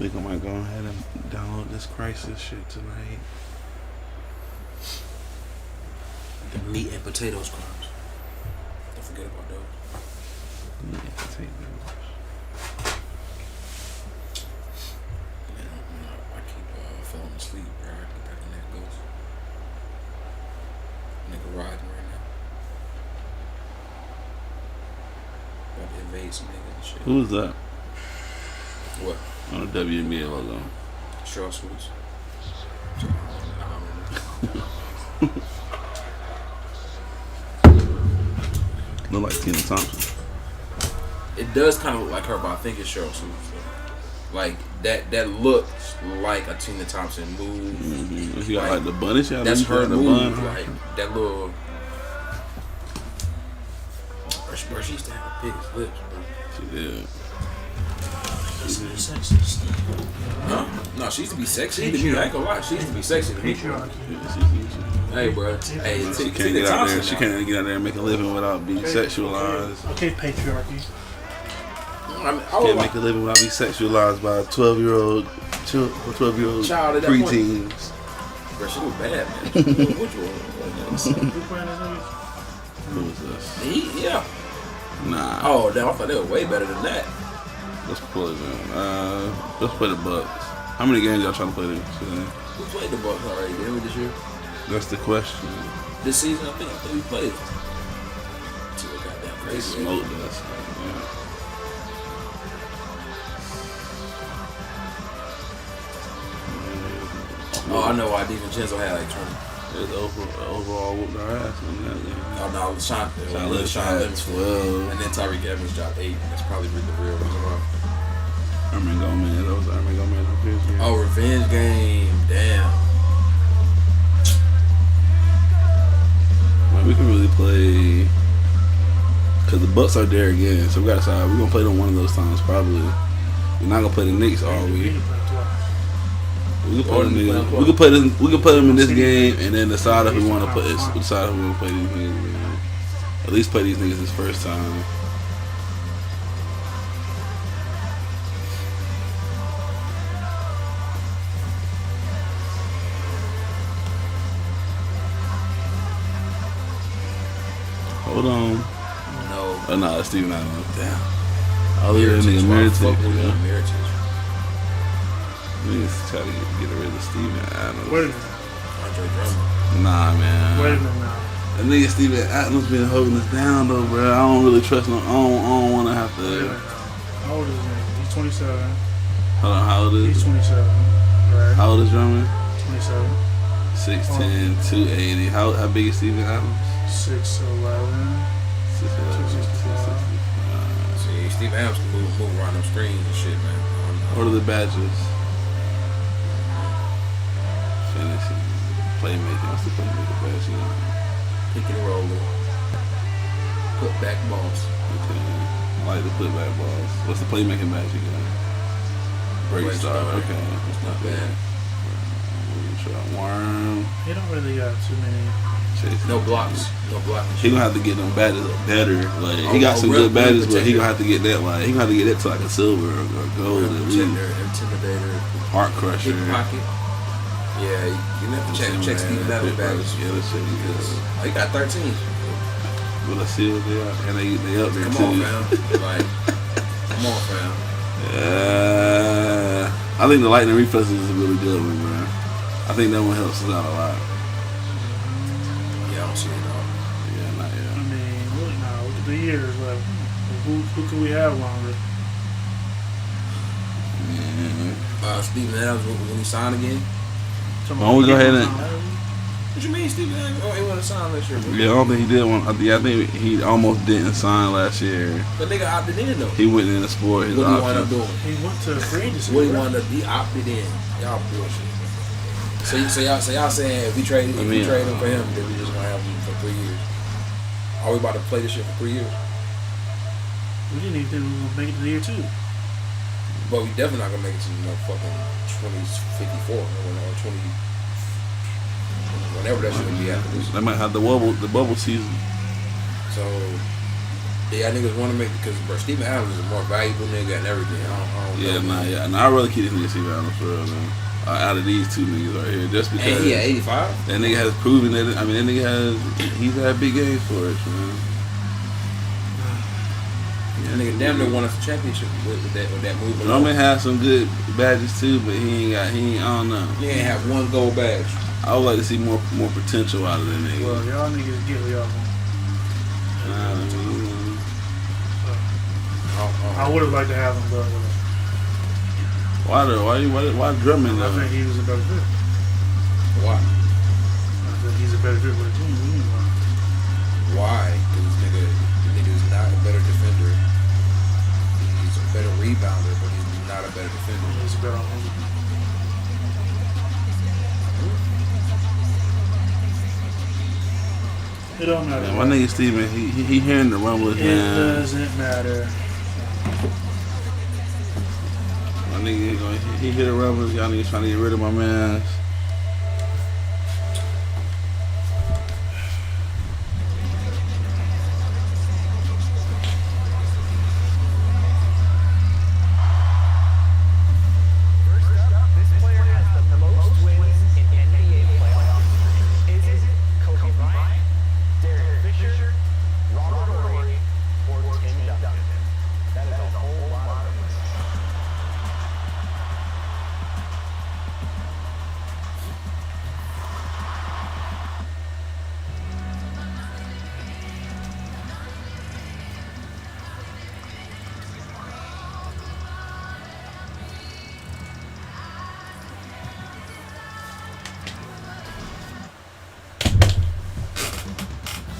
think I might go ahead and download this Crisis shit tonight. The meat and potatoes crimes. Don't forget about those. Meat and potatoes. Man, I keep falling asleep, bro. I keep having that ghost. Nigga riding right now. About to invade some niggas and shit. Who's that? What? On the WNBA logo. Cheryl Swoops. Look like Tina Thompson. It does kind of look like her, but I think it's Cheryl Swoops. Like that looks like a Tina Thompson move. Mm-hmm. She got like the bunny. She that's her the move. bun. Like that little. Bro, she used to have the biggest lips, bro. She did. Huh? No, she used to be sexy to me. I ain't gonna lie, she used to be sexy to me. Hey, bro. Hey, she can't get out there. She can't get out there and make a living without being sexualized. Okay, patriarchy. Can't make a living without being sexualized by 12-year-old child preteens. Bro, she was bad, man. Which one? Who was this? Yeah. Nah. Oh, damn, I thought they were way better than that. Let's play them. Let's play the Bucks. How many games y'all trying to play this today? We played the Bucks already, didn't we, this year? That's the question. This season, I think we played. Too goddamn They crazy. smoked us. Yeah. Oh, I know why DiVincenzo had like 20. It's overall whooped our ass on that game. Oh, no, it was Sean Limits Limits 12. and then Tyreek Evans dropped 8. That's probably the real reason why. Herman Gomez. That was Herman Gomez on his game. Oh, revenge game. Damn. Man, we can really play. Because the Bucks are there again. So we got to decide. We're going to play them one of those times probably. We're not going to play the Knicks, are we? We can play them. We can play them in this game, and then decide if we want to play. Decide if we want to play these niggas again. At least play these niggas this first time. Hold on. No. Oh no, that's Steven Adams. Damn. I'll leave that nigga Meritage. Niggas try to get rid of Steven Adams. Wait a minute. Andre Drummond. Nah, man. Wait a minute now. That nigga Steven Adams been holding us down though, bro. I don't really trust no. I don't want to have Wait a to. minute now. How old is his name? He's 27. Hold on, how old is? He's 27. Right. How old is Drummond? 27. 6'10", 280. How big is Steven Adams? 6'11". 6'11". See, Steve Adams can move around them screens and shit, man. What are the badges? Finishing, playmaking. What's the playmaker badge? Pick and roller. Put back balls. Okay. I like the put back balls. What's the playmaking badge you got? Break start. Okay. It's not bad. Worm. He don't really got too many. No blocks. No blocking. He gonna have to get them badges better. Like he got some good badges, but he gonna have to get that. Like he gonna have to get that to like a silver or gold at least. Intimidator. Heart crusher. Pocket. Yeah, you have to check Steve Adams badges. Yeah, let's check these. Oh, he got 13. Well, let's see what they are, and they up there Come too. on, fam. Like, come on, fam. I think the lightning reflexes is a really good one, man. I think that one helps us out a lot. Yeah, I don't see it at all. Yeah, not yet. I mean, look now. Look at the years. Like, who can we have longer? Yeah. Steven Adams, when he signed again? Why don't we go ahead and? What you mean, Steven Adams? Oh, he want to sign last year, bro. Yeah, I don't think he did one. I think he almost didn't sign last year. But nigga opted in though. He went in to sport his What he wound up options. doing? He went to free agency. What he wound up, he opted in. Y'all bullshit. So y'all saying if we trade him for him, then we just gonna have him for 3 years. Are we about to play this shit for 3 years? We didn't even think we were gonna make it to the year 2. But we definitely not gonna make it to no fucking 2054 or 20. Whenever that shit gonna be after this. They might have the bubble season. So Yeah, niggas want to make because bro, Steven Adams is a more valuable nigga and everything. I I'd rather keep this nigga Steven Adams for real, man. Out of these two niggas right here, just because. And he at 85. That nigga has proven that. I mean, that nigga he's had big games for us, man. That nigga damn near won us a championship with that move. Roman has some good badges too, but he ain't. I don't know. He ain't have one gold badge. I would like to see more potential out of that nigga. Well, y'all niggas get what y'all want. I would have liked to have him, but why Drummond though? I think he was a better fit. Why? I think he's a better fit for the team. Why? Because the nigga is not a better defender. He's a better rebounder, but he's not a better defender. He's better on him. It don't matter. Yeah, my nigga Steven, he hearing the rumblings, man. It doesn't matter. My nigga, he hear the rumblings. Y'all niggas trying to get rid of my man.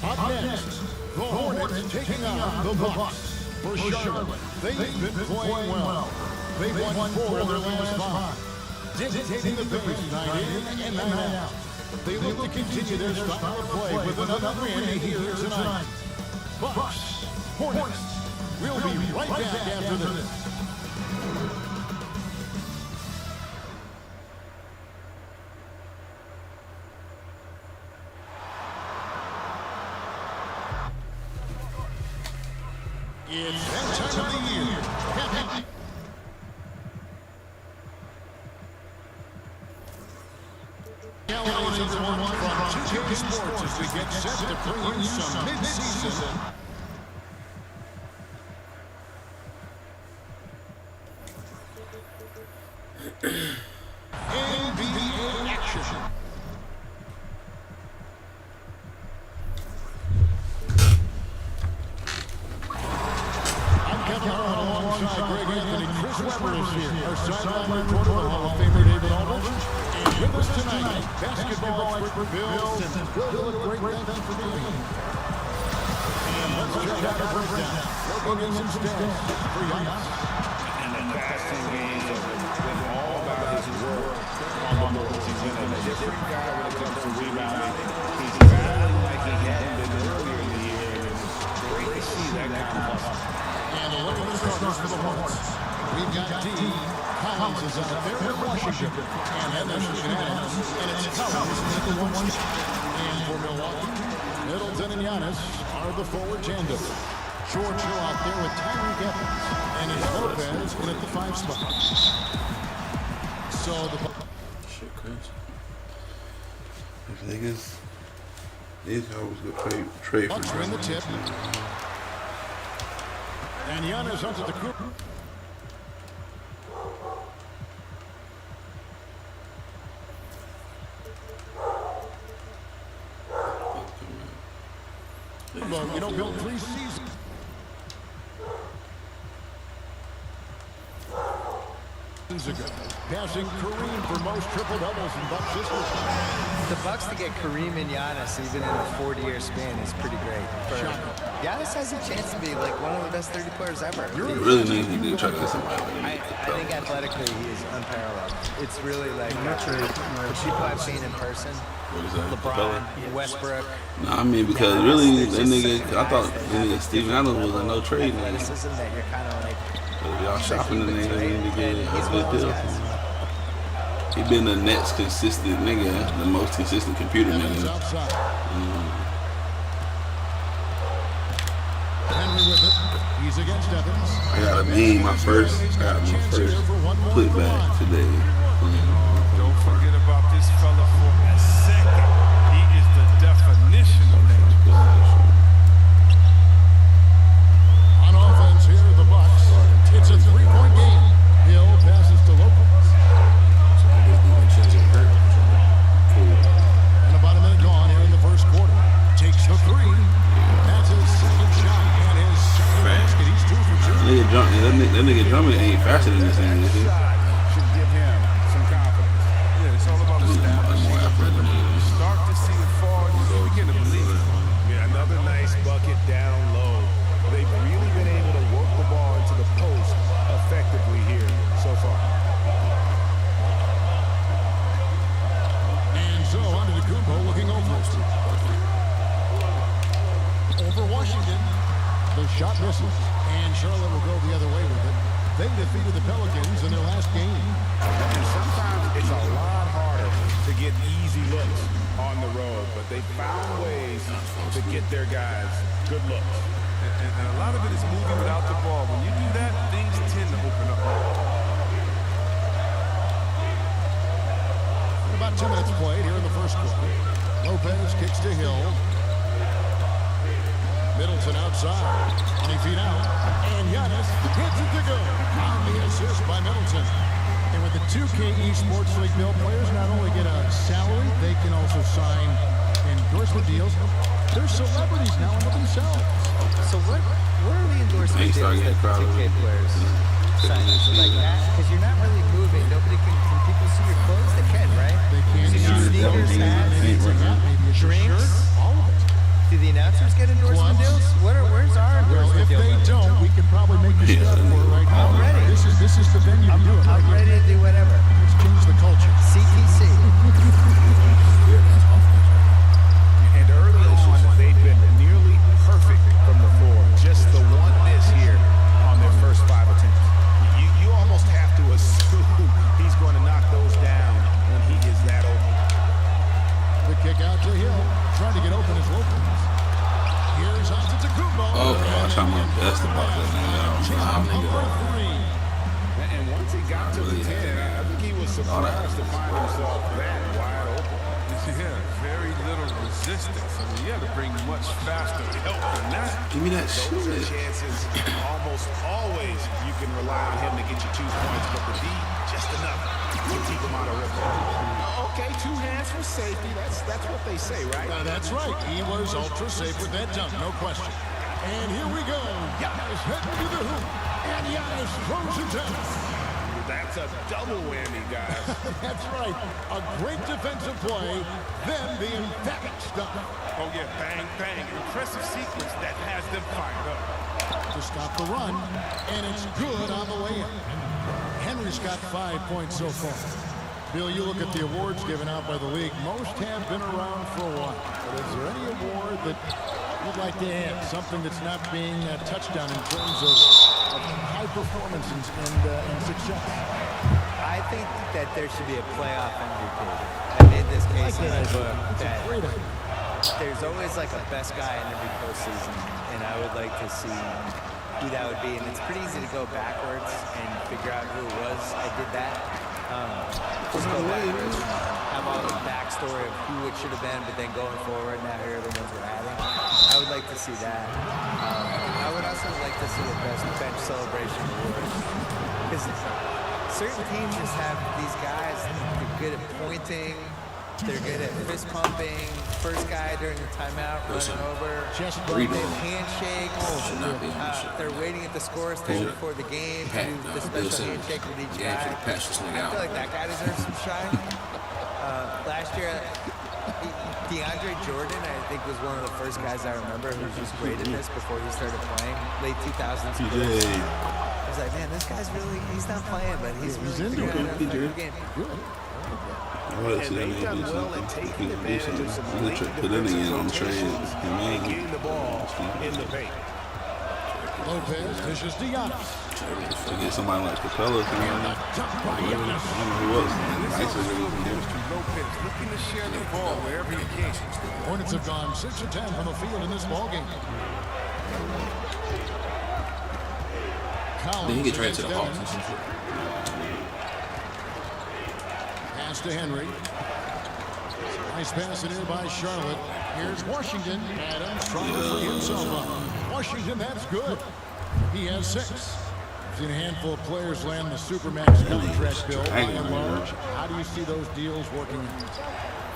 Up next, the Hornets taking on the Bucks. For Charlotte, they've been playing well. They've won 4 of their last 5, dictating the pace night in and night out. They look to continue their style of play with another win here tonight. Bucks, Hornets, we'll be right back after this. It's that time of the year. Galleries everyone from 2K Sports as we get set to bring you some mid-season NBA action. Alongside Greg Anthony, Chris Webber is here. Our sideline reporter, the Hall of Famer David Aldridge. And with us tonight, basketball expert Bill Simmons. Bill, great thanks for being here. And let's check out our breakdown. Looking in some stats for Giannis. In the past 10 games, it's been all about his work on the boards. He's been a different guy when it comes to rebounding. He's battling like he hadn't been earlier in the year. And it's great to see that kind of hustle. And the look at the starters for the Hornets. We've got D. Collins is out there in Washington. And Henderson Adams. And it's Collins at the 1 spot. And for Milwaukee, Middleton and Giannis are the forward tandem. George Hill out there with Tyreek Evans. And it's Lopez in at the 5 spot. So the... Shit, crazy. Niggas, these hoes go trade for Bucks win the tip. And Giannis up to the group. Look, you don't build 3 seasons. Ago, passing Kareem for most triple-doubles in Bucks history. The Bucks to get Kareem and Giannis even in a 40-year span is pretty great. Giannis has a chance to be like one of the best 30 players ever. You really need to try to get somebody. I think athletically he is unparalleled. It's really like the people I've seen in person. What is that? LeBron, Westbrook. No, I mean because really that nigga, I thought that nigga Steven Adams was a no trade nigga. Athleticism that you're kind of like. If y'all shopping the nigga, we need to get a good deal. He been the next consistent nigga, the most consistent computer nigga. Henry with it. my first putback today. Don't forget about this fella for a second. He is the definition of dangerous. On offense here at the Bucks, it's a 3-point game. Hill passes to Lopez. And about a minute gone here in the first quarter. Takes the three. That's his second shot and his second basket. He's 2 for 2. That nigga Drummond ain't faster than this thing, is he? Should give him some confidence. Yeah, it's all about establishing a rhythm. Start to see it fall, you begin to believe it. Yeah, another nice bucket down low. They've really been able to work the ball into the post effectively here so far. And so on to the Kumpo looking over. Over Washington. The shot misses. And Charlotte will go the other way with it. They defeated the Pelicans in their last game. And sometimes it's a lot harder to get easy looks on the road, but they found ways to get their guys good looks. And a lot of it is moving without the ball. When you do that, things tend to open up. About 2 minutes played here in the first quarter. Lopez kicks to Hill. Middleton outside. 20 feet out. And Giannis hits it to go. On the assist by Middleton. And with the 2K Esports League bill, players not only get a salary, they can also sign endorsement deals. They're celebrities now unto themselves. So what are the endorsement deals that 2K players sign like that? Because you're not really moving. Nobody can people see your clothes? They can, right? They can. Sneakers, hats, drinks, all of it. Do the announcers get endorsement deals? Where's our endorsement deal? If they don't, we can probably make the step for it right now. Already. This is the venue to do it. I'm ready to do whatever. Let's change the culture. CTC. And early on, they've been nearly perfect from the floor. Just the one miss here on their first 5 attempts. You almost have to assume he's going to knock those down when he is that open. The kick out to Hill. Trying to get open as Lopez. Here's Antetokounmpo. Oh, I try my best to block that nigga. And once he got to the 10, I think he was surprised to find himself that wide open. Yeah, very little resistance. I mean, you have to bring much faster help than that. Give me that Those are shit. chances. Almost always you can rely on him to get you 2 points, but the D, just enough to keep him out of rhythm. Okay, 2 hands for safety. That's what they say, right? That's right. He was ultra safe with that dunk, no question. And here we go. Giannis heading to the hoop. And Giannis throws it down. That's a double whammy, guys. That's right. A great defensive play, then the emphatic stop. Oh, yeah, bang, bang. Impressive sequence that has them fired up. To stop the run, and it's good on the way in. Henry's got 5 points so far. Bill, you look at the awards given out by the league. Most have been around for a while. But is there any award that you'd like to add? Something that's not being touched on in terms of high performance and success? I think that there should be a playoff MVP. I made this case in my book that there's always like a best guy in every postseason, and I would like to see who that would be. And it's pretty easy to go backwards and figure out who it was. I did that. Just go backwards, have all the backstory of who it should have been, but then going forward, now here are the ones we're adding. I would like to see that. I would also like to see a best bench celebration award. Because certain teams just have these guys, they're good at pointing, they're good at fist pumping, first guy during the timeout, running over, they have handshakes, they're waiting at the score station before the game to do the special handshake with each guy. I feel like that guy deserves some shine. Last year, DeAndre Jordan, I think, was one of the first guys I remember who was just great at this before he started playing, late 2000s. I was like, man, this guy's really, he's not playing, but he's really figuring out how to play the game. And they've done well at taking advantage of some late defensive rotations and getting the ball in the paint. Lopez dishes to Giannis. To get somebody like Capella, I don't know who else. Lopez looking to share the ball wherever he can. Hornets have gone 6 of 10 from the field in this ballgame. Then he get traded to the Collins Hawks. against Evans. Pass to Henry. Nice pass in here by Charlotte. Here's Washington. Adams trying to free himself up. Washington, that's good. He has 6. I've seen a handful of players land the Supermax contract bill by and large. How do you see those deals working?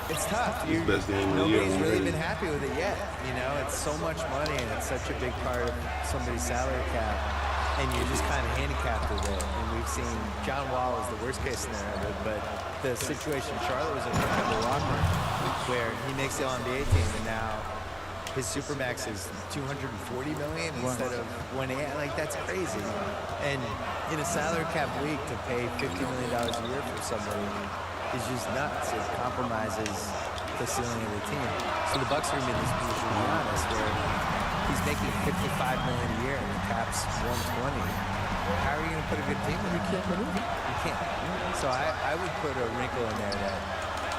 It's tough. Best game of the year. Nobody's really been happy with it yet. You know, it's so much money and it's such a big part of somebody's salary cap. And you're just kind of handicapped with it. And we've seen John Wall is the worst case scenario, but the situation Charlotte was in with Kemba Walker, where he makes the All-NBA team and now his Supermax is $240 million instead of 180. Like, that's crazy. And in a salary cap league to pay $50 million a year for somebody is just nuts. It compromises the ceiling of the team. So the Bucks are in this position, to be honest, where he's making $55 million a year and the cap's $120. How are you going to put a good team in? You can't maneuver. You can't. So I would put a wrinkle in there that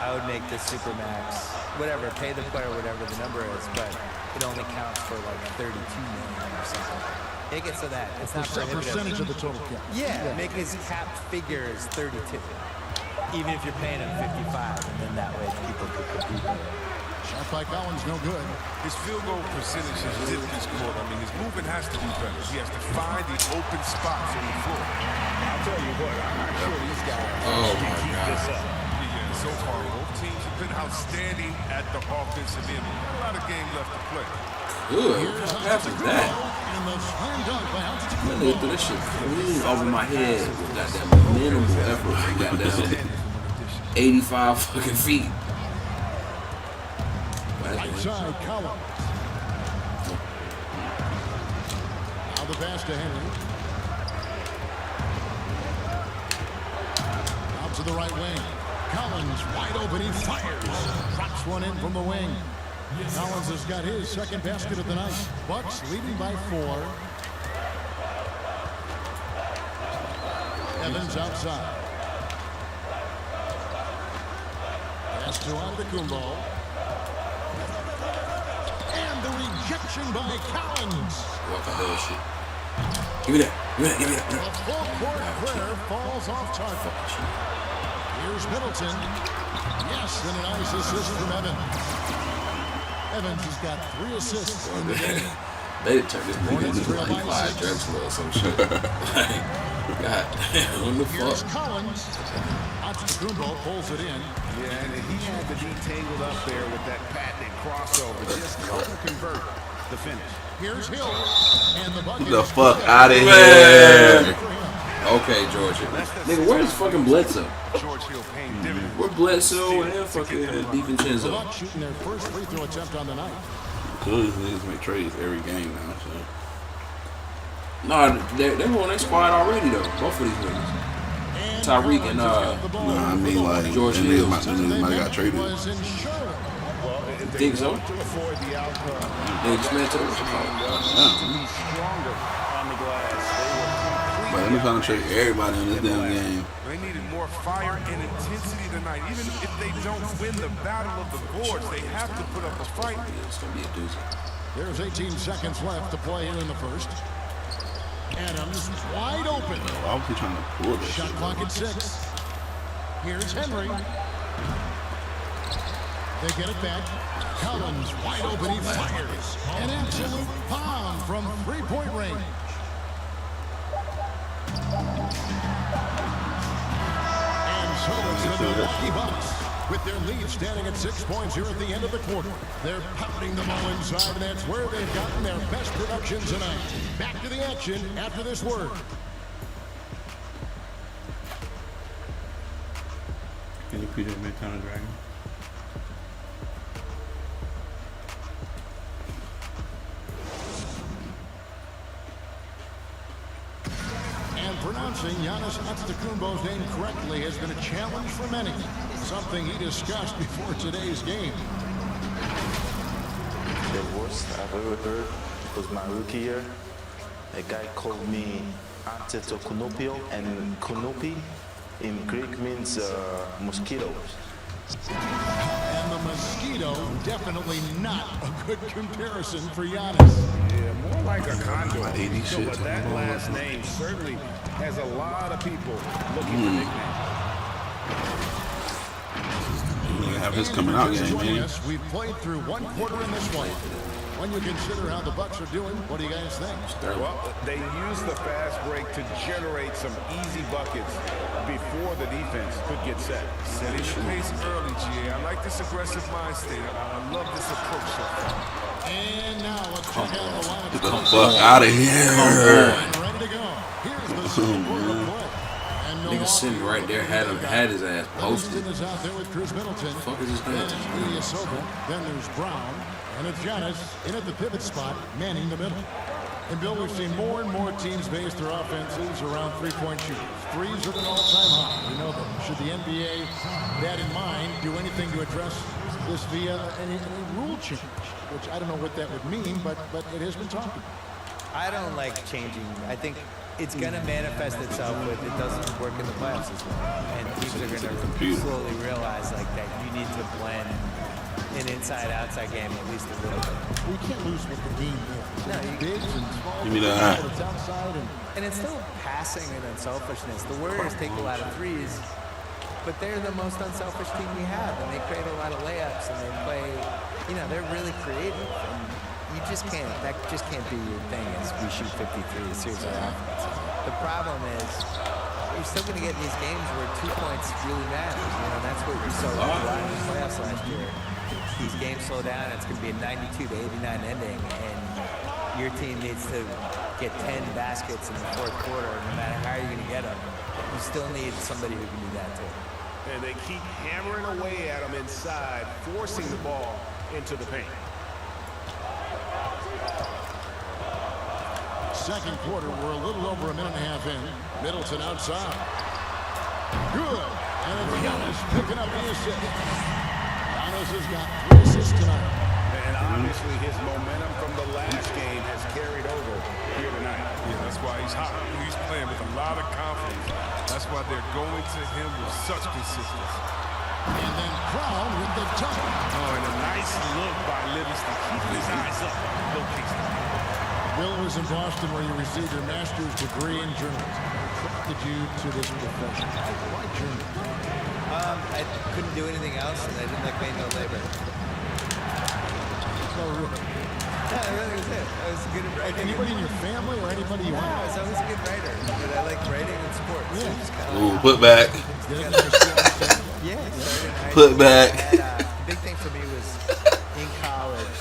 I would make the Supermax, whatever, pay the player whatever the number is, but it only counts for like $32 million or something. Make it so that it's not prohibitive. Percentage of the total cap. Yeah, make his cap figure is 32. Even if you're paying him 55, and then that way people could compete. Shot by Collins, no good. His field goal percentage has dipped this quarter. I mean, his movement has to be better. He has to find the open spots on the floor. I'll tell you what, I'm not sure these guys can keep this up. Yeah, so far, both teams have been outstanding at the offensive end. A lot of game left to play. Good. What happened to that? And the slam dunk by That nigga threw that shit clean over my head with goddamn minimal effort from goddamn 85 fucking feet. right side, Collins. Now the pass to Henry. Out to the right wing. Collins wide open, he fires. Drops one in from the wing. Collins has got his second basket of the night. Bucks leading by 4. Evans outside. Pass to Antetokounmpo. And the rejection by Collins. What the hell shit? Give me that. Give me that. Give me that. A full-court prayer falls off target. Here's Middleton. Yes, and a nice assist from Evans. Evans has got 3 assists in the game. They turned this nigga into like Clyde Drexler or some shit. Like, God damn, what the Here's fuck? Collins. Antetokounmpo pulls it in. Yeah, and he had to be tangled up there with that patented crossover. Just couldn't convert the finish. Here's Hill. And the bucket. The fuck out of Man. here. Okay, Georgia. Nigga, where's fucking Bledsoe? George Hill paying dividends. Where Bledsoe and fucking The DiVincenzo? Bucks shooting their first free throw attempt on the night. Cool, these niggas make trades every game now, so. Nah, they were on their squad already though. Both of these niggas. Tyreek and Nah, I mean like George them Hill. niggas might have got traded. Was in Charlotte. Well, if they Think so? want to avoid the outcome, They dismantled him. to be stronger on the glass, they will But let me trying to trade everybody in this damn game. They needed more fire and intensity tonight. Even if they don't win the battle of the boards, they have to put up a fight. It's gonna be a doozy. There's 18 seconds left to play here in the first. Adams wide open. Why was he trying to pull this Shot shit? clock at 6. Here's Henry. They get it back. Collins wide open. He fires. An absolute bomb from 3-point range. And so it's the Milwaukee Bucks with their lead standing at 6 points here at the end of the quarter. They're pounding the ball inside, and that's where they've gotten their best production tonight. Back to the action after this word. Can you please admit Town of Dragon? And pronouncing Giannis Antetokounmpo's name correctly has been a challenge for many. Something he discussed before today's game. The worst I've ever heard was my rookie year. A guy called me Antetokounmpo, and Kunopi in Greek means mosquitoes. And And the mosquito, definitely not a good comparison for Giannis. Yeah, more like a condor. My 80 So, shit. but that last name certainly has a lot of people looking for nicknames. We're gonna have his coming out game, man. Yes, we've played through one quarter in this one. When you consider how the Bucks are doing, what do you guys think? Well, they use the fast break to generate some easy buckets before the defense could get set. Setting the pace early, GA. I like this aggressive mind state. I love this approach so far. And now let's check out the lineup. Get the fuck out of here. And ready to go. Here's the second quarter play. And Nigga sitting right there had his ass posted. is out there with Chris Middleton. The fuck is this Then guy? it's Ilyasova. Then there's Brown. And it's Giannis in at the pivot spot, manning the middle. And Bill, we've seen more and more teams base their offenses around three-point shooters. Threes are at an all-time high. We know that. Should the NBA, that in mind, do anything to address this via any rule change? Which I don't know what that would mean, but it has been talked about. I don't like changing. I think it's going to manifest itself with it doesn't work in the playoffs as well. And teams are going to slowly realize like that you need to blend an inside-outside game at least a little bit. Well, you can't lose with the game there. No, you bigs and small. Give me that. It's outside and it's still passing and unselfishness. The Warriors take a lot of threes, but they're the most unselfish team we have, and they create a lot of layups, and they play, you know, they're really creative. And you just can't, that just can't be your thing is we shoot 53 series of offense. The problem is you're still going to get in these games where 2 points really matters. You know, that's what we saw a lot in the playoffs last year. These games slow down, it's going to be a 92 to 89 ending, and your team needs to get 10 baskets in the fourth quarter, no matter how you're going to get them. You still need somebody who can do that too. And they keep hammering away at them inside, forcing the ball into the paint. Second quarter, we're a little over a minute and a half in. Middleton outside. Good. And it's Giannis picking up the assist. Giannis has got 3 assists tonight. And obviously his momentum from the last game has carried over here tonight. Yeah, that's why he's hot. He's playing with a lot of confidence. That's why they're going to him with such consistency. And then Brown with the dunk. Oh, and a nice look by Livingston, keeping his eyes up. Bill Kingston. Bill was in Boston where you received your master's degree in journalism. What attracted you to this profession? Why journalism? I couldn't do anything else, and I didn't like manual labor. So really. Yeah, that really was it. I was good at writing. Anybody in your family or anybody you No, want? I was always a good writer, but I like writing and sports. Yeah. So just kinda, Ooh, put back. yeah, it started in high Put school. back. I had, the big thing for me was in college.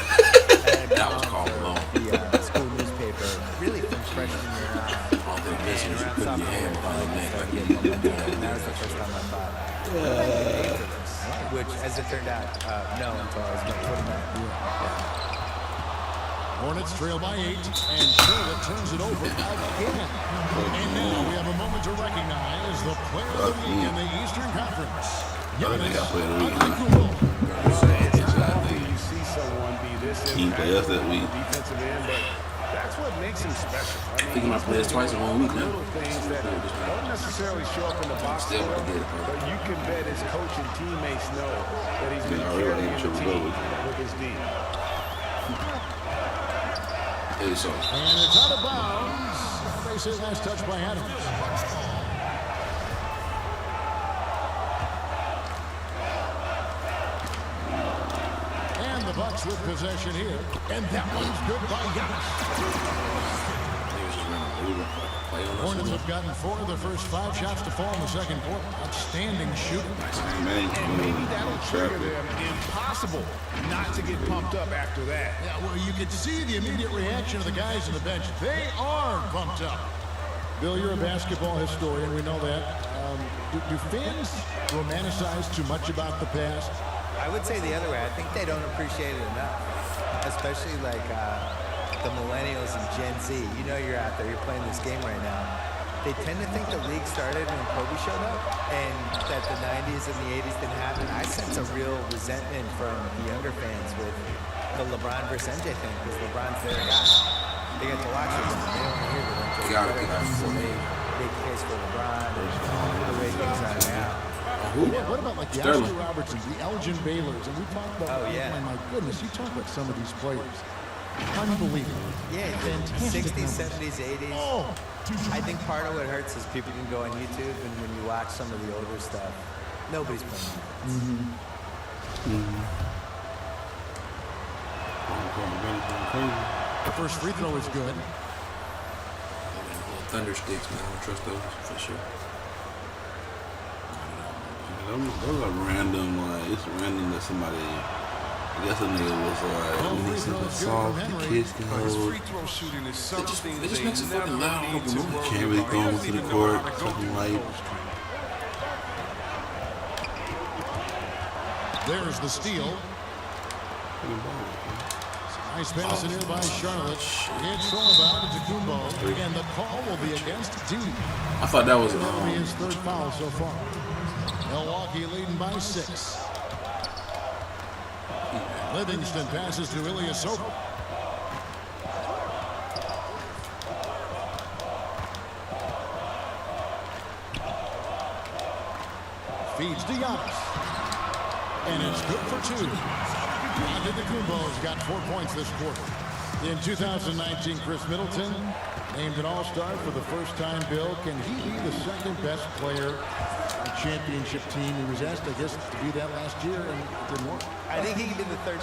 That was called alone. The school newspaper, really from freshman year on. All the missing is you putting your hand behind your neck like you And that was the first time I thought, which, as it turned out, no, until I was about 29. Hornets trail by 8, and Charlotte turns it over again. And now we have a moment to recognize the player of the week in the Eastern Conference. They got player of the week. Unbelievable. You see someone be this He play us that week. defensive end, but that's what makes him special. I think he might play us twice in 1 week now. Little things that don't necessarily show up in the box Still score, might get it, bro. but you can bet his coach and teammates know that he's been Yeah, I really carrying the triple team double. with his D. Hey, so And it's out of bounds. They say last touch by Adams. And the Bucks with possession here. And that one's good by Giannis. Hornets have gotten 4 of their first 5 shots to fall in the second quarter. Outstanding shooting. man, And maybe that'll trigger them. Impossible not to get pumped up after that. Yeah, well, you could see the immediate reaction of the guys on the bench. They are pumped up. Bill, you're a basketball historian. We know that. Do fans romanticize too much about the past? I would say the other way. I think they don't appreciate it enough, especially like the millennials and Gen Z. You know you're out there, you're playing this game right now. They tend to think the league started when Kobe showed up and that the 90s and the 80s didn't happen. I sense a real resentment from the younger fans with the LeBron versus MJ thing because LeBron's their guy. They get to watch it. They don't want to hear it. You gotta get out. So they make the case for LeBron and the way things are now. What about like the Oscar Robertsons, the Elgin Baylors, and we talked about. Oh, yeah. My goodness, you talk about some of these players. Unbelievable. Yeah, Fantastic 60s, numbers. 70s, 80s. Oh, I think part of what hurts is people can go on YouTube and when you watch some of the older stuff, nobody's playing. the first free throw is good. Thunder sticks, man. I don't trust those for sure. Those are random, like, it's random that somebody, I guess a nigga was like, when he super soft, the kids can His hold, free throw shooting is something It just makes it fucking loud. can't really throw him to the court, something light. There's the steal. Nice pass in here by Charlotte. It's all about to Kumbo, and the call will be against D. I thought that was That'll be his third foul so far. Milwaukee leading by 6. Livingston passes to Ilyasova. Feeds to Giannis. And it's good for 2. Antetokounmpo's got 4 points this quarter. In 2019, Chris Middleton named an All-Star for the first time. Bill, can he be the second best player on a championship team? He was asked, I guess, to be that last year, and it didn't work. I think he can be the third.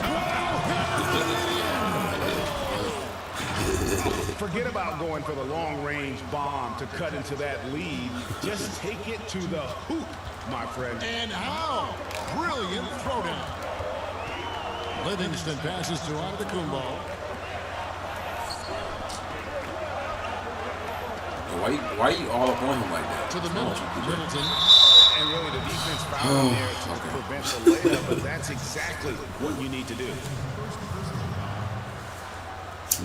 Forget about going for the long-range bomb to cut into that lead. Just take it to the hoop, my friend. And how? Brilliant throwdown. Livingston passes to Antetokounmpo. Why are you all up on him like that? To the middle. Middleton. And really, the defense found him there to prevent the layup, but that's exactly what you need to do.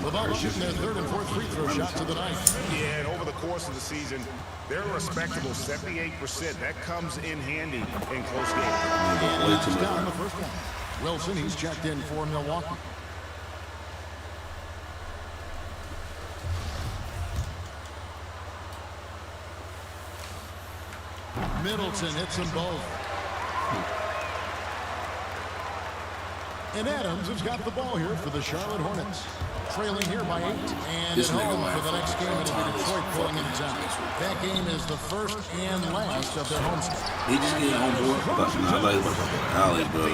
The Bucks shooting their third and fourth free throw shots of the night. Yeah, and over the course of the season, they're a respectable 78%. That comes in handy in close games. And knocks down the first one. Wilson, he's checked in for Milwaukee. Middleton hits them both. And Adams has got the ball here for the Charlotte Hornets. Trailing here by 8. And at home for the next game, it'll be Detroit pulling in town. That game is the first and last of their home stretch. He just get on board. I thought he was about to alley, bro.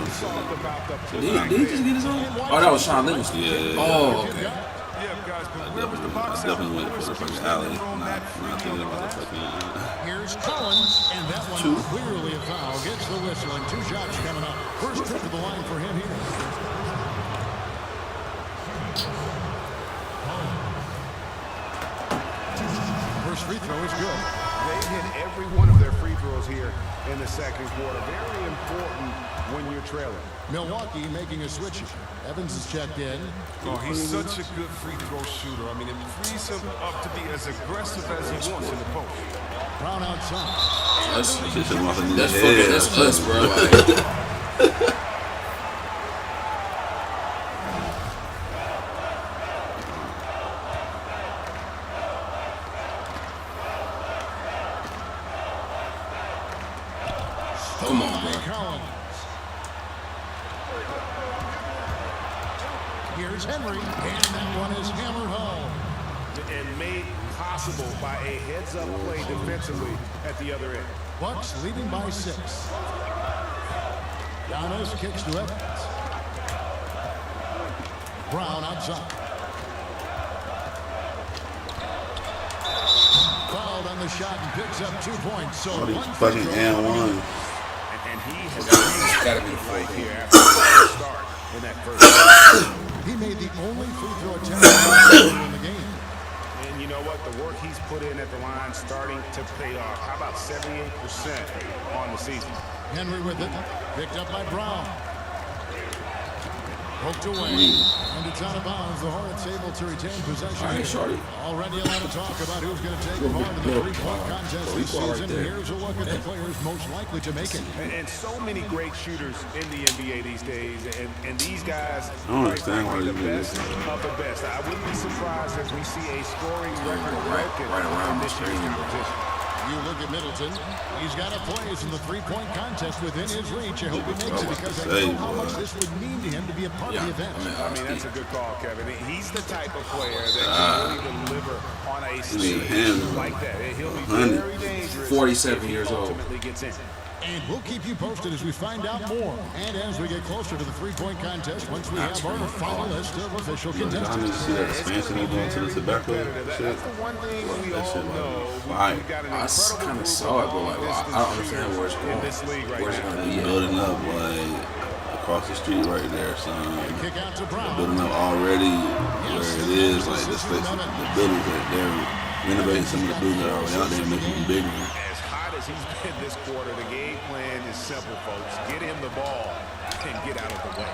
Did he just get his own? Oh, that was Sean Livingston. Yeah. Oh, okay. Yeah, guys, but where was the I box definitely went for the fucking alley. Not thinking about the fucking. Here's Collins, and that one clearly a foul. Gets the whistle, and 2 shots coming up. First trip to the line for him here. First free throw is good. They hit every one of their free throws here in the second quarter. Very important when you're trailing. Milwaukee making a switch. Evans is checked in. Oh, he's such a good free throw shooter. I mean, it frees him up to be as aggressive as he wants in the post. Brown outside. That's That's that's us, bro. Like, come on, bro. Collins. Here's Henry, and that one is hammered home. And made possible by a heads-up play defensively at the other end. Bucks leading by 6. Giannis kicks to Evans. Brown outside. Fouled on the shot and picks up 2 points. So All these one fucking free throw and for one. And he has Gotta be the right fourth. here after the start in that first. He made the only free throw attempt in the game. And you know what? The work he's put in at the line starting to pay off. How about 78% on the season? Henry with it. Picked up by Brown. Poked away. And it's out of bounds. The Hornets able to retain possession. All right, shorty. Already a lot of talk about who's going to take part in the three-point contest this season. Here's a look at the players most likely to make it. And so many great shooters in the NBA these days. And these guys I don't understand why the they do best this. of the best. I wouldn't be surprised if we see a scoring record broken right around in the this year's screen. competition. You look at Middleton. He's got a plays in the three-point contest within his reach. I hope he makes it because I know how much this would mean to him to be a part of the event. I mean, that's a good call, Kevin. He's the type of player that can really deliver on a stage like that. He'll be very dangerous. 47 years old. Ultimately gets in. And we'll keep you posted as we find out more. And as we get closer to the three-point contest, once we have our final list of official I contestants. need to see that expansion they're doing to the tobacco That's shit. the one thing we That all shit know. fire. We've got an I incredible kind of group saw it, but like, business I don't understand where it's in going. this league right Where's it now. going to They be? building up like across the street right there, son. Kick out to Brown. Building up already where it is, like the buildings that they're renovating some of the buildings that are already out there and making them bigger. As hot as he's been this quarter, the game plan is simple, folks. Get him the ball and get out of the way.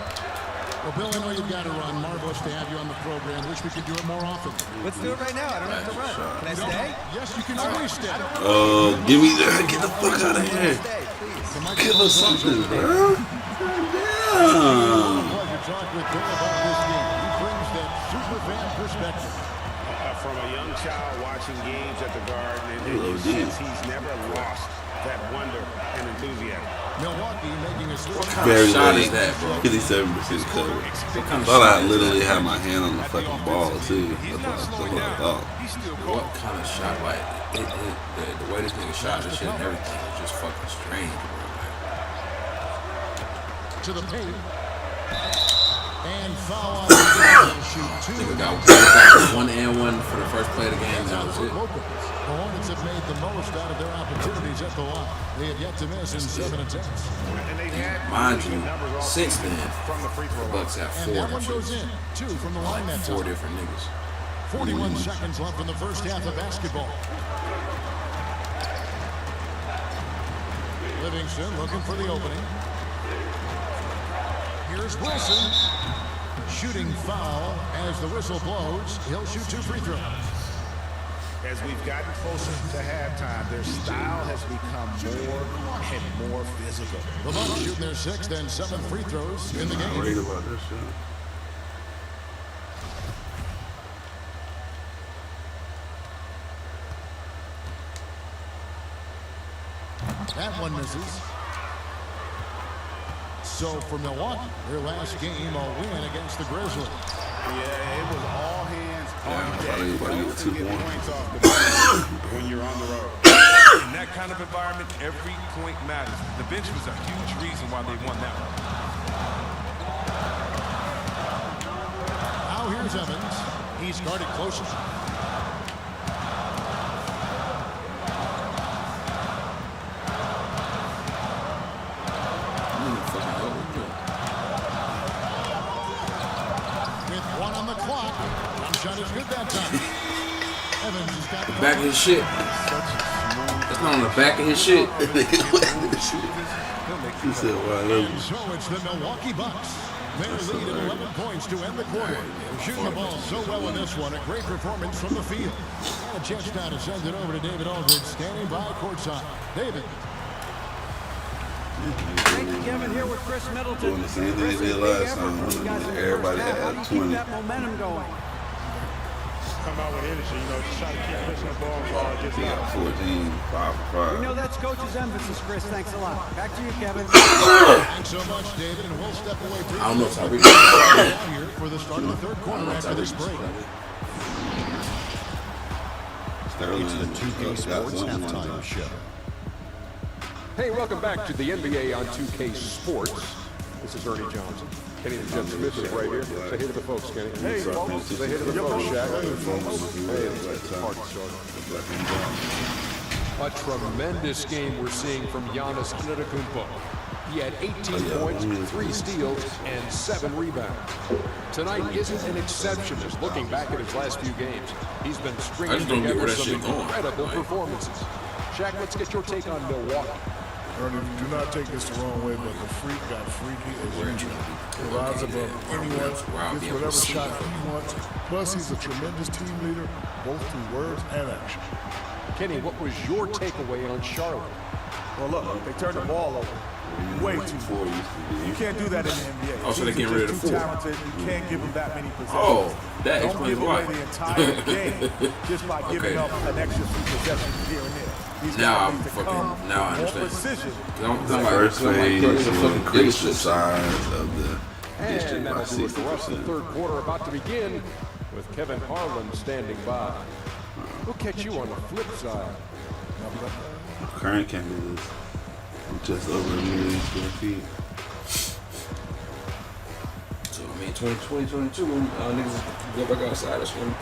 Well, Bill, I know you've got to run. Marvelous to have you on the program. Wish we could do it more often. Let's do it right now. I don't have to run. Can I stay? Yes, you can always stay. Give me that. Get the fuck out of here. Stay, please. Give us something, bro. Pleasure talk with Bill about this game. He brings that super fan perspective. From a young child watching games at the Garden, and since he's never lost that wonder and enthusiasm. Milwaukee making a switch. Very shot late. is that, bro? 57% cover. What I thought I literally had my hand on the fucking ball, too. He's That's not what slowing I down. thought. He's still What cold. kind of shot? Like, the way this nigga shot this shit and everything is just fucking strange, bro. To the paint. And foul on the shoot two. Nigga got 1 and 1 for the first play of the game. That was it. The Hornets have made the most out of their opportunities at the line. They have yet to miss in 7 attempts. And they've had Mind you, numbers all since season then, from the free throw the line. Bucks have And 4 that one goes different, in. 2 from the line that 4 time. different niggas. 41 seconds left in the first half of basketball. Livingston looking for the opening. Here's Wilson. Shooting foul as the whistle blows. He'll shoot 2 free throws. As we've gotten closer to halftime, their style has become more and more physical. The Bucks shooting their 6th and 7th free throws in the I'm game. worried about this shit. That one misses. So for Milwaukee, their last game, a win against the Grizzlies. Yeah, it was all hands on Yeah, deck. I think Don't it's 2 get points. points off the bench when you're on the road. In that kind of environment, every point matters. The bench was a huge reason why they won that one. Now here's Evans. He's guarded closest. With 1 on the clock. One shot is good that time. Evans has got the Back of his shit. That's not on the back of his shit. He said, "Why love And so it's the Milwaukee Bucks. Their lead at 11 points to end the quarter. Shooting the ball so well in this one. A great performance from the field. And a chance now to send it over to David Aldridge, standing by courtside. David. Thank you, Kevin. Here with Chris Middleton. Doing the same thing Chris, they did big last effort time. from you guys in the Everybody first half. had How do you 20. keep that momentum going? Come out with energy, just try to keep pushing the ball. Just He got 14, 5 for We know 5. that's coach's emphasis, Chris. Thanks a lot. Back to you, Kevin. Thanks so much, David. And we'll step away briefly. I don't know if I really Here for the start of the third quarter after this break. Sterling It's the 2K got Sports something halftime on show. Hey, welcome back to the NBA on 2K Sports. This is Ernie Johnson. Kenny the Jet Smith is right here. Say hey to the folks, Kenny. Hey, folks. Say hey to the folks, Shaq. Hey, it's the party started. A tremendous game we're seeing from Giannis Antetokounmpo. He had 18 points, 3 steals, and 7 rebounds. Tonight isn't an exception as looking back at his last few games, he's been stringing just don't get together where that some shit going. incredible Like- performances. Shaq, let's get your take on Milwaukee. Ernie, do not take this the wrong way, but the freak got freaky as usual. He rises above anyone, gets whatever shot he wants. Plus, he's a tremendous team leader, both through words and action. Kenny, what was your takeaway on Charlotte? Well, look, they turned the ball over. Way too far. You can't do that in the NBA. Oh, so they Teams getting are rid just of too 4. talented. You can't give them that many possessions. Oh, that Don't explains give away why. the entire game just by giving Okay. up an extra few possessions here and there. Now I'm fucking. Now I understand. First phase, fucking district size of the district And by that'll do it for us. The 60%. third quarter about to begin with Kevin Harlan standing by. We'll catch you on the flip side. Current campus is just over 1 million square feet. So I mean, 2022, niggas go back outside. That's when.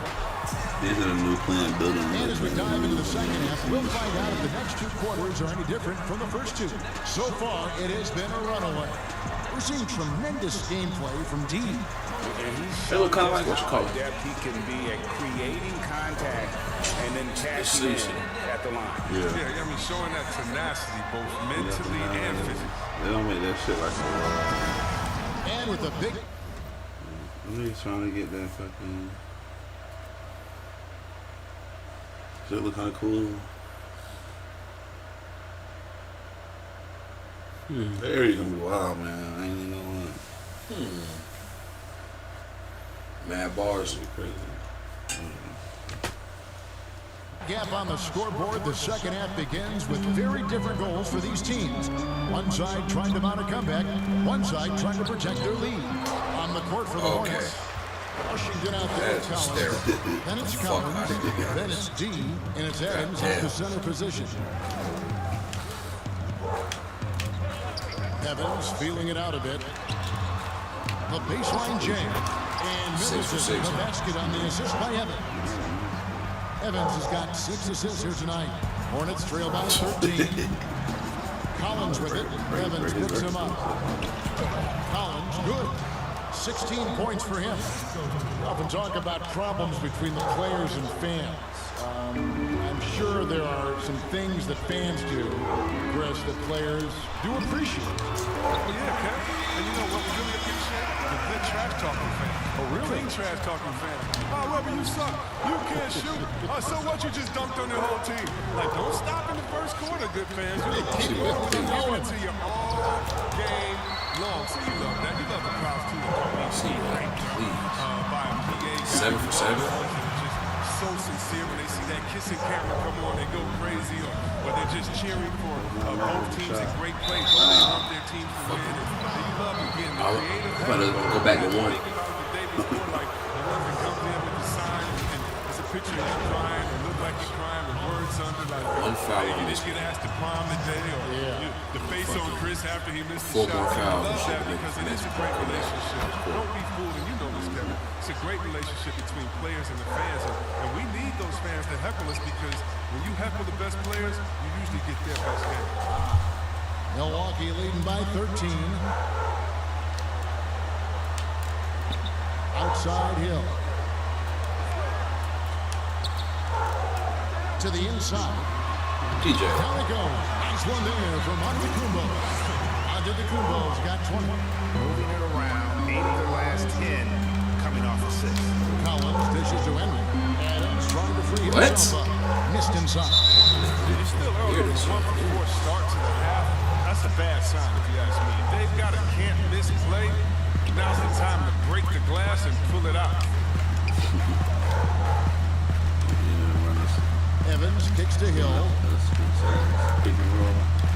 These are the new plant buildings. And as we dive into the second half, we'll find out if the next two quarters are any different from the first two. So far, it has been a runaway. We're seeing tremendous gameplay from D. And he's They look kind of like what you call it. depth he can be at creating contact and then cashing in at the line. Yeah. Yeah, I mean, showing that tenacity both mentally and physically. They don't make that shit like that. And with a big... I'm just trying to get that fucking... Shit look kind of cool. That area gonna be wild, man. I ain't even gonna lie. Mad bars. Crazy. Gap on the scoreboard. The second half begins with very different goals for these teams. One side trying to mount a comeback. One side trying to protect their lead. On the court for the Hornets. Washington out there with Collins. Then it's Collins. Then it's D. And it's Evans at the center position. Evans feeling it out a bit. The baseline jam. And Middleton, the basket on the assist by Evans. Evans has got 6 assists here tonight. Hornets trail by 13. Collins with it. Evans picks him up. Collins, good. 16 points for him. We often talk about problems between the players and fans. I'm sure there are some things that fans do, Chris, that players do appreciate. Oh, yeah, Kev. And you know what we really appreciate? The good trash talking fans. Oh, really? Clean trash talking fans. Oh, Webber, you suck. You can't shoot. So what? You just dunked on your whole team. Like, don't stop in the first quarter, good fans. You keep it to you all game long. See, you love that. You love the crowds, too. See, like, please. By a PA. 7 for 7. So sincere when they see that kissing camera come on, they go crazy, or they're just cheering for both teams in great play. Both they want their team to win. And you love again the creative. I'm about to go back to one. The day before, like the one that comes in with the sign and it's a picture of you crying, or look like you're crying with words under like one foul. You didn't get asked to prom today, or the face on Chris after he missed the Four shot. more fouls. I love that because it is a great relationship. Don't be fooled, and you know this, Kevin. It's a great relationship between players and the fans, and we need those fans to heckle us because when you heckle the best players, you usually get their best game. Milwaukee leading by 13. Outside Hill. To the inside. TJ. Down it goes. Nice one there from Antetokounmpo. Antetokounmpo's got 20. Moving it around, 8 of the last 10 coming off of 6. Collins dishes to Henry. Adams trying to free What? himself up. Missed inside. It's still early. 1 before start to the half. That's a bad sign if you ask me. If they've got a can't-miss play, now's the time to break the glass and pull it out. Evans kicks to Hill.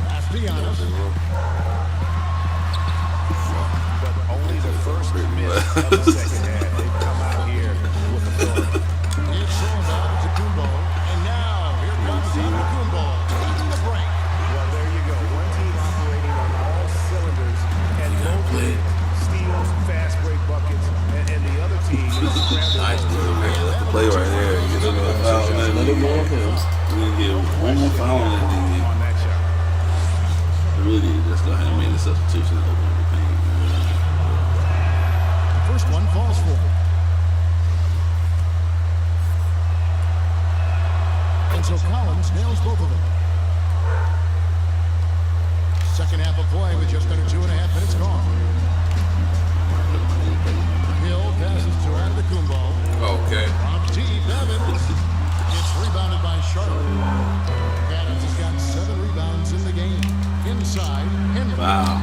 Pass to Giannis. But only the first miss of the second half. They've come out here with authority. It's thrown down to Kumbo. And now, here comes Antetokounmpo. Taking the break. Well, there you go. One team operating on all cylinders and both steals, fast break buckets, and the other team is scrambling. Nice, That's the play right there. You get another foul. Let him go on him. We get one more foul on that thing. On that shot. Really need to just go ahead and make the substitution and open the paint. First one falls for. And so Collins nails both of them. Second half of play with just under 2.5 minutes gone. Hill passes to Antetokounmpo. Okay. From deep, Evans. It's rebounded by Charlotte. Adams has got 7 rebounds in the game. Inside, Henry. Wow.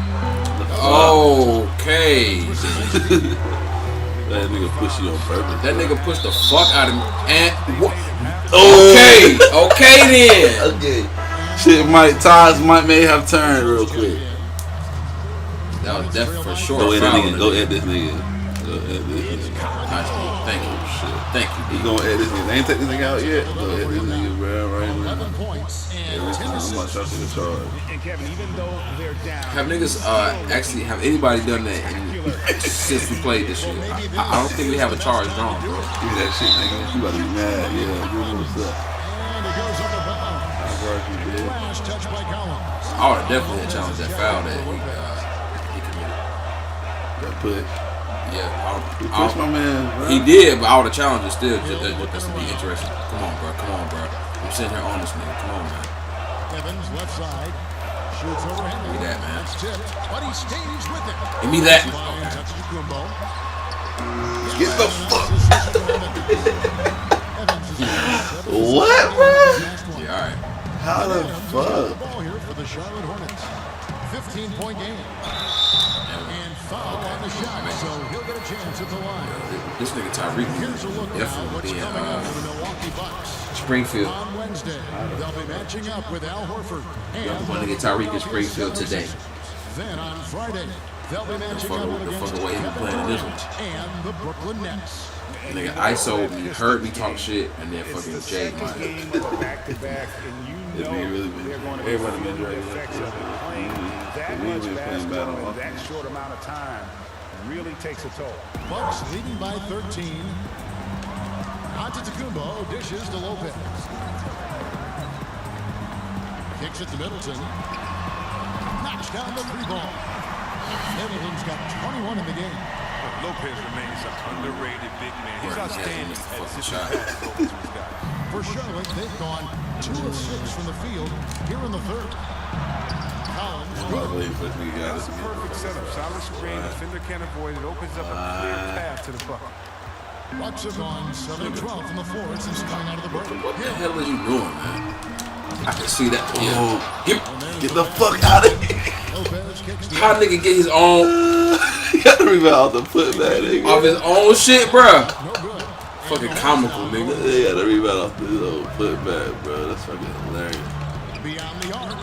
Okay. That nigga push you on purpose. That nigga pushed the fuck out of me. And what? Okay. Okay then. Okay. Shit, Tides may have turned real quick. That was definitely for sure. Go at this nigga. Thank you. Shit. Thank you. He gonna add this nigga. They ain't take this nigga out yet. Go add this nigga, bro, right now. 11 points and 10 I'm about to the charge. And Kevin, even though they're down, Have niggas actually have anybody done that since we played this shit? I don't think we have a charge drawn, bro. Give me that shit, nigga. You about to be mad. Yeah, give me what's up. and it goes up the bounds. Last touch by Collins. I would have definitely challenged that foul that he committed. That put. Yeah, He pushed my man, bro. He did, but I would have challenged it still just to be interesting. Come on, bro. I'm sitting here on this nigga. Come on, man. Evans left side. Shoots over Henry. Give me that, man. That's tipped, but he stays with it. Give me that. Get the fuck. What, bro? Yeah, all right. How the fuck? Ball here for the Charlotte Hornets. 15-point game. And foul on the shot, so he'll get a chance at the line. This nigga Tyreek Here's a look now definitely what's being coming up for the Milwaukee Bucks. Springfield. On Wednesday, they'll be matching up with Al Horford and Want to get Tyreek in Springfield today. Then on Friday, they'll be matching up The against fucking way he playing this one. and the Brooklyn Nets. Nigga ISO me, heard me talk shit, and then fucking Jay second game of a back-to-back, and you know they're going to be feeling the effects of playing that much basketball in that short amount of time really takes a toll. Bucks leading by 13. Antetokounmpo dishes to Lopez. Kicks it to Middleton. Knocks down the three ball. Middleton's got 21 in the game. Lopez remains an underrated big man. He's outstanding at shot. For Charlotte, they've gone 2 of 6 from the field here in the third. Collins. That's a perfect setup. Solid screen. Defender can't avoid it. Opens up a clear path to the bucket. Bucks have gone 7 of 12 from the floor since coming out of the break. What the hell are you doing, man? I can see that. Yeah. Get the fuck out of here. How nigga get his own? He got the rebound off the putback, nigga. Off his own shit, bruh. Fucking comical, nigga. He got the rebound off his own putback, bro. That's fucking hilarious. Beyond the arc.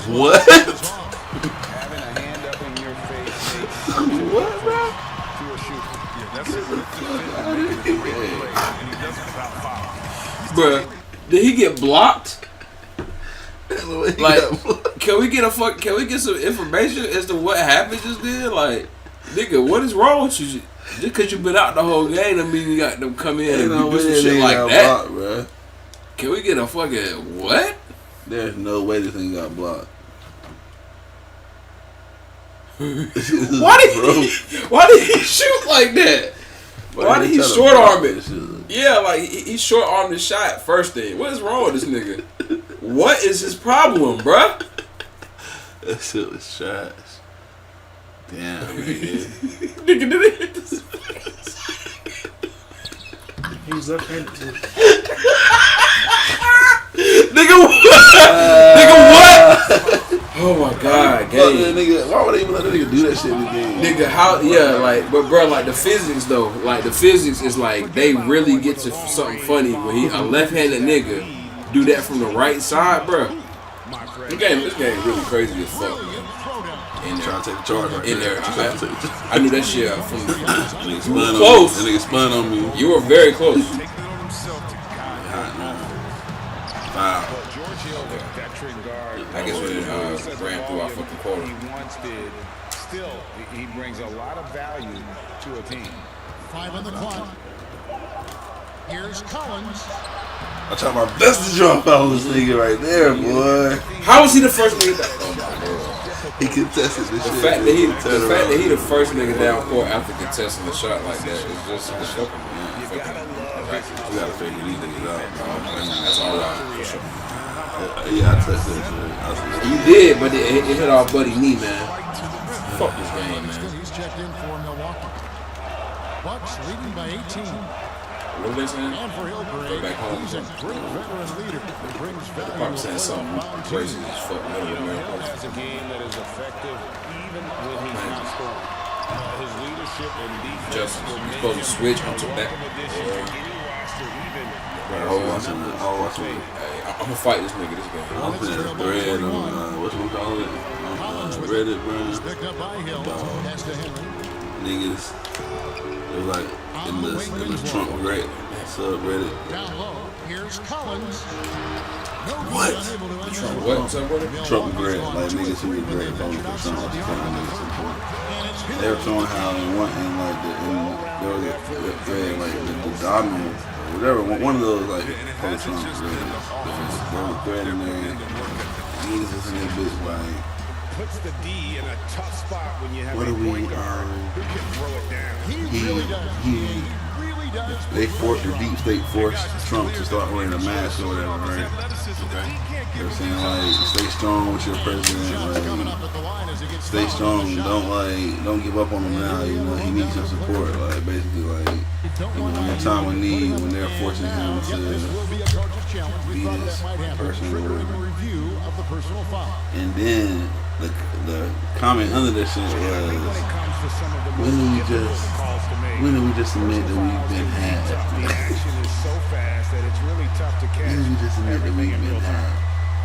What? Having a hand up in your face makes What, bro? to a shooter. Yeah, that's it. And he doesn't without foul. Bruh, did he get blocked? Like, can we get some information as to what happened just then? Like, nigga, what is wrong with you? Just because you've been out the whole game, that mean you got them come in and do some shit like that. Blocked, can we get a fucking what? There's no way this thing got blocked. Why did he shoot like that? Why did he short arm it? Yeah, like he short armed the shot first thing. What is wrong with this nigga? What is his problem, bruh? That shit was shots. Damn, nigga. Nigga, did it hit this? He's left-handed too. Nigga, what? Nigga, what? Oh my god, game. Why would they even let that nigga do that shit in the game? Nigga, how? Yeah, like, but bro, like the physics though, like the physics is like they really get to something funny when a left-handed nigga do that from the right side, bro. This game really crazy as fuck. In there, trying to take the charge right in there. I knew that shit from you were close. That nigga spun on me. You were very close. Wow. I guess we ran through our fucking quarter. He once did. Still, he brings a lot of value to a team. 5 on the clock. Here's Collins. I tried my best to draw foul this nigga right there, boy. How was he the first nigga? Oh my god. He contested the shit. The fact that he the first nigga down court after contesting the shot like that is just shocking, man. We gotta figure these niggas out, bro. That's all right. For sure. Yeah, I touched that shit. You did, but it hit our buddy knee, man. Fuck this game, man. He's checked in for Milwaukee. Bucks leading by 18. What are they saying? And for Hillgrave, back home. he's a great veteran leader who brings value. Probably saying something crazy as fuck. Has a game that is effective even when he's not scoring. His leadership and defense Justin, you're supposed to switch onto that. addition to any roster, even I'm gonna fight this nigga this game. I'm putting a thread on, what's we call it? Reddit, bro. Niggas, it was like in the Trump Reddit subreddit. Down low, here's Collins. What? Trump what? Trump Reddit, like niggas who was great voting for Trump. They were showing how in the dominant, whatever, one of those like pro-Trump Reddit. There was a thread in there. Niggas is in that bitch like, Puts the D in a tough spot when you have what a do we, point guard who can throw it down. they forced the deep state forced Trump to start wearing a mask or whatever, right? Okay. They're saying like, stay strong with your president, like, stay strong, don't give up on him now, you know, he needs your support, like, basically, like, you know, in a time of need, when they're forcing him to be this person or whatever. And then the comment under this shit was, when do we just admit that we've been had? The action is so fast that it's really tough to catch. When do we just admit that we've been had?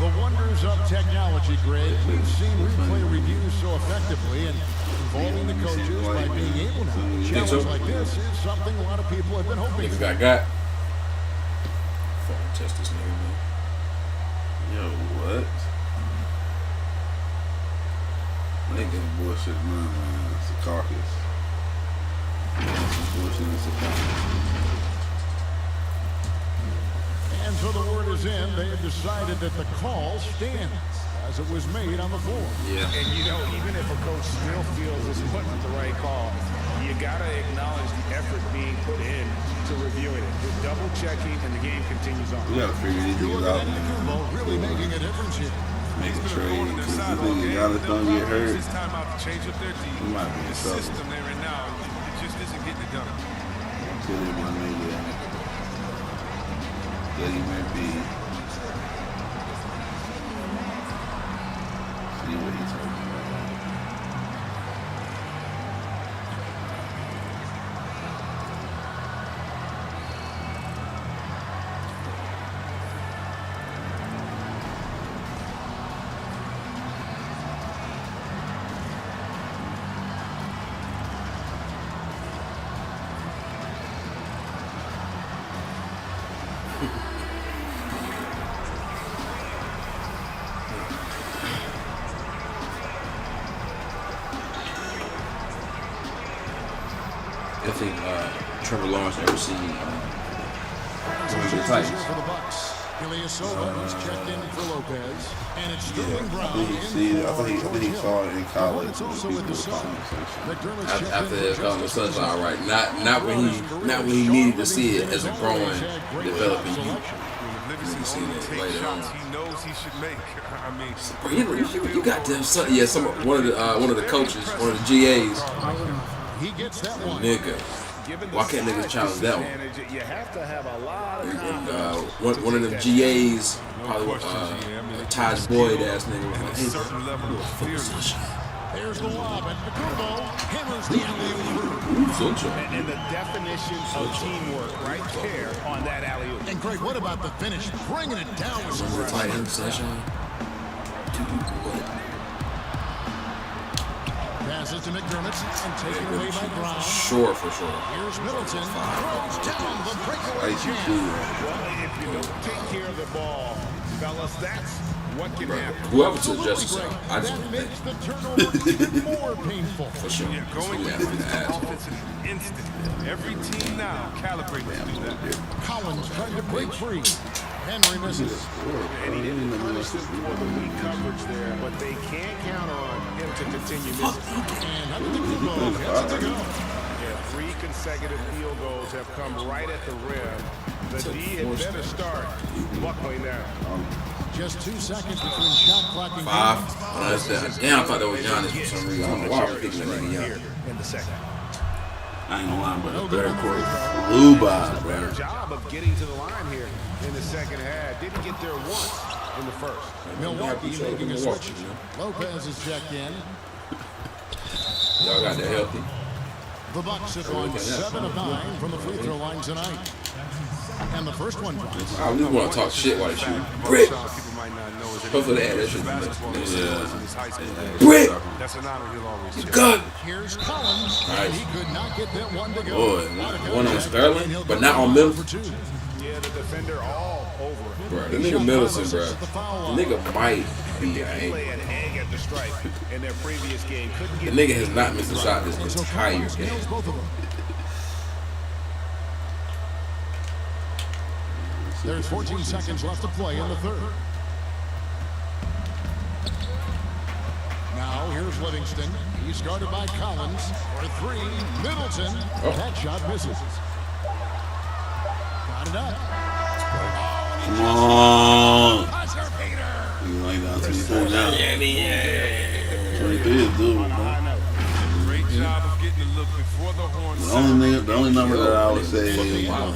The wonders of technology, Greg. We've seen replay reviews so effectively and involving the coaches by being able to. A challenge like this is something a lot of people have been hoping for. Got. Fucking test this nigga, man. Yo, what? Nigga bullshit, man. It's a carcass. Some bullshit, it's a carcass. And so the word is in. They have decided that the call stands as it was made on the floor. Yeah. And you know, even if a coach still feels this wasn't the right call, you gotta acknowledge the effort being put in to reviewing it. With double checking, and the game continues on. We gotta figure these things out, man. Really making a difference here. Make a trade. Because this nigga Giannis don't get hurt. It's time out to change up their He might be in trouble. system they're in now. It just isn't getting it done. Until he might make it. That he might be. See what he's talking about. I think Trevor Lawrence ever seen the Titans. For the Bucks, Ilyasova checked in for Lopez, and it's Sterling Brown. I think he saw it in college. It's also in the sun. After his sunshine, right? Not when he needed to see it as a growing, developing youth. You see that later on. He knows he should make. I mean, You got them. One of the coaches, one of the GAs. He gets that one. Nigga, why can't niggas challenge that one? You have to have a lot of One of them GAs, probably Taj Boyd ass nigga. Was like, hey, There's the lob, and Kubo hammers the alley-oop. and the definition of teamwork right there on that alley-oop. And Greg, what about the finish? Bringing it down with some tight end sunshine. passes to McDermott and taken away by Brown. Sure, for sure. Here's Middleton. Throws down the breakaway jam. Well, if you don't take care of the ball, fellas, that's what can happen. Whoever took justice out, I just That makes the turnover even more painful. for sure. yeah, going Yeah, into this ass. offense is instant. Every team now calibrates to do that. Collins trying to break free. Henry misses. And he didn't punish them for the weak coverage there, but they can't count on him to continue missing. And under the Kubo, gets it to go. Yeah, 3 consecutive field goals have come right at the rim. The D had better start buckling down. Just 2 seconds between shot clock and 5. game. Damn, I thought that was Giannis for some reason. I don't know why I was picking that nigga Here Giannis. in the second. I ain't gonna lie, but the third quarter flew by, Better bro. job of getting to the line here in the second half. Didn't get there once in the first. Milwaukee making a switch. Lopez is checked in. Y'all got that healthy. The Bucks have gone 7 of 9 from the free throw line tonight. And the first one drops. I just want to talk shit while they shoot. Brick! Hopefully they add that shit. Brick! That's an honor he'll always cherish. Good! Here's Collins. Nice. He could not get that one to go. Boy, one on Sterling, but not on Middleton. Yeah, the defender all over it. Bro, the nigga Middleton, bro. The nigga might be Play an egg at the stripe in their previous game. The nigga has not missed a shot this entire game. There's 14 seconds left to play in the third. Now here's Livingston. He's guarded by Collins for three. Middleton. That shot misses. Got it up. Come on. You like that 24 now. 23 is doable, man. Great job of getting the look before the Hornets. The only number that I would say is not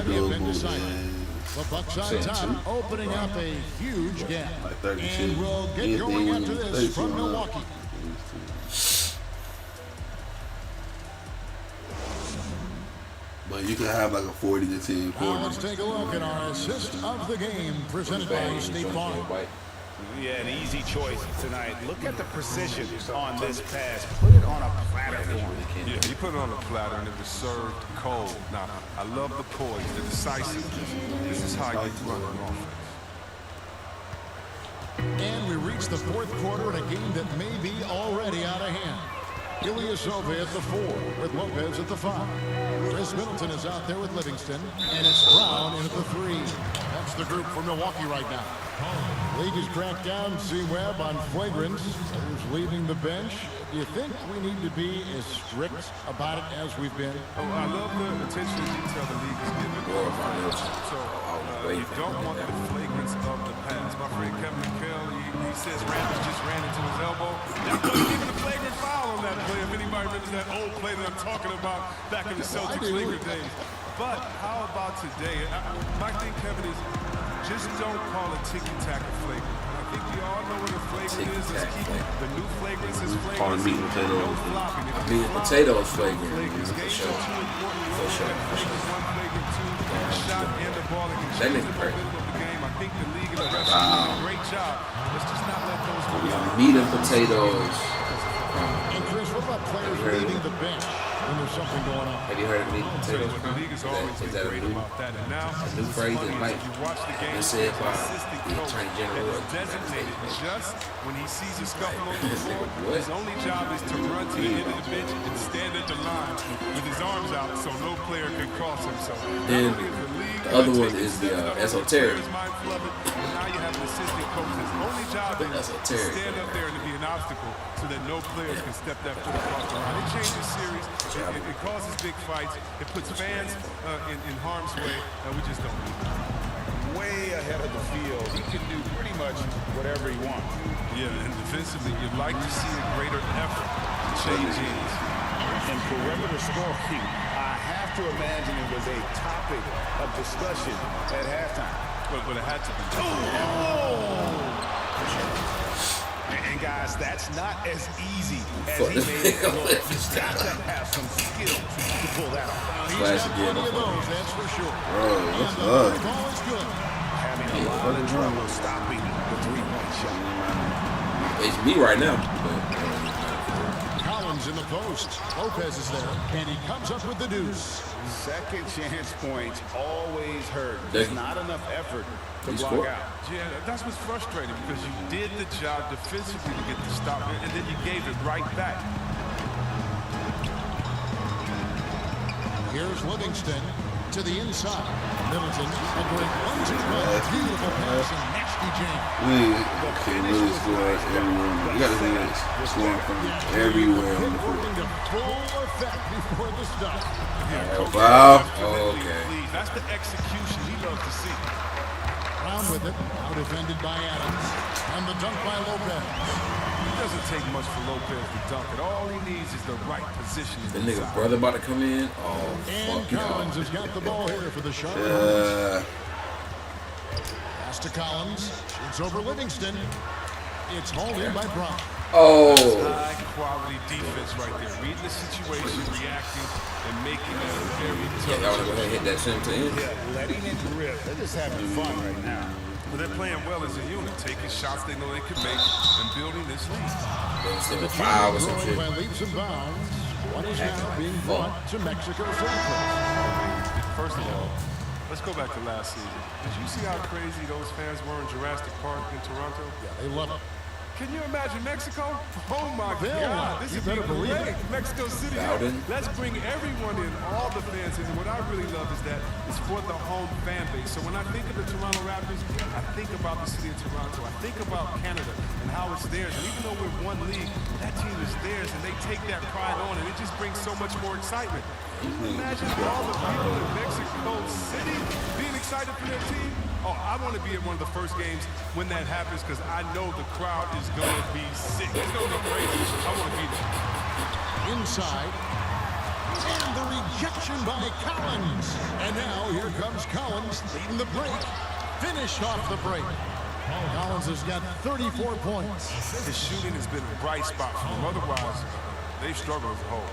doable is The Bucks on top, opening up a huge gap. like 32. And we'll get going after this from Milwaukee. But you can have like a 40 to 10 Now quarter. let's take a look at our assist of the game presented by State Farm. Yeah, an easy choice tonight. Look at the precision on this pass. Put it on a platter for him. Yeah, he put it on a platter and it was served cold. Now, I love the poise, the decisiveness. This is how you run an offense. And we reach the fourth quarter in a game that may be already out of hand. Ilyasova at the 4 with Lopez at the 5. Chris Middleton is out there with Livingston, and it's Brown in at the 3. That's the group for Milwaukee right now. League has cracked down C-Webb on flagrants. Who's leaving the bench? Do you think we need to be as strict about it as we've been? Oh, I love the attention to detail the league is giving. So you don't want the flagrants of the pass. My friend Kevin McHale, he says Randall just ran into his elbow. That wasn't even a flagrant foul on that play. If anybody remembers that old play that I'm talking about back in the Celtics Lakers days. But how about today? My thing, Kevin, is just don't call a ticky-tack a flagrant. I think we all know what a flagrant is. Let's keep the new flagrants as flagrants. Calling meat and potatoes. Meat and potatoes flagrant. For sure. That nigga crazy. I think the league and the rest are doing a great job. Let's just not let those Meat and potatoes. And Chris, what about players leaving the bench when there's something going on? Have you heard of meat and potatoes? The league is always Is that a great new about that. And now, phrase that might be said by the Attorney General of the United designated States? just when he sees a scuffle on the floor, his only job is to run to the end of the bench and stand at the line with his arms out so no player can cross him. So Then the other one is the esoteric. now you have an assistant coach. His only job is to stand up there and to be an obstacle so that no players can step that foot across the line. It changes series. It causes big fights. It puts fans in harm's way. We just don't need that. Way ahead of the field. He can do pretty much whatever he wants. Yeah, and defensively, you'd like to see a greater effort to change ends. And perimeter scoring, I have to imagine it was a topic of discussion at halftime. But it had to be. And guys, that's not as easy as he made it look. He's got to have some skill to pull that off. He's got plenty of those, that's for sure. Bro, what's up? The ball is good. Having a lot of trouble stopping the three-point shot. It's me right now. Collins in the post. Lopez is there, and he comes up with the deuce. Second chance points always hurt. There's not enough effort to block out. Yeah, that's what's frustrating because you did the job defensively to get the stop, and then you gave it right back. Here's Livingston to the inside. Middleton, a great 1-2 run. Beautiful pass and nasty jam. We can really score everywhere. We got to think it's scoring from everywhere on the court. Working to full effect before the start. Wow. Okay. That's the execution he loves to see. Brown with it, now defended by Adams, and the dunk by Lopez. It doesn't take much for Lopez to dunk it. All he needs is the right position. The nigga brother about to come in. Oh, And fuck Collins y'all. has got the ball here for the shot. Pass to Collins. It's over Livingston. It's hauled in by Brown. Oh. High quality defense right there. Reading the situation, reacting, and making it a very tough. Yeah, y'all want to go ahead and hit that same to end? Yeah, letting it rip. They're just having fun right now. But they're playing well as a unit, taking shots they know they can make and building this lead. Instead of 5 or some shit. By leaps and bounds, one is now being brought to Mexico City. First of all, let's go back to last season. Did you see how crazy those fans were in Jurassic Park in Toronto? Yeah, they love it. Can you imagine Mexico? Oh my They'll God, this you is better believe it. Mexico City. Bowden. Let's bring everyone in, all the fans in. And what I really love is that it's for the home fan base. So when I think of the Toronto Raptors, I think about the city of Toronto. I think about Canada and how it's theirs. And even though we're one league, that team is theirs, and they take that pride on, and it just brings so much more excitement. Can you imagine all the people in Mexico City being excited for their team? Oh, I want to be at one of the first games when that happens because I know the crowd is going to be sick. It's going to be crazy. I want to be there. Inside. And the rejection by Collins. And now here comes Collins leading the break. Finish off the break. Collins has got 34 points. His shooting has been a bright spot for them. Otherwise, they've struggled as a whole.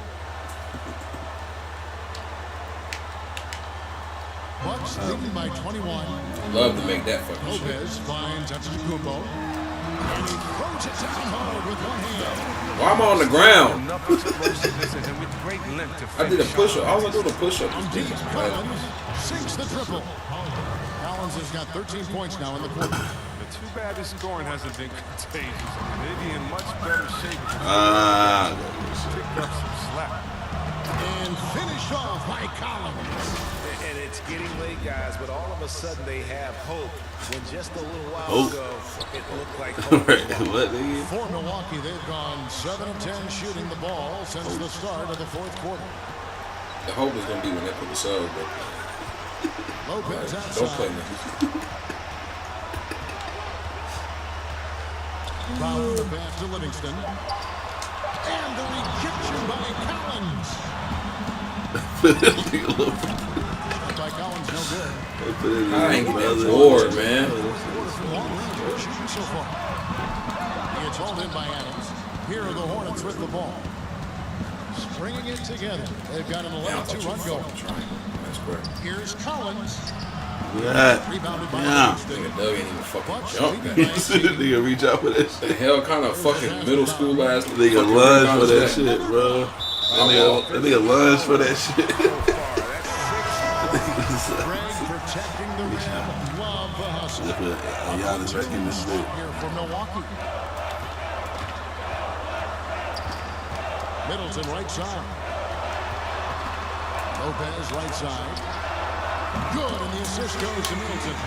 Bucks leading by 21. Love to make that fucking shit. Lopez finds Antetokounmpo. And he throws it down hard with one hand. Why am I on the ground? Enough explosiveness and with great length to I did a finish push-up. off. All I do is a push-up. Collins sinks the triple. Collins has got 13 points now in the quarter. But too bad his scoring hasn't been contagious. They'd be in much better shape. Picked up some slack. And finish off by Collins. And it's getting late, guys, but all of a sudden they have hope. When just a little while Hope. ago, it looked like hope. What, nigga? For Milwaukee, they've gone 7 of 10 shooting the ball since the start of the fourth quarter. The hope is going to be when they put the sub, but Lopez don't outside. play me. Foul the pass to Livingston. And the rejection by Collins. By Collins, no good. I ain't getting bored, man. Shooting so far. It's hauled in by Adams. Here are the Hornets with the ball. Stringing it together. They've got an 11-2 run going. That's great. Here's Collins. Yeah. Rebounded by Yeah. Livingston. Nigga Doug ain't even fucking Bucks jump. leading by 18. Nigga reach out for that The shit. hell kind of fucking middle school ass Nigga lunge for that shit, bro. That nigga lunge for that shit. Greg protecting the rim. Love the hustle. Giannis back in the shit. Here for Milwaukee. Middleton right side. Lopez right side. Good, and the assist goes to Middleton.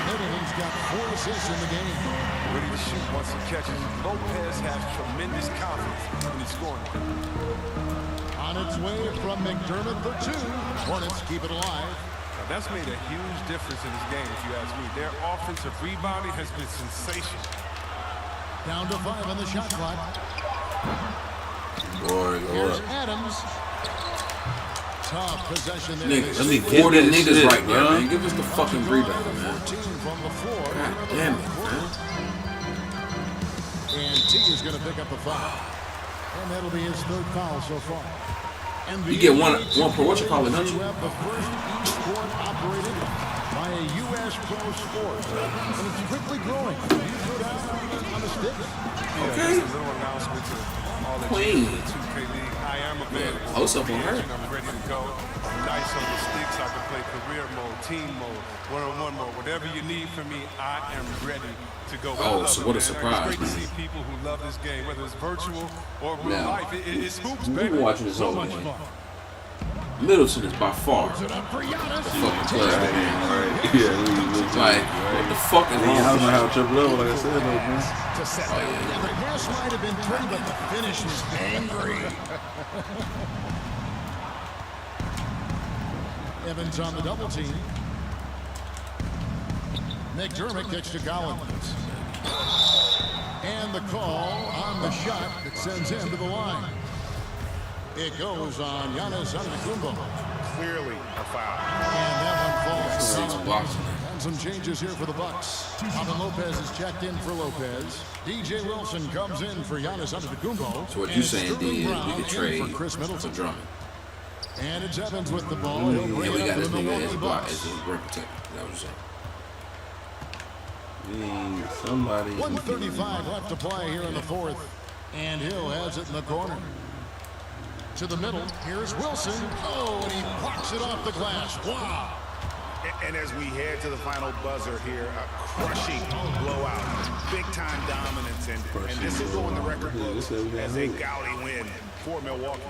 Middleton's got 4 assists in the game. Ready to shoot once he catches. Lopez has tremendous confidence when he's scoring. On its way from McDermott for 2. Hornets keep it alive. Now, that's made a huge difference in this game, if you ask me. Their offensive rebounding has been sensational. Down to 5 on the shot clock. Boy, go Here's up. Adams. Tough possession there. Niggas, Let me get four of the this niggas shit, right there, bro. man. Give us the fucking rebound, man. 14 from the floor. God damn it, man. And T is going to pick up the foul. And that'll be his 3rd foul so far. And You get one per what you call it, don't you? The first e-sport operated by a U.S. pro sport. And it's quickly growing. You go down on the sticks. Okay. Just a little announcement to all the Queen. teams in the 2K League. I am available. Close up on her. I'm ready to go. Nice on the sticks. I can play career mode, team mode, one-on-one mode. Whatever you need from me, I am ready to go. Oh, I love so it, what a man. surprise, It's great to man. see people who love this game, whether it's virtual or real Now, life. It's hoops, We've baby. been watching this So whole much game. fun. Middleton is by far Puts it up for Giannis. the fucking player of the game. Yeah, Like, what the fuck is I wrong don't with know you? how triple level, like I said, though, man. To set Oh, yeah. Yeah, the pass might have been pretty, but the finish was angry. Evans on the double team. McDermott gets to Collins. And the call on the shot that sends him to the line. It goes on Giannis Antetokounmpo. Clearly a foul. And that one falls to Six Collins. blocks. And some changes here for the Bucks. Robin Lopez is checked in for Lopez. DJ Wilson comes in for Giannis Antetokounmpo. So what you saying, D, is we could trade for Chris Middleton. for Drummond. And it's Evans with the ball. He'll bring And we it got up this to the nigga as Milwaukee block Bucks. as a rim protector. That was saying. Somebody. 1:35 left to play here in the fourth. And Hill has it in the corner. To the middle. Here's Wilson. Oh, and he blocks it off the glass. Wow. And as we head to the final buzzer here, a crushing blowout, big-time dominance, and this will go in the record books as a gaudy win for Milwaukee.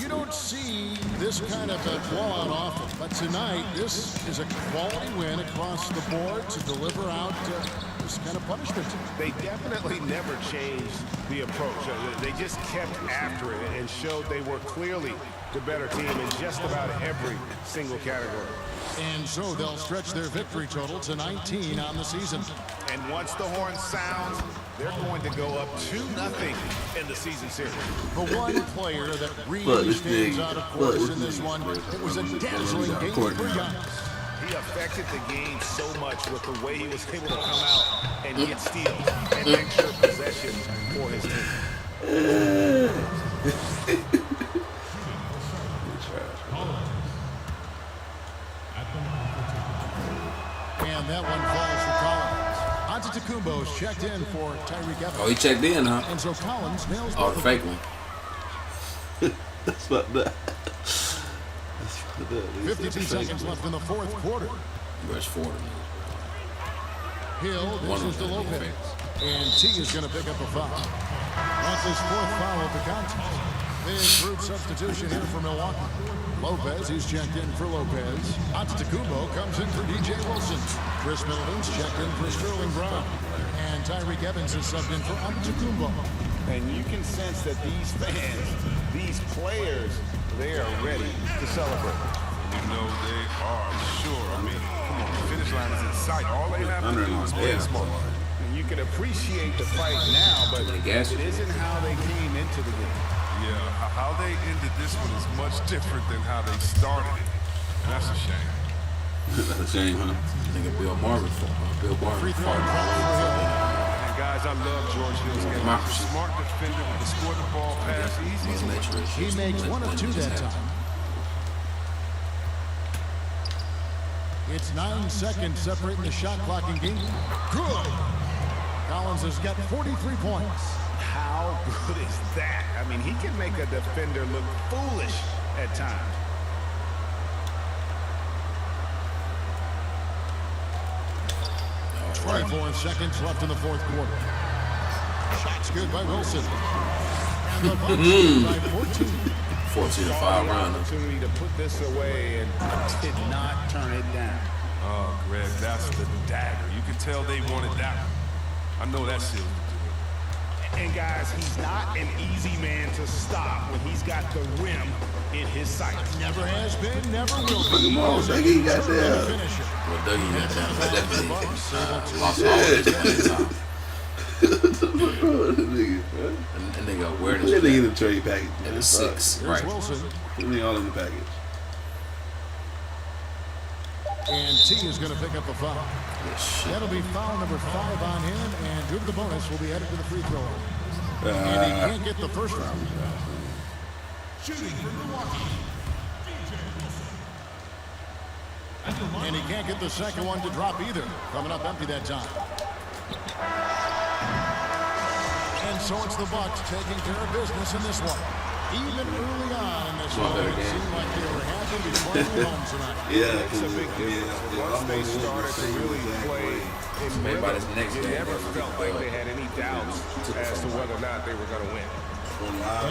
You don't see this kind of a blowout often, but tonight this is a quality win across the board to deliver out this kind of punishment. They definitely never changed the approach. They just kept after it and showed they were clearly the better team in just about every single category. And so they'll stretch their victory total to 19 on the season. And once the horn sounds, they're going to go up 2-0 in the season series. The one player that really stands out, of course, in this one, it was a dazzling game for Giannis. He affected the game so much with the way he was able to come out and get steals and make sure possession for his team. And that one falls for Collins. Antetokounmpo's checked in for Tyreek Evans. Oh, he checked in, huh? And so Collins nails the fake one. That's fucked up. 52 seconds left in the fourth quarter. Where's Ford? Hill dishes to Lopez. And T is going to pick up a foul. That's his fourth foul of the contest. Big group substitution here for Milwaukee. Lopez, he's checked in for Lopez. Antetokounmpo comes in for DJ Wilson. Chris Middleton's checked in for Sterling Brown. And Tyreek Evans is subbed in for Antetokounmpo. And you can sense that these fans, these players, they are ready to celebrate. You know they are, sure. I mean, come on, the finish line is in sight. All they have to do is play smart. And you can appreciate the fight now, but it isn't how they came into the game. Yeah, how they ended this one is much different than how they started it. That's a shame. That's a shame, huh? Nigga Bill Marvin fought. Bill Marvin fought. And guys, I love George Hill's game. He's a smart defender with the score the ball pass easy. He makes one of two that time. It's 9 seconds separating the shot clock and game. Good. Collins has got 43 points. How good is that? I mean, he can make a defender look foolish at times. Right. 24 seconds left in the fourth quarter. Shots good by Wilson. And the Bucks lead by 14. 14-5 round. Opportunity to put this away and did not turn it down. Oh, Greg, that's the dagger. You can tell they wanted that one. I know that seals the deal. And guys, he's not an easy man to stop when he's got the rim in his sights. Never has been, never will be. Come on, Dougie, got that. Well, Dougie got that. I definitely lost all his playing time. And nigga, where does that nigga in the trade package? And it's 6, right? Put me all in the package. And T is going to pick up a foul. That'll be foul number 5 on him, and due to the bonus, will be headed to the free throw line. And he can't get the first round. And he can't get the second one to drop either. Coming up empty that time. And so it's the Bucks taking care of business in this one. Even early on in this one, it seemed like they were happy to be playing at home tonight. Yeah, it's a big deal. Once they started to really play in rhythm, you never felt like they had any doubts as to whether or not they were going to win.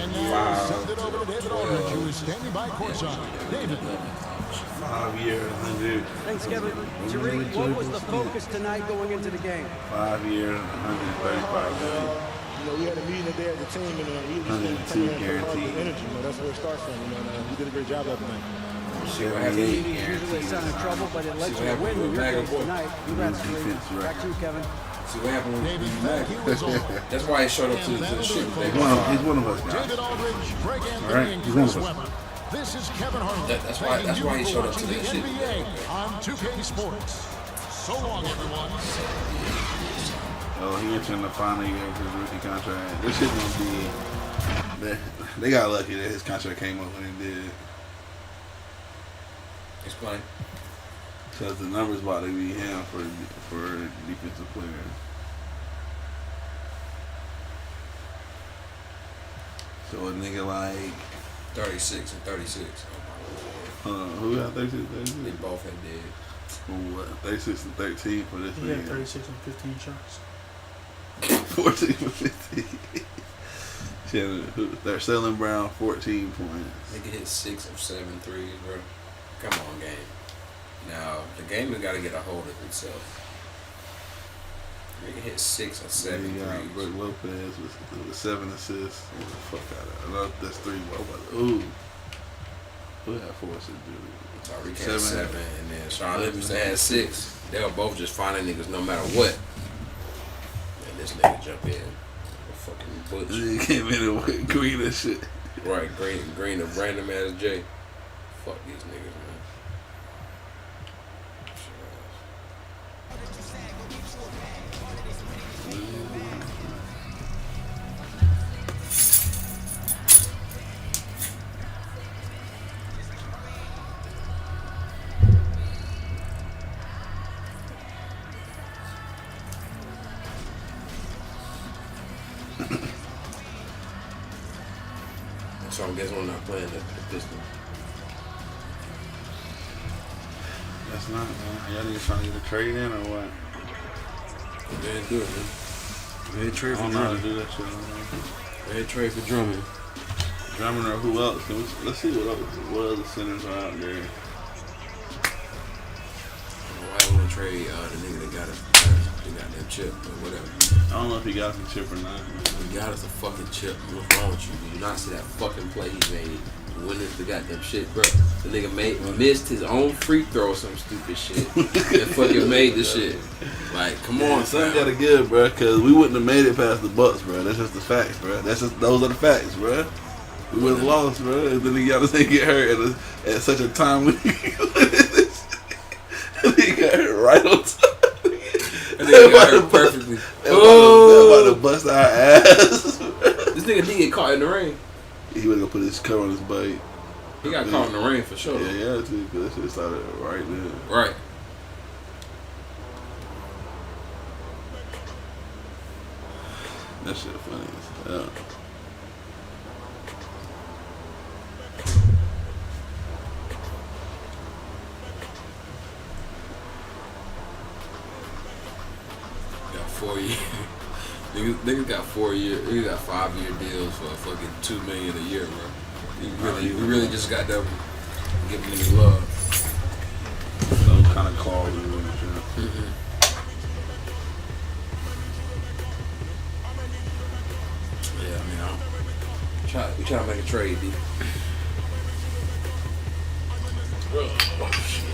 And now send it over to David Aldridge, who is standing by courtside. David. 5 years, 100. Thanks, Kevin. Tariq, what was the focus tonight going into the game? 5 years, 135 million. You know, we had a meeting today as a team, and we just came in guaranteed energy. You know, that's where it starts from. You know, we did a great job of it. Usually a sign of trouble, but it led to a win in your case tonight. Congrats, Tariq. Back to you, Kevin. See what happened when you back. That's why he showed up to the shit. He's one of us, guys. David Aldridge, Greg All Anthony, right, and he's one Chris of us. Webber. This is Kevin Harlan. That's why he showed up to that shit. NBA on 2K Sports. So long, everyone. Oh, he entering the final year of his rookie contract. This shit gonna be. They got lucky that his contract came up when it did. Explain. Because the numbers about to be him for defensive player. So a nigga like 36 and 36. who got 36? They both had dead. What? 36 and 13 for this He nigga. had 36 and 15 shots. 14 for 15. They're selling Brown 14 points. They can hit 6 of 7 threes, bro. Come on, game. Now, the game has got to get a hold of itself. They can hit 6 or 7 threes. Brook Lopez with 7 assists. Get the fuck out of it. I know that's 3. Ooh. Who had 4 assists, dude? Tariq had 7, and then Sean Livingston had 6. They were both just finding niggas no matter what. And this nigga jump in. Fucking butch. He came in with Green and shit. Right, Green, a random ass J. Fuck these niggas, man. So I guess we're not playing the Pistons. That's not, man. Y'all niggas trying to get a trade in or what? Go ahead and do it, man. Go ahead and trade I for don't know how to Drummond. do that shit. Go ahead and trade for Drummond. Drummond or who else? Let's see what other centers are out there. Why don't want to trade the nigga that got us them chip or whatever. I don't know if he got some chip or not. He got us a fucking chip. What's wrong with you? Did you not see that fucking play he made? Winning the goddamn shit, bro. The nigga missed his own free throw or some stupid shit. And fucking made the shit. Like, come on, something son. gotta give, bro, because we wouldn't have made it past the Bucks, bro. That's just the facts, bro. Those are the facts, bro. We would have lost, bro. And then he got us get hurt at such a time when he got hurt right on time. That nigga got hurt perfectly. They're about to bust our ass. This nigga did get caught in the rain. He was gonna put his cover on his bike. He got caught in the rain for sure. Yeah, too, because that shit started right then. Right. That shit funny as hell. Got 4 years. Niggas got 4 years. Niggas got 5-year deals for fucking $2 million a year, bro. We really just got them giving niggas love. Some kind of clause in it. Yeah, I mean, we try to make a trade, D. Oh, shit.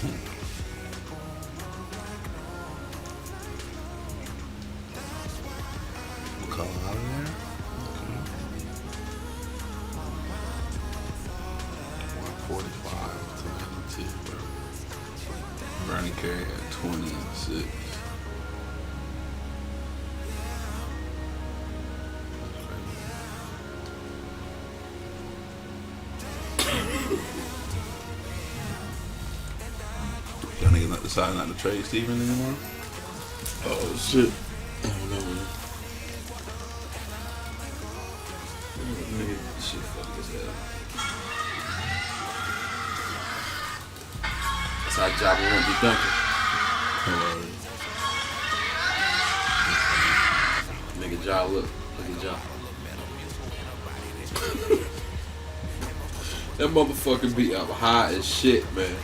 Call out of there. Okay. 145 to 92, bro. Brownie carry at 26. Y'all niggas not deciding not to trade Steven anymore? Oh shit. I don't know, man. Nigga, shit fuck as hell. That's how Jabba won't be dunking. Nigga Ja look at Ja. That motherfucker be up high as shit, man.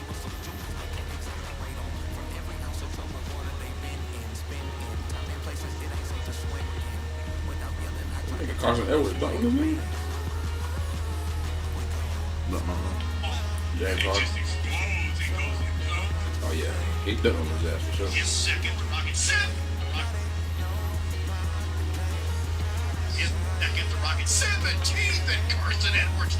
Nigga Carson Edwards dunking with me? James Harden. Oh yeah, he dunked on his ass for sure. His second Rocket 7. His second Rocket 17th and Carson Edwards.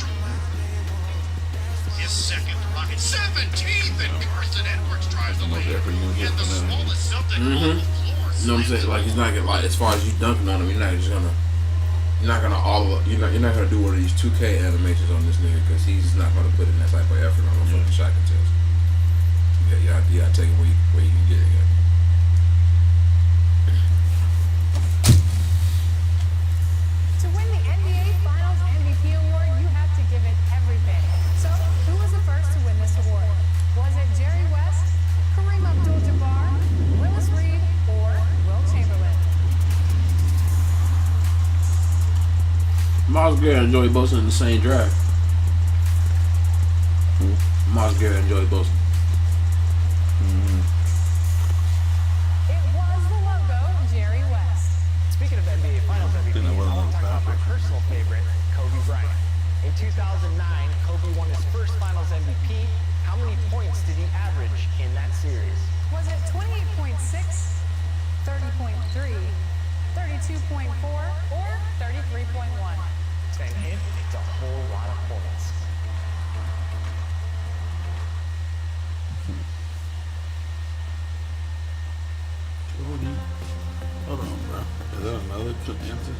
His second Rocket 17th and Carson Edwards drives the lane. And the smallest Celtic on the floor. You know what I'm saying? Like he's not gonna, like, as far as you dunking on him, you're not gonna do one of these 2K animations on this nigga because he's not gonna put in that type of effort on a fucking shot contest. Yeah, you gotta take it where you can get it. To win the NBA Finals MVP award, you have to give it everything. So, who was the first to win this award? Was it Jerry West, Kareem Abdul-Jabbar, Willis Reed, or Will Chamberlain? Miles Garrett and Joey Bosa in the same draft. Miles Garrett and Joey Bosa. It was the logo, Jerry West. Speaking of NBA Finals MVP, I want to talk about my personal favorite, Kobe Bryant. In 2009, Kobe won his first Finals MVP. How many points did he average in that series? Was it 28.6, 30.3, 32.4, or 33.1? And it's a whole lot of points. Hold on, bro. Is that another answer?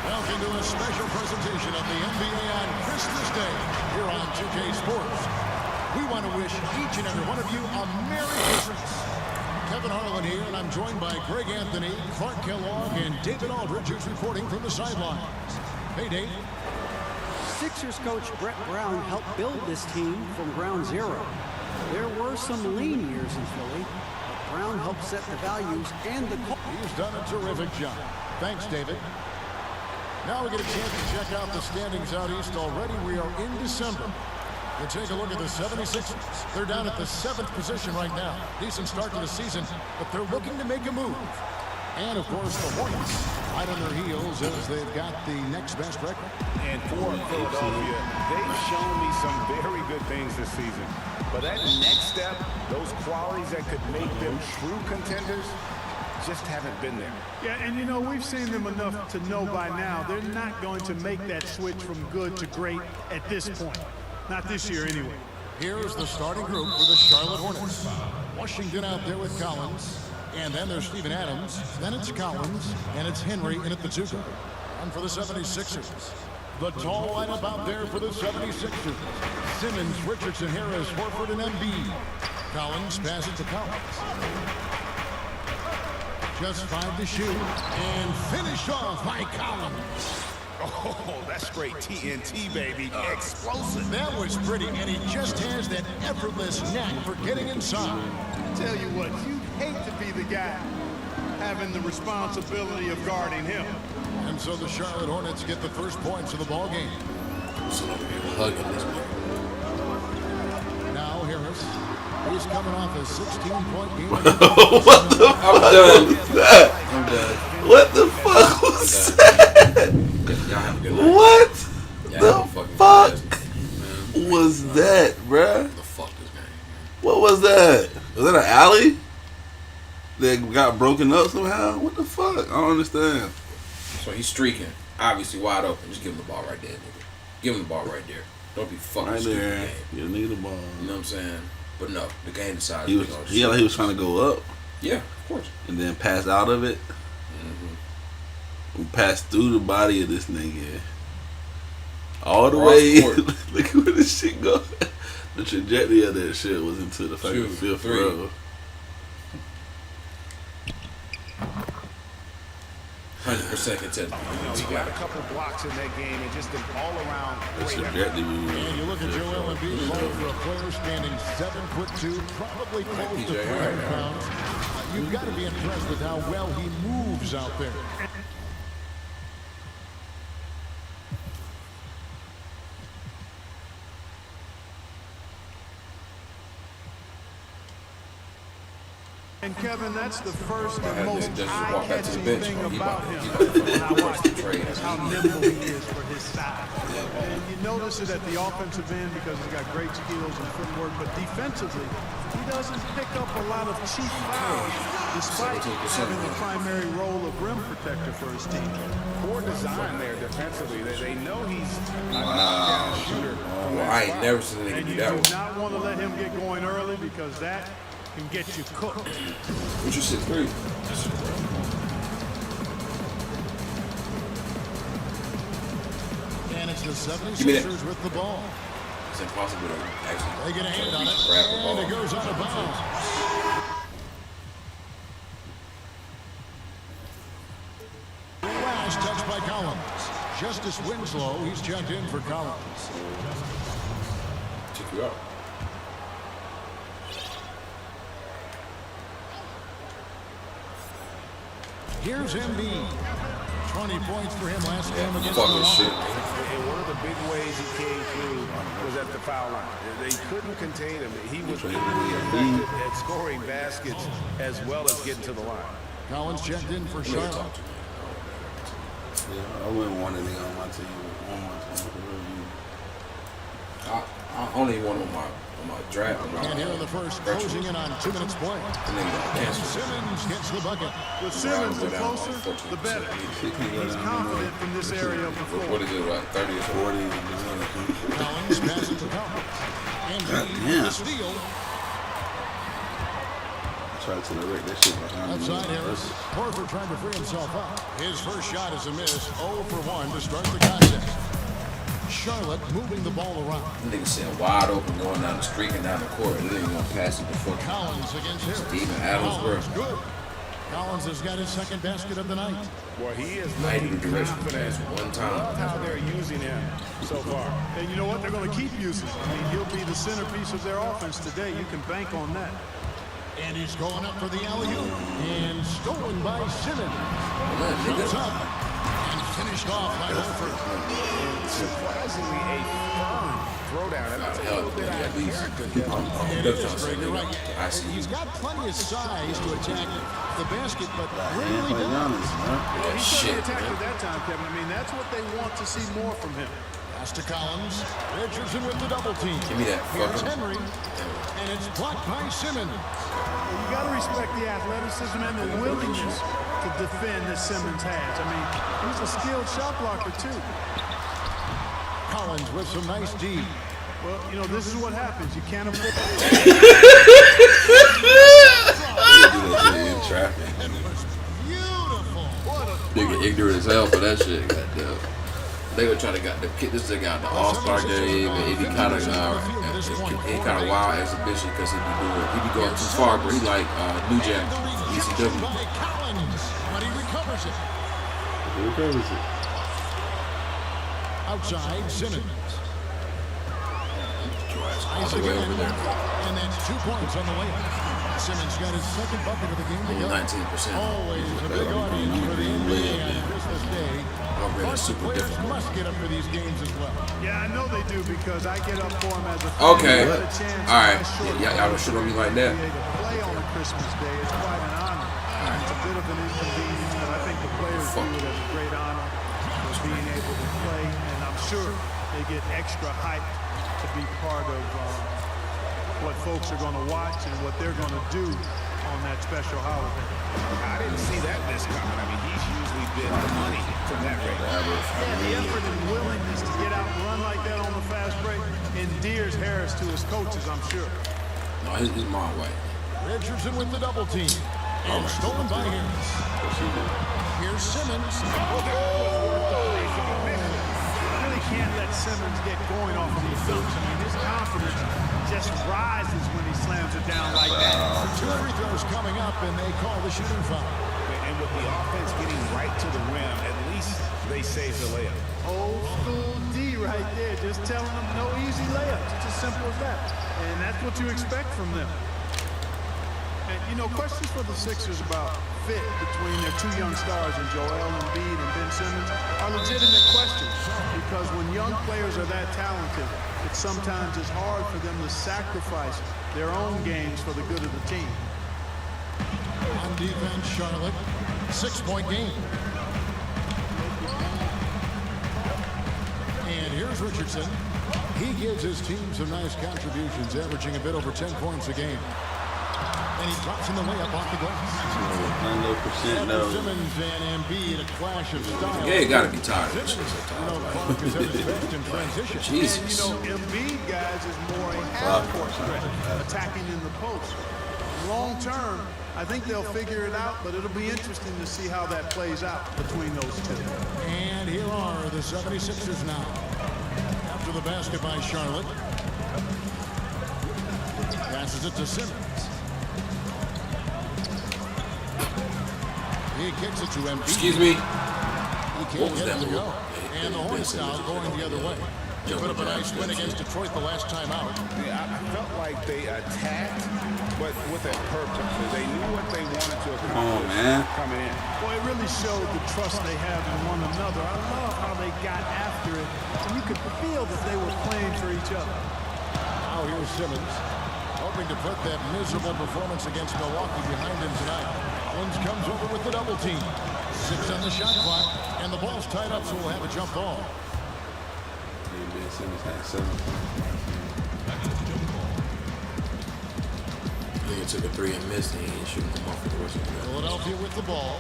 Welcome to a special presentation of the NBA on Christmas Day here on 2K Sports. We want to wish each and every one of you a Merry Christmas. Kevin Harlan here, and I'm joined by Greg Anthony, Clark Kellogg, and David Aldridge, who's reporting from the sidelines. Hey, Dave. Sixers coach Brett Brown helped build this team from ground zero. There were some lean years in Philly, but Brown helped set the values and the... He's done a terrific job. Thanks, David. Now we get a chance to check out the standings out east already. We are in December. We'll take a look at the 76ers. They're down at the 7th position right now. Decent start to the season, but they're looking to make a move. And, of course, the Hornets right on their heels as they've got the next best record. And for Philadelphia, they've shown me some very good things this season. But that next step, those qualities that could make them true contenders, just haven't been there. Yeah, and you know, we've seen them enough to know by now they're not going to make that switch from good to great at this point. Not this year, anyway. Here's the starting group for the Charlotte Hornets. Washington out there with Collins. And then there's Steven Adams. Then it's Collins. And it's Henry in at the 2 guard. And for the 76ers, the tall lineup out there for the 76ers. Simmons, Richardson, Harris, Horford, and Embiid. Collins passes to Collins. Just 5 to shoot. And finish off by Collins. Oh, that's great TNT, baby. Explosive. That was pretty, and he just has that effortless knack for getting inside. Tell you what, you'd hate to be the guy having the responsibility of guarding him. And so the Charlotte Hornets get the first points of the ball game. Now Harris. He's coming off a 16-point game. What the fuck I'm done. What the fuck was that? What the fuck was that, bruh? The fuck this game? What was that? Was that an alley that got broken up somehow? What the fuck? I don't understand. So he's streaking, obviously wide open. Just give him the ball right there, nigga. Give him the ball right there. Don't be fucking Right stupid. there. Game. You need the ball. You know what I'm saying? But no, the game decided. He was trying to go up. Yeah, of course. And then pass out of it. We passed through the body of this nigga. All the way. Look at where this shit go. The trajectory of that shit was into the fucking 5th row. 100% contender. He got a couple blocks in that game and just an all-around great effort. And you look at Joel Embiid calling for a player standing 7'2", probably close to 300 pounds. You've got to be impressed with how well he moves out there. And Kevin, that's the first and most just walk back to the bench. eye-catching thing about him. How nimble he is for his size. And you notice it at the offensive end because he's got great skills and footwork, but defensively, he doesn't pick up a lot of cheap fouls despite having the primary role of rim protector for his team. Poor design there defensively. They know he's a knockdown shooter. I ain't never seen a nigga do that one. You do not want to let him get going early because that can get you cooked. What you 6'3"? And it's the 76ers with the ball. It's impossible to actually. They get a hand on it, grab the ball. and it goes out of bounds. Last touch by Collins. Justice Winslow, he's checked in for Collins. Check you out. Here's Embiid. 20 points for him last game against the Rockets. And one of the big ways he came through was at the foul line. They couldn't contain him. He was really effective at scoring baskets as well as getting to the line. Collins checked in for Charlotte. Yeah, I wouldn't want anything on my team. I only want on my draft. And here in the first, closing in on 2 minutes play. And Simmons gets the bucket. With Simmons, the closer, the better. He's confident from this area of the floor. What is it, like 30 or 40? Collins passes to Collins. And the steal. Try to direct that shit behind Outside Harris. Horford trying to free himself up. His first shot is a miss. 0 for 1 to start the contest. Charlotte moving the ball around. Nigga said wide open going down the street and down the court. They didn't want to pass it before. Collins against Harris. Steven Adams, bro. Good. Collins has got his second basket of the night. Well, he is looking confident. one time. Love how they're using him so far. And you know what? They're going to keep using him. I mean, he'll be the centerpiece of their offense today. You can bank on that. And he's going up for the alley-oop. And stolen by Simmons. Goes up. And finished off by Horford. Surprisingly, a firm throwdown. And that's a Hell, little bit at out of least. character. I see. He's got plenty of size to attack the basket, but He rarely play does. Giannis, man. Well, he Shit, certainly attacked man. it that time, Kevin. I mean, that's what they want to see more from him. Pass to Collins. Richardson with the double team. Give me that Here's fucker. Henry. And it's blocked by Simmons. You got to respect the athleticism and the willingness to defend that Simmons has. I mean, he's a skilled shot blocker, too. Collins with some nice D. Well, you know, this is what happens. You can't afford In traffic. Beautiful. Nigga ignorant as hell for that shit. Goddamn. They were trying to get the kid. This nigga got the All-Star game and any kind of wild exhibition because he be going too far, but he like New Jack, ECW. By Collins, but he recovers it. Who recovers it? Outside, Simmons. All the way over there. And that's 2 points on the layup. Simmons got his second bucket of the game to go. 19%. Always a big audience for the NBA on Christmas Day. Already But super players difficult. must get up for these games as well. Yeah, I know they do because I get up for them as a fan. Okay. I get a chance All right. in my short Y'all don't shit on me like that. NBA to play on a Christmas Day. It's quite an honor. It's a bit of an inconvenience, but I think the players view it as a great honor for being able to play, and I'm sure they get extra hyped to be part of what folks are going to watch and what they're going to do on that special holiday. I didn't see that miss coming. I mean, he's usually been the money from that rate. Yeah, the effort and willingness to get out and run like that on the fast break endears Harris to his coaches, I'm sure. No, his mom white. Richardson with the double team. And stolen by Harris. Here's Simmons. Really can't let Simmons get going off of these dunks. I mean, his confidence just rises when he slams it down like that. 2 free throws coming up, and they call the shooting foul. And with the offense getting right to the rim, at least they saved the layup. Old school D right there, just telling them no easy layups. It's as simple as that. And that's what you expect from them. And, you know, questions for the Sixers about fit between their 2 young stars in Joel Embiid and Ben Simmons are legitimate questions because when young players are that talented, it sometimes is hard for them to sacrifice their own games for the good of the team. On defense, Charlotte, 6-point game. And here's Richardson. He gives his team some nice contributions, averaging a bit over 10 points a game. And he drops in the layup off the glass. Simmons and Embiid, a clash of styles. Yeah, you gotta be tired of this shit Clark is at his best in transition. Jesus. And, you know, Embiid, guys, is more a half-court threat, attacking in the post. Long term, I think they'll figure it out, but it'll be interesting to see how that plays out between those two. And here are the 76ers now. After the basket by Charlotte. Passes it to Simmons. He kicks it to Embiid. Excuse me. He can't get it to go. And the Hornets now going the other way. They put up a nice win against Detroit the last time out. Yeah, I felt like they attacked, but with a purpose. They knew what they wanted to accomplish coming in. Boy, it really showed the trust they have in one another. I love how they got after it, and you could feel that they were playing for each other. Now here's Simmons, hoping to put that miserable performance against Milwaukee behind him tonight. Collins comes over with the double team. 6 on the shot clock, and the ball's tied up, so we'll have a jump ball. Nigga took a 3 and missed, and he ain't shooting them off for the rest of the game. Philadelphia with the ball.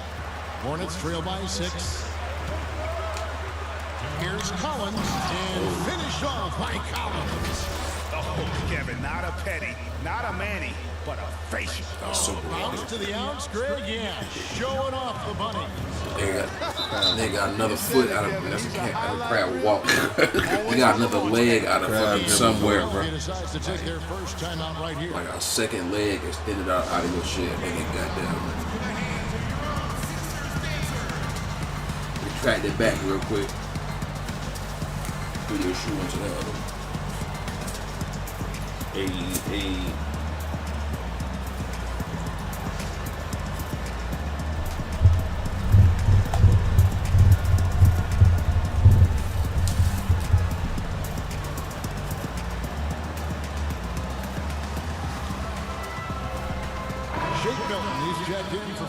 Hornets trail by 6. Here's Collins, and finished off by Collins. Oh, Kevin, not a Petty, not a Manny, but a facial. Bounce to the ounce, Greg, yeah. Showing off the bunny. They got another foot out of crab walk. They got another leg out of fucking somewhere, bro. He decides to take their first time out right here. Like a second leg extended out of your shit. Nigga, goddamn. Retract it back real quick. Put your shoe into the other one. Hey.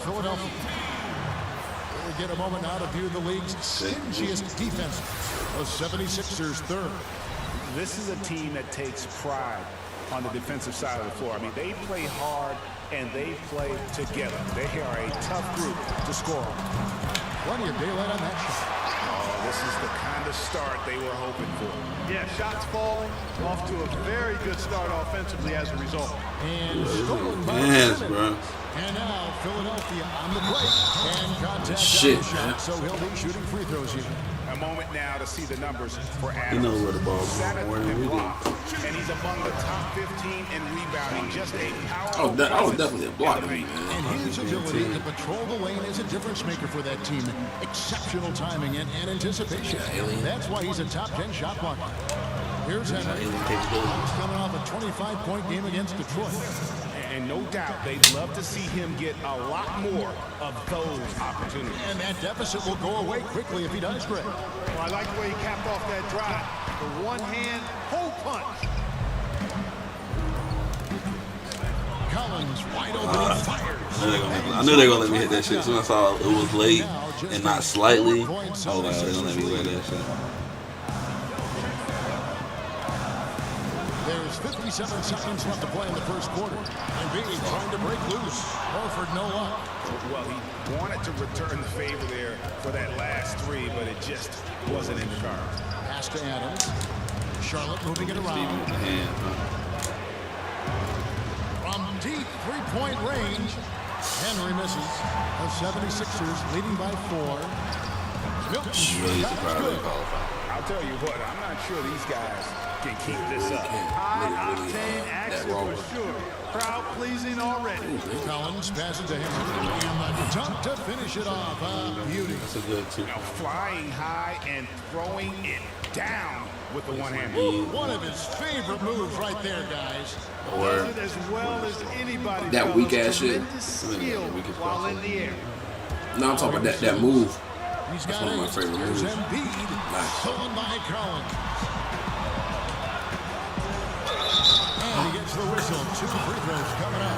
Philadelphia. We'll get a moment now to view the league's stingiest defense. The 76ers third. This is a team that takes pride on the defensive side of the floor. I mean, they play hard and they play together. They are a tough group to score on. Plenty of daylight on that shot. Oh, this is the kind of start they were hoping for. Yeah, shots falling, off to a very good start offensively as a result. And stolen by Yes, Simmons. bro. And now Philadelphia on the plate. And contact Shit, on the shot, man. so he'll be shooting free throws here. A moment now to see the numbers for Adams. He knows where the ball's going more than we do. And he's among the top 15 in rebounding. Just a powerful. Oh, that was definitely a block to me, man. And his ability to patrol the lane is a difference maker for that team. Exceptional timing and anticipation. That's why he's a top 10 shot blocker. Here's Henry. He's coming off a 25-point game against Detroit. And no doubt they'd love to see him get a lot more of those opportunities. And that deficit will go away quickly if he does, Greg. Well, I like the way he capped off that drive. The one-hand hole punch. Collins wide open, he fires. I knew they were gonna let me hit that shit. As soon as I saw it was late and not slightly, I was like, they're gonna let me hit that shit. There's 57 seconds left to play in the first quarter. And Beatty trying to break loose. Horford no luck. Well, he wanted to return the favor there for that last three, but it just wasn't in the cards. Pass to Adams. Charlotte moving it around. From deep three-point range, Henry misses. The 76ers leading by 4. Milton shot is good. I'll tell you what, I'm not sure these guys can keep this up. High-octane action for sure. Crowd-pleasing already. Collins passes to Henry. And the dunk to finish it off. Beauty. That's a good two. Now flying high and throwing it down with the one hand. One of his favorite moves right there, guys. Does it as well as anybody. That weak ass shit. Tremendous skill while in the air. No, I'm talking about that move. He's That's got one of my favorite moves. Embiid. Stolen by Collins. And he gets the whistle. 2 free throws coming up.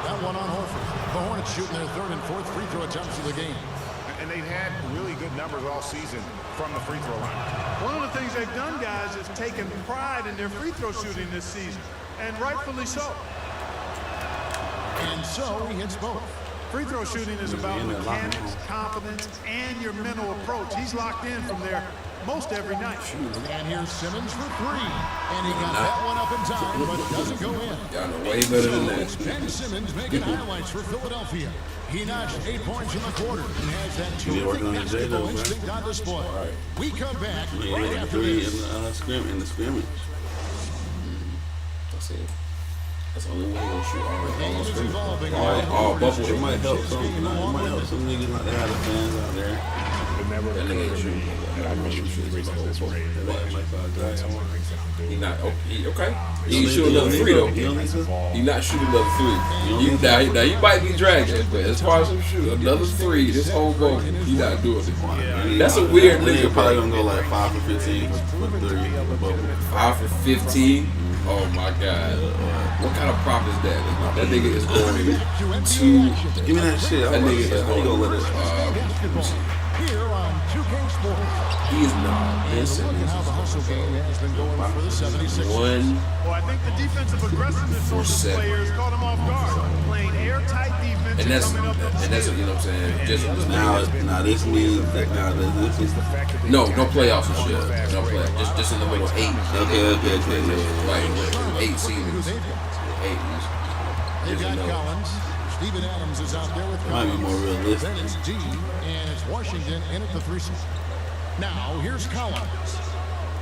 That one on Horford. The Hornets shooting their third and fourth free throw attempts of the game. And they've had really good numbers all season from the free throw line. One of the things they've done, guys, is taken pride in their free throw shooting this season, and rightfully so. And so he hits both. Free throw shooting is about mechanics, confidence, and your mental approach. He's locked in from there most every night. And here's Simmons for 3. And he got that one up in time, but doesn't go in. Y'all know way better than that. Ben Simmons making highlights for Philadelphia. He notched 8 points in the quarter and has that terrific basketball instinct on display. We come back right after this. In the scrimmage. That's it. That's the only way they'll shoot all Game is evolving. all bubble. It might help some. It might help some niggas not to have the fans out there. That nigga ain't shooting. He not okay. He ain't shooting another 3 though. He not shooting another 3. Now you might be dragging, but as far as him shooting another 3, this whole ball, he not doing it. That's a weird nigga. Probably gonna go like 5 for 15 with 3. 5 for 15. Oh my God. What kind of prop is that? That nigga is going to. Give me that shit. That nigga is going to let it. Here on 2K Sports. He is not. Listen how the hustle game has been going for the 76ers. Well, I think the defensive aggressiveness of the players caught him off guard. Playing airtight defense And that's coming up with you know what I'm saying. Just Now this means that this is no playoffs and shit. No playoffs. Just in the middle 8. Okay. Like 8 seasons. 8. They've got Collins. Steven Adams is out there with might be more realistic. Then it's D, and it's Washington in at the 3 seed. Now, here's Collins.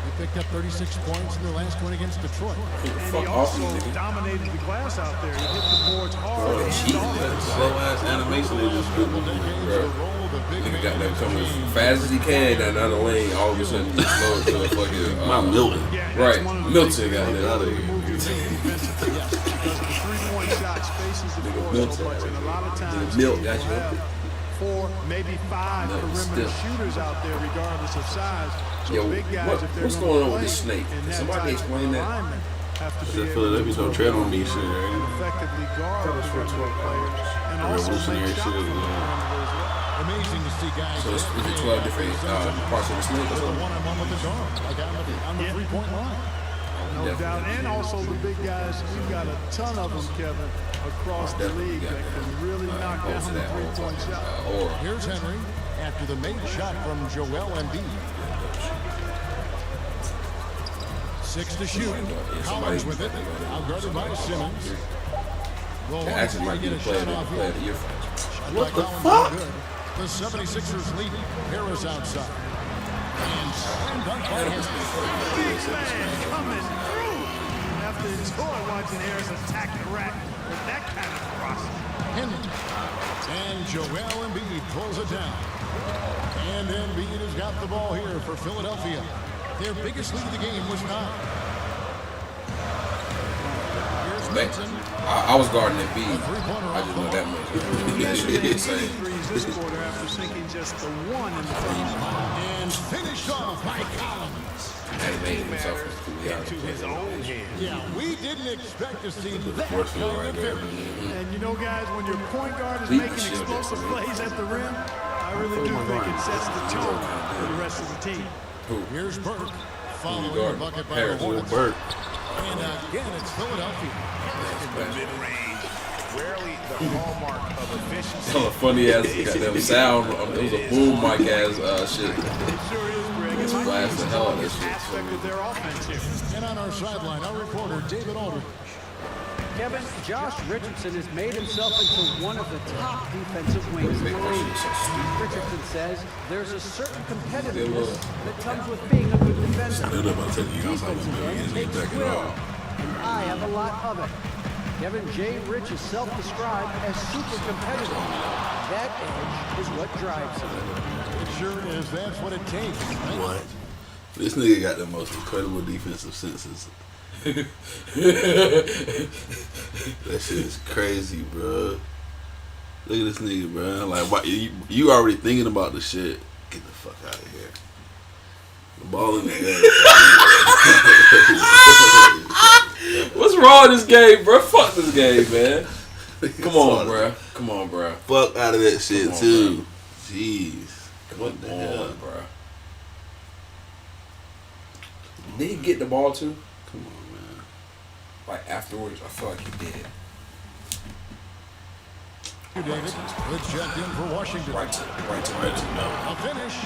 They picked up 36 points in their last one against Detroit. And he also dominated the glass out there. He hit the boards hard. Slow-ass animation they just do. Nigga got that coming as fast as he can down the lane. All of a sudden, he slowed to a fucking. My Milton. Right. Milton got that out of here. So much, and a lot of times Milt got you. 4, maybe 5 perimeter shooters out there, regardless of size. So Yo, big guys, what's going on with this snake? Can somebody explain that? Have to I feel like they don't tread on me shit, right? effectively guard the players. And and also make Revolutionary shots shit, from the yeah. perimeter as well. Amazing to see guys. So it's 12 different parts of the snake or With a something? one-on-one with the guard, like on the three-point line. No doubt. And also the big guys, we've got a ton of them, Kevin, across the league that can really knock down the three-point shot. Here's Henry after the made shot from Joel Embiid. 6 to shoot. Collins with it. Outguarded by Simmons. Well, That actually might be the player of the year for us. What the fuck? The 76ers lead. Harris outside. And slammed dunk by Harris. Big man coming through. After enjoy watching Harris attack the rack with that kind of crossing. Henry. And Joel Embiid pulls it down. And Embiid has got the ball here for Philadelphia. Their biggest lead of the game was 9. Here's Benson. I was guarding that beat. I just know that much. Threes this quarter after sinking just the one in the first. And finished off by Collins. And made himself into his own hands. Yeah, we didn't expect to see that Force field kind right of there. victory. And you know, guys, when your point guard is Beat the making shit out of explosive that. plays at the rim, I really do think it sets the tone for the rest of the team. Here's Burke. Following the guard? bucket by Harris. the Hornets. Burke. And again, it's Philadelphia. Mid-range, rarely the hallmark of efficiency. Some funny ass goddamn sound. It was a boom mic ass shit. It sure is, Greg. It's It might blast be the hell out of the this shit. aspect of their offense here. And on our sideline, our reporter, David Aldridge. Kevin, Josh Richardson has made himself into one of the top defensive wings in the league. Richardson says there's a certain competitiveness that comes with being a good defender. I knew that about taking you outside Defensive the end takes back at skill, all. and I have a lot of it. Kevin J. Rich is self-described as super competitive. That edge is what drives him. It sure is. That's what it takes. What? This nigga got the most incredible defensive senses. That shit is crazy, bro. Look at this nigga, bro. Like, why, you already thinking about the shit. Get the fuck out of here. The ball in the air. What's wrong with this game, bro? Fuck this game, man. Come on, bro. Come on, bro. Fuck out of that shit, on, too. Bro. Jeez. What the hell? Bro. Did he get the ball, too? Come on, man. Like, afterwards? I feel like he did. David, good check in for Washington. Right to no. A finish.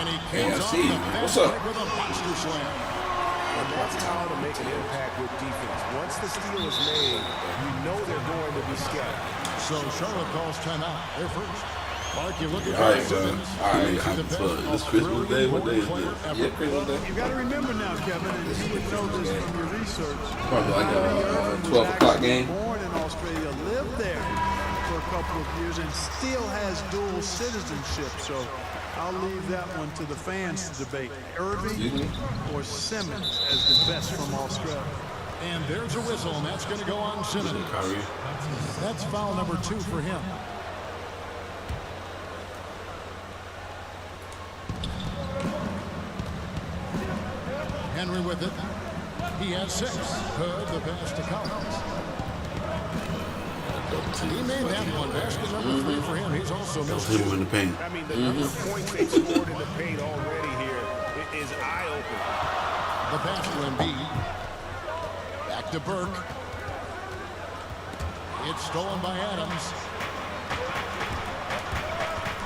And he Hey, comes I off see the you. fast What's up? break with a monster slam. And that's how to make an impact with defense. Once the steal is made, you know they're going to be scattered. So Charlotte calls timeout. They're first. Mark, you look at All right, Simmons. all right. This Christmas Day? What day is this? Yeah, Christmas Day. You got to remember now, Kevin, and you would know this from your research. Probably like Kyrie a Irving was 12 o'clock actually game. Born in Australia, lived there for a couple of years, and still has dual citizenship. So I'll leave that one to the fans to debate. Irving or Simmons as the best from Australia. And there's a whistle, and that's going to go on Simmons. Kyrie. That's foul number 2 for him. Henry with it. He has 6. Hood, the pass to Collins. He made that one. Basket number 3 for him. He's also missed Hit him 2. in the paint. I mean, the number of points they scored in the paint already here is eye-opening. The pass to Embiid. Back to Burke. It's stolen by Adams.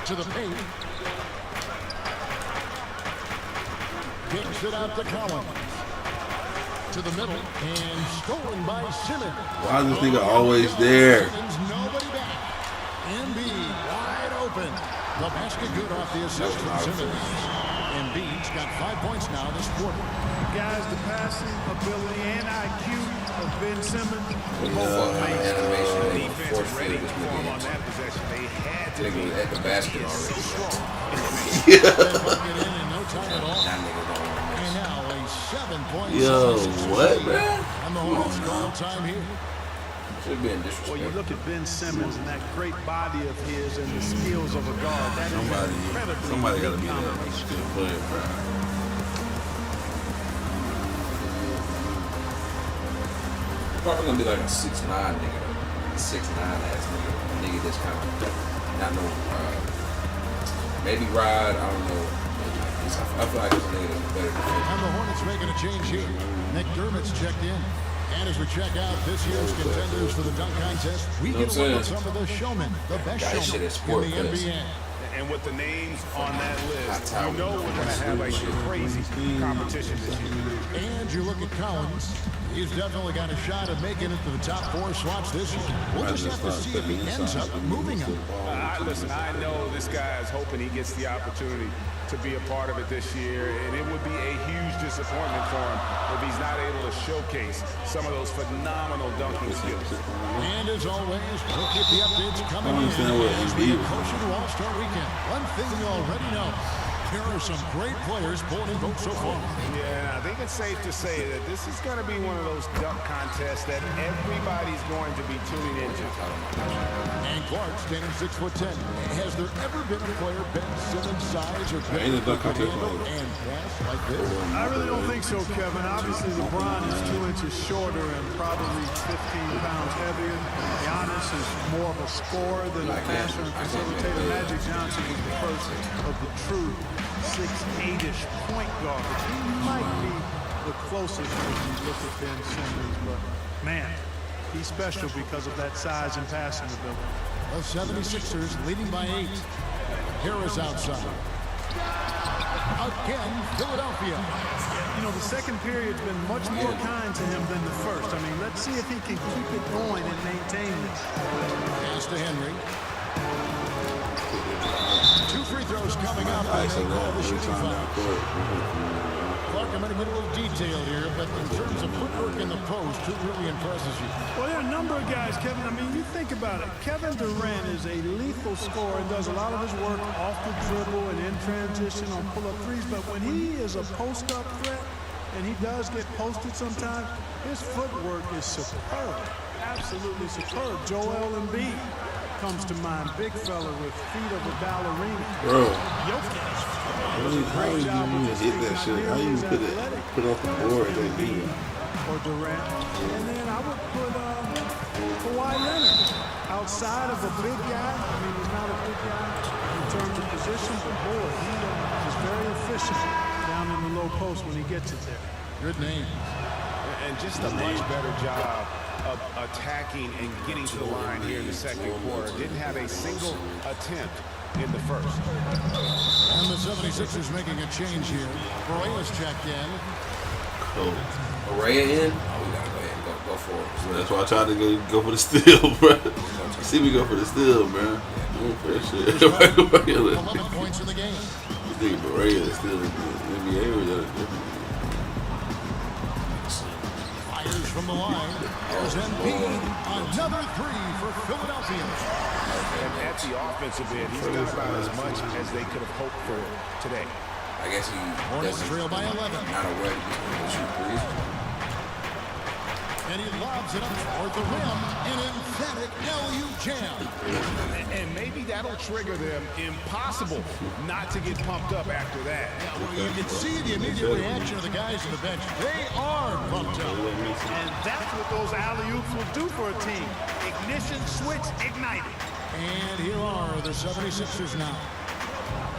To the paint. Kicks it out to Collins. To the middle. And stolen by Simmons. Why is this nigga always there? Simmons, nobody back. Embiid wide open. The basket good off the assist from Simmons. Embiid's got 5 points now this quarter. Guys, the passing ability and IQ of Ben Simmons. Animation and Defense force ready field to this form nigga on that possession. They had to Nigga be. was at the basket So already. strong. That bucket in no time at all. That nigga don't want to And miss. now a 7-point Yo, Sixers what, lead. man? And the Hornets call time here. Should be in Well, you disrespect. look at Ben Simmons and that great body of his and the skills of a guard. That is incredibly Somebody got to be elite that combination. good player, bro. Probably gonna be like a 6'9" nigga. 6'9" ass nigga that's kind of not no maybe Rod. I don't know. I feel like it's a nigga that's better than And the Hornets making a change here. McDermott's checked in. And as we check out this year's contenders for the dunk contest, we get a look at some of the showmen, the best showmen in the NBA. And with the names on that list, you know we're going to have a crazy competition this year. And you look at Collins. He's definitely got a shot at making it to the top 4 slots this year. We'll just have to see if he ends up moving up. Listen, I know this guy is hoping he gets the opportunity to be a part of it this year, and it would be a huge disappointment for him if he's not able to showcase some of those phenomenal dunking skills. And as always, we'll keep the updates coming in as we get closer to All-Star Weekend. One thing you already know, there are some great players pulling in votes so far. Yeah, I think it's safe to say that this is going to be one of those dunk contests that everybody's going to be tuning into. And Clark, standing 6'10". Has there ever been a player Ben Simmons' size or better who could handle and pass like this? I really don't think so, Kevin. Obviously, LeBron is 2 inches shorter and probably 15 pounds heavier. Giannis is more of a scorer than a passer and facilitator. Magic Johnson was the first of the true 6'8"-ish point guard. He might be the closest when you look at Ben Simmons, but man, he's special because of that size and passing ability. The 76ers leading by 8. Harris outside. Again, Philadelphia. You know, the second period's been much more kind to him than the first. I mean, let's see if he can keep it going and maintain this. Pass to Henry. 2 free throws coming up, and they call the shooting foul. Clark, I'm going to get a little detailed here, but in terms of footwork in the post, who really impresses you? Well, there are a number of guys, Kevin. I mean, you think about it. Kevin Durant is a lethal scorer and does a lot of his work off the dribble and in transition on pull-up threes. But when he is a post-up threat, and he does get posted sometimes, his footwork is superb. Absolutely superb. Joel Embiid comes to mind. Big fella with feet of a ballerina. Bro. Jokic. How you even hit that shit? How you put off the board that deep? Or Durant. And then I would put Kawhi Leonard outside of a big guy. I mean, he's not a big guy in terms of position, but boy, he is very efficient down in the low post when he gets it there. Good name. And just a much better job of attacking and getting to the line here in the second quarter. Didn't have a single attempt in the first. And the 76ers making a change here. Correa's checked in. Cool. Correa in? Oh, we gotta go ahead and go for it. So that's why I tried to go for the steal, bro. You see me go for the steal, bro. Go for that shit. 11 points in the game. You think Correa is still in the NBA or is that different? Fires from the line. There's Embiid. Another 3 for Philadelphia. And at the offensive end, he's done about as much as they could have hoped for today. I guess he Hornets trail by 11. Not a ready to shoot threes. And he lobs it up toward the rim. An emphatic LU jam. And maybe that'll trigger them. Impossible not to get pumped up after that. Yeah, well, you can see the immediate reaction of the guys on the bench. They are pumped up. And that's what those alley-oops will do for a team. Ignition switch ignited. And here are the 76ers now.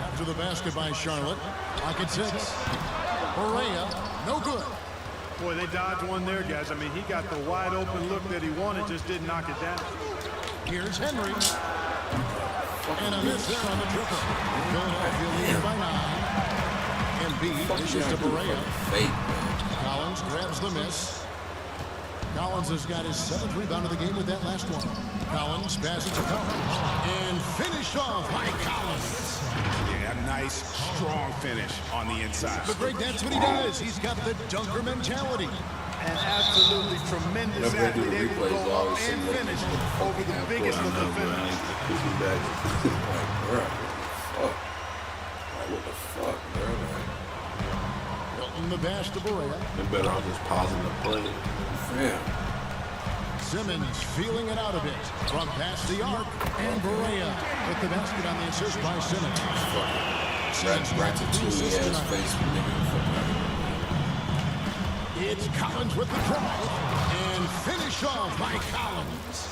After the basket by Charlotte. Pocket 6. Correa, no good. Boy, they dodged one there, guys. I mean, he got the wide open look that he wanted, just didn't knock it down. Here's Henry. And a miss there on the triple. Philadelphia leading by 9. Embiid dishes to Correa. Collins grabs the miss. Collins has got his 7th rebound of the game with that last one. Collins passes to Collins. And finished off by Collins. Yeah, a nice, strong finish on the inside. But Greg, that's what he does. He's got the dunker mentality. An absolutely tremendous athlete, able to go up and finish over the biggest of defenders. What the fuck, bro? Hilton the pass to Correa. They're better off just pausing the play. Yeah. Simmons feeling it out a bit from past the arc, and Correa with the basket on the assist by Simmons. Simmons Ratatouille ass face, nigga. It's Collins with the drive. And finish off by Collins.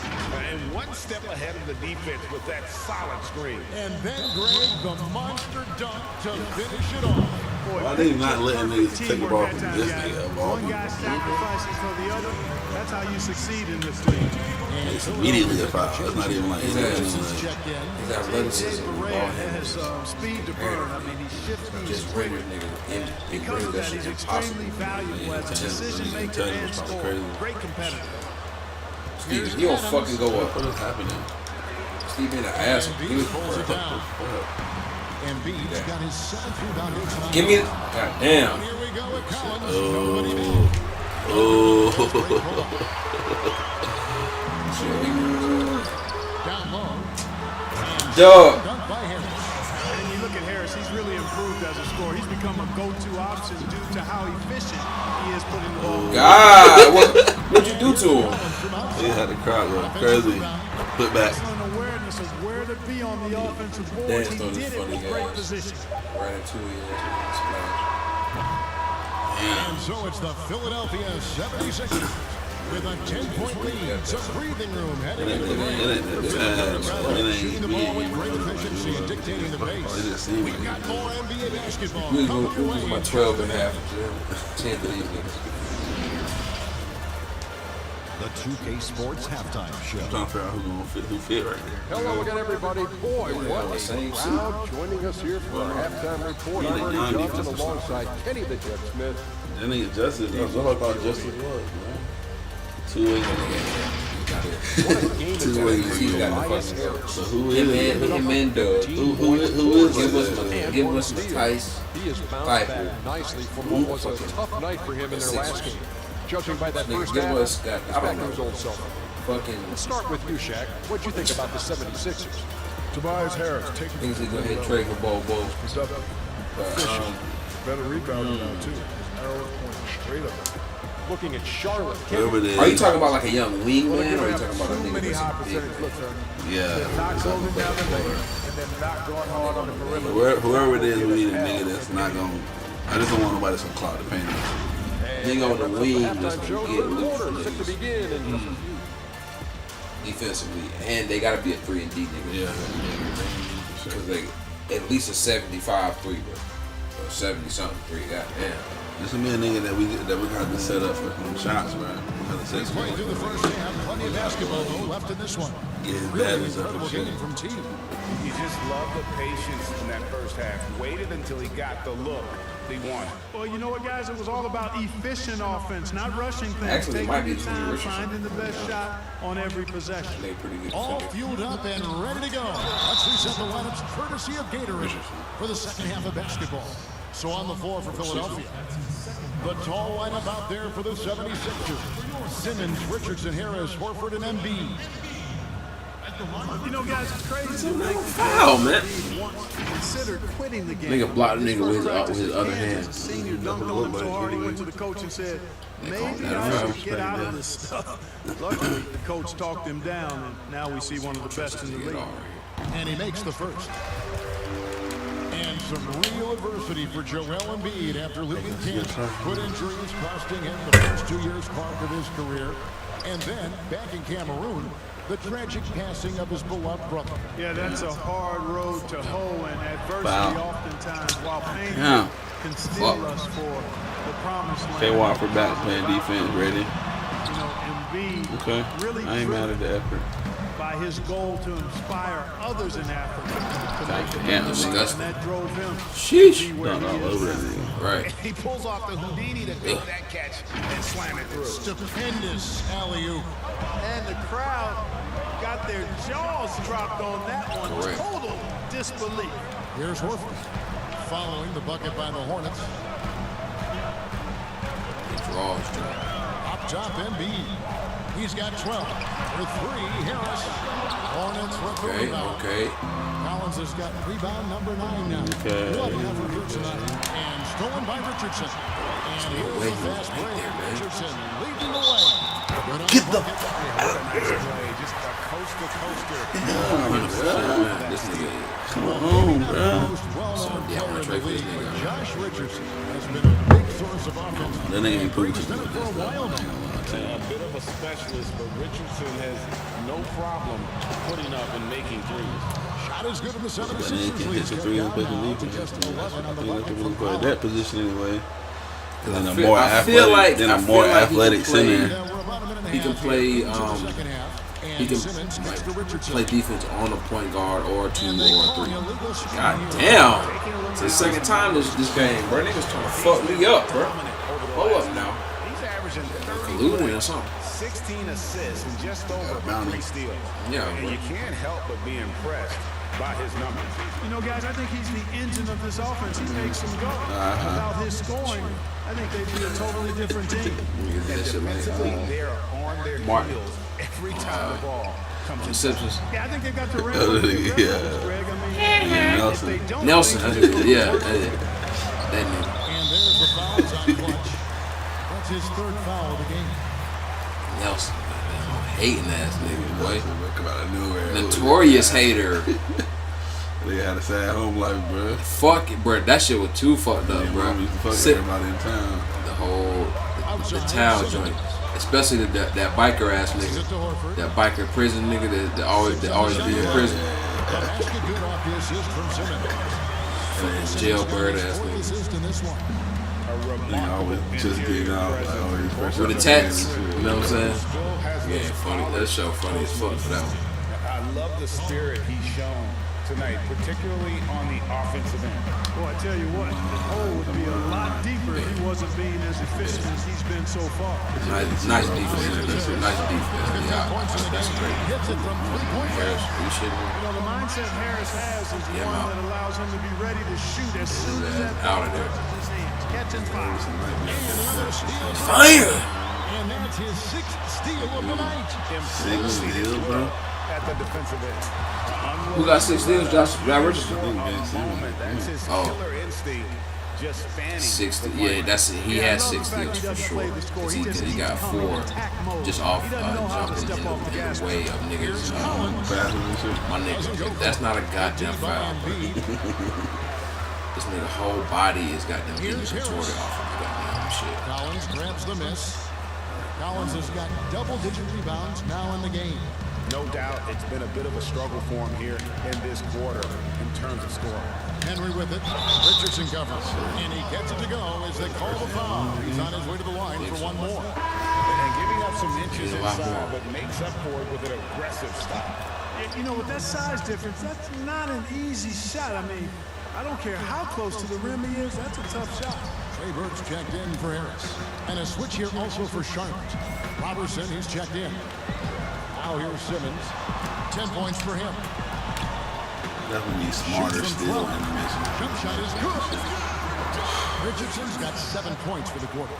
And one step ahead of the defense with that solid screen. And then Greg, the monster dunk to finish it off. Why they not letting niggas take the ball from this nigga? One guy sacrifices for the other. That's how you succeed in this league. It's immediately a foul. It's not even like His athleticism. Has speed to burn. I mean, he shifts these quickly. Because of that, he's extremely valuable as a decision maker and scorer. Great competitor. Steve, you don't fucking go up. What is happening? Steve being an asshole. Embiid's got his 7th rebound here tonight. Give me it. God damn. Here we go with Collins. Down low. Dub. And you look at Harris, he's really improved as a scorer. He's become a go-to option due to how efficient he is putting the ball. God, what'd you do to him? He had the crowd go crazy. Put back. Excellent awareness of where to be on the offensive board. He did it with great position. Right into And so it's the Philadelphia 76ers with a 10-point lead. Some breathing room heading into the break. Shooting the ball with great efficiency and dictating the pace. We've got more NBA basketball. We was about 12 and a half. 10 to these niggas. The 2K Sports halftime show. I'm trying to figure out who fit right there. Hello again, everybody. Boy, what a crowd joining us here for our halftime report. I'm Ernie Johnson alongside Kenny the Jet Smith. That nigga Justice, that's what I thought Justice was, man. 2 ways. 2 ways. He got the fucking go. So who is it? Him and Doug. Who is Give us Tice. He has bounced back nicely from what was a tough night for him in their last game. Judging by that first half, he's back to his old self. Let's start with you, Shaq. What'd you think about the 76ers? Tobias Harris taking Things he's gonna hit trade for Bo. better rebounding now too. Arrow pointing straight up. Looking at Charlotte. Are you talking about like a young wingman, or are you talking about a nigga Many high that's big? percentage looks are Yeah. not closing down the lane and then not going hard on the perimeter. Whoever it is, we need a nigga that's not going to. I just don't want nobody that's going to cloud the paint. Nigga on the wing that's Halftime going show, to get third loose quarter, set to begin in just a few. defensively. And they got to be a 3 and D nigga. Yeah. Because they at least a 75 3, bro. Or 70 something 3. Goddamn. This will be a nigga that we got to set up for some shots, man. He's playing through the first half. Plenty of basketball though left in this one. Yeah, Really incredible game from T. He just loved the patience in that first half. Waited until he got the look he wanted. Well, you know what, guys? It was all about efficient offense, not rushing things. Actually, it might be Taking your time, finding the best shot on every possession. They pretty good. All fueled up and ready to go. Let's reset the lineups courtesy of Gatorade for the second half of basketball. So on the floor for Philadelphia, the tall lineup out there for the 76ers. Simmons, Richardson, Harris, Horford, and Embiid. You know, guys, it's crazy. Foul, man. Considered quitting the game. Nigga blocked the nigga with his other hand. Senior dunked on him so hard he went to the coach and said, maybe I should get out of this stuff. Luckily, the coach talked him down, and now we see one of the best in the league. And he makes the first. And some real adversity for Joel Embiid after leaving camp. Foot injuries costing him the first 2 years part of his career. And then, back in Cameroon, the tragic passing of his beloved brother. Yeah, that's a hard road to hoe, and adversity oftentimes, while painful, can steal us for the promised land. K. Watford back playing defense, ready. You know, Embiid really I ain't mad at the effort. by his goal to inspire others in Africa to make the Damn, move, disgusting. and that drove him Sheesh. to be where he All is over that today. nigga. Right. He pulls off the Houdini to make that catch and slam it through. Stupendous alley-oop. And the crowd got their jaws dropped on that one. Correct. Total disbelief. Here's Horford following the bucket by the Hornets. He draws, Joe. Up top, Embiid. He's got 12. For 3, Harris. Hornets with the rebound. Okay. Collins has got rebound number 9 now. Okay. What an effort here tonight. And stolen by Richardson. And here's the fast break. Richardson leading the way. Get the Just a coaster. This nigga. Come on, bro. Most well-known Yeah, I'm player gonna in trade the for this league, nigga. but Josh Richardson has been a big threat explosive offense. That nigga ain't proved He's been it for a while now. A bit of a specialist, but Richardson has no problem putting up and making threes. Shot is good in the That 76ers nigga can lead. hit some threes and play the league. To just 11 on the I think bucket that's what from we play Collins. that position anyway. Then I feel like he can play. He can like play defense on a point guard or 2 or 3. God damn! It's the second time this game, bro. Niggas trying to fuck me up, bro. Hold up now. He's averaging Colluding or something. 16 assists and just over 3 steals. Yeah, and you can't help but be impressed by his numbers. You know, guys, I think he's the engine of this offense. He makes them go. Without his scoring, I think they'd be a totally different team. And defensively, they're on their heels every time the ball comes in. Receptions. Yeah, I think they've got the rim. Greg. I mean, Nelson. Yeah. That nigga. And there's the fouls on Clutch. That's his 3rd foul of the game. Nelson. Hating ass nigga, boy. Come out of nowhere. Notorious hater. They had a sad home life, bro. Fuck it, bro. That shit was too fucked up, bro. Fuck everybody in town. The town joint. Especially that biker ass nigga. That biker prison nigga that always be in prison. And jailbird ass nigga. Always just getting out. Like, with the tats. You know what I'm saying? Yeah, funny. That show funny as fuck for that one. I love the spirit he's shown tonight, particularly on the offensive end. Boy, I tell you what, the hole would be a lot deeper if he wasn't being as efficient as he's been so far. Nice defense. Nice defense. Yeah, that's great. Harris, you shit. You know, the mindset Harris has is the one that allows him to be ready to shoot as soon as that out of there. his hands. Catching fire. Fire! And that's his 6th steal of the night. Bro. At the defensive end. Who got 6 steals? Josh Richardson. That's his killer instinct. Just fanning. 60. Yeah, that's it. He has 6 steals for sure. Cause he got 4 just off jumping in the way of niggas. My nigga, that's not a goddamn foul. This nigga whole body is goddamn getting contorted off of the goddamn shit. Collins grabs the miss. Collins has got double-digit rebounds now in the game. No doubt it's been a bit of a struggle for him here in this quarter in terms of scoring. Henry with it. Richardson covers. And he gets it to go as they call the foul. He's on his way to the line for one more. And giving up some inches inside, but makes up for it with an aggressive stop. You know, with that size difference, that's not an easy shot. I mean, I don't care how close to the rim he is, that's a tough shot. Trey Burks checked in for Harris. And a switch here also for Charlotte. Robertson, he's checked in. Now here's Simmons. 10 points for him. Definitely smarter still. Jump shot is good. Richardson's got 7 points for the quarter.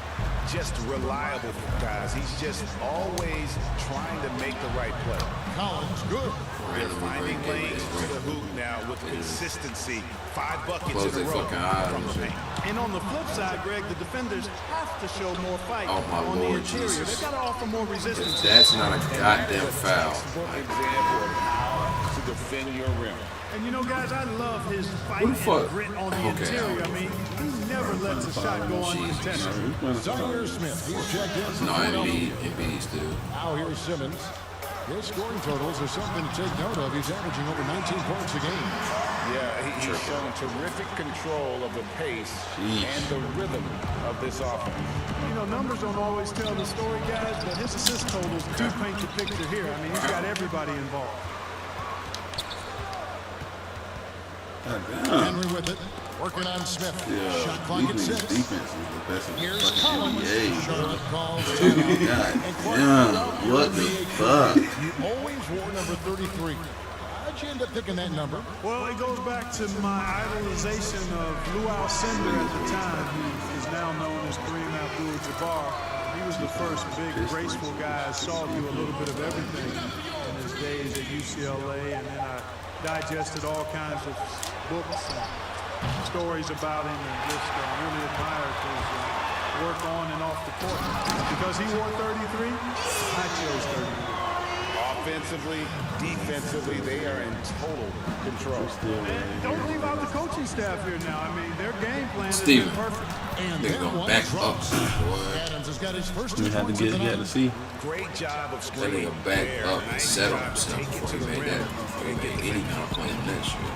Just reliable, guys. He's just always trying to make the right play. Collins, good. They're finding lanes to the hoop now with consistency. 5 buckets in a row from the paint. And on the flip side, Greg, the defenders have to show more fight Oh my on the Lord interior. Jesus. They've got to offer more resistance. That's not a goddamn foul. Example of how to defend your rim. And you know, guys, I love his fight Who the fuck? and grit on the interior. I mean, he never lets a shot go uncontested. Zaire Smith, he's checked in. No, Embiid still. Now here's Simmons. His scoring totals are something to take note of. He's averaging over 19 points a game. Yeah, he's shown terrific control of the pace and the rhythm of this offense. You know, numbers don't always tell the story, guys, but his assist totals do paint the picture here. I mean, he's got everybody involved. Henry with it. Working on Smith. Shot clock at 6. Defense is the best in Here's the Collins. NBA. Charlotte calls. God, what the fuck? You always wore number 33. How'd you end up picking that number? Well, it goes back to my idolization of Lou Alcindor at the time, who is now known as Kareem Abdul-Jabbar. He was the first big, graceful guy I saw do a little bit of everything in his days at UCLA, and then I digested all kinds of books and stories about him, and just really admired his work on and off the court. Because he wore 33, I chose 33. Offensively, defensively, they are in total control. And don't leave out the coaching staff here now. I mean, their game plan has Steven. been perfect. And They're then gonna one back drop. up, boy. Adams has got his first You 2 had to points get, of the you had to night. see. Great job of That screening. nigga back up and Nice settle job to himself take it before to he the made rim that. Before he and made get any kind of play in that shit.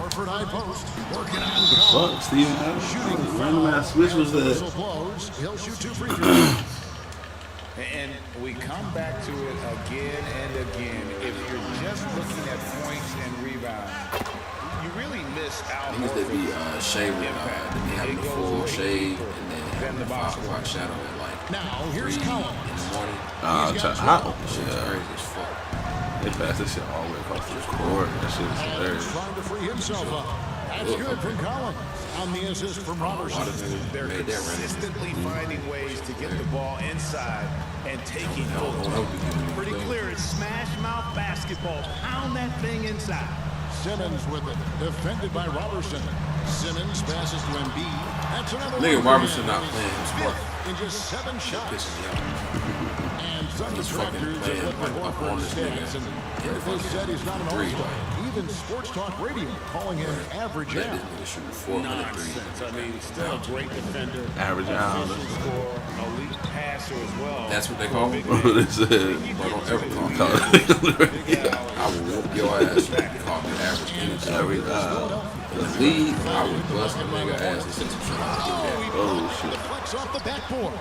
Horford high post. Working on What the fuck, Steven? What random ass switch was that? whistle blows. He'll shoot 2 free throws. And we come back to it again and again. If you're just looking at points and rebounds, you really miss out. Niggas that be shaving, they having the full shave and then the 5 o'clock shadow at like Now, 3 here's in Collins. the morning. How? Shit crazy as fuck. They passed this shit all the way across the court. That shit is hilarious. Trying to free himself up. That's good from Collins. On the assist from Robertson. They're consistently finding ways to get the ball inside and taking full. Pretty clear. It's smash mouth basketball. Pound that thing inside. Simmons with it. Defended by Robertson. Simmons passes to Embiid. That's another Nigga one. Robertson not playing smart. In just 7 shots. Pissing me off. And some He's fucking detractors have playing looked at like up on Horford's this stats, and nigga. they said he's not an Three. all-star. Even Sports Talk Radio calling him average Let out. this nigga shoot 400 threes. Nonsense. I mean, still a great defender. Average out. Efficient scorer, elite passer as well. That's what they call him? What they said. Bro, don't ever call me average. I will whoop your ass if you call me average anytime. Average out. In the league, I would bust a nigga ass and send some shit like that. Oh, shit. Flex off the backboard.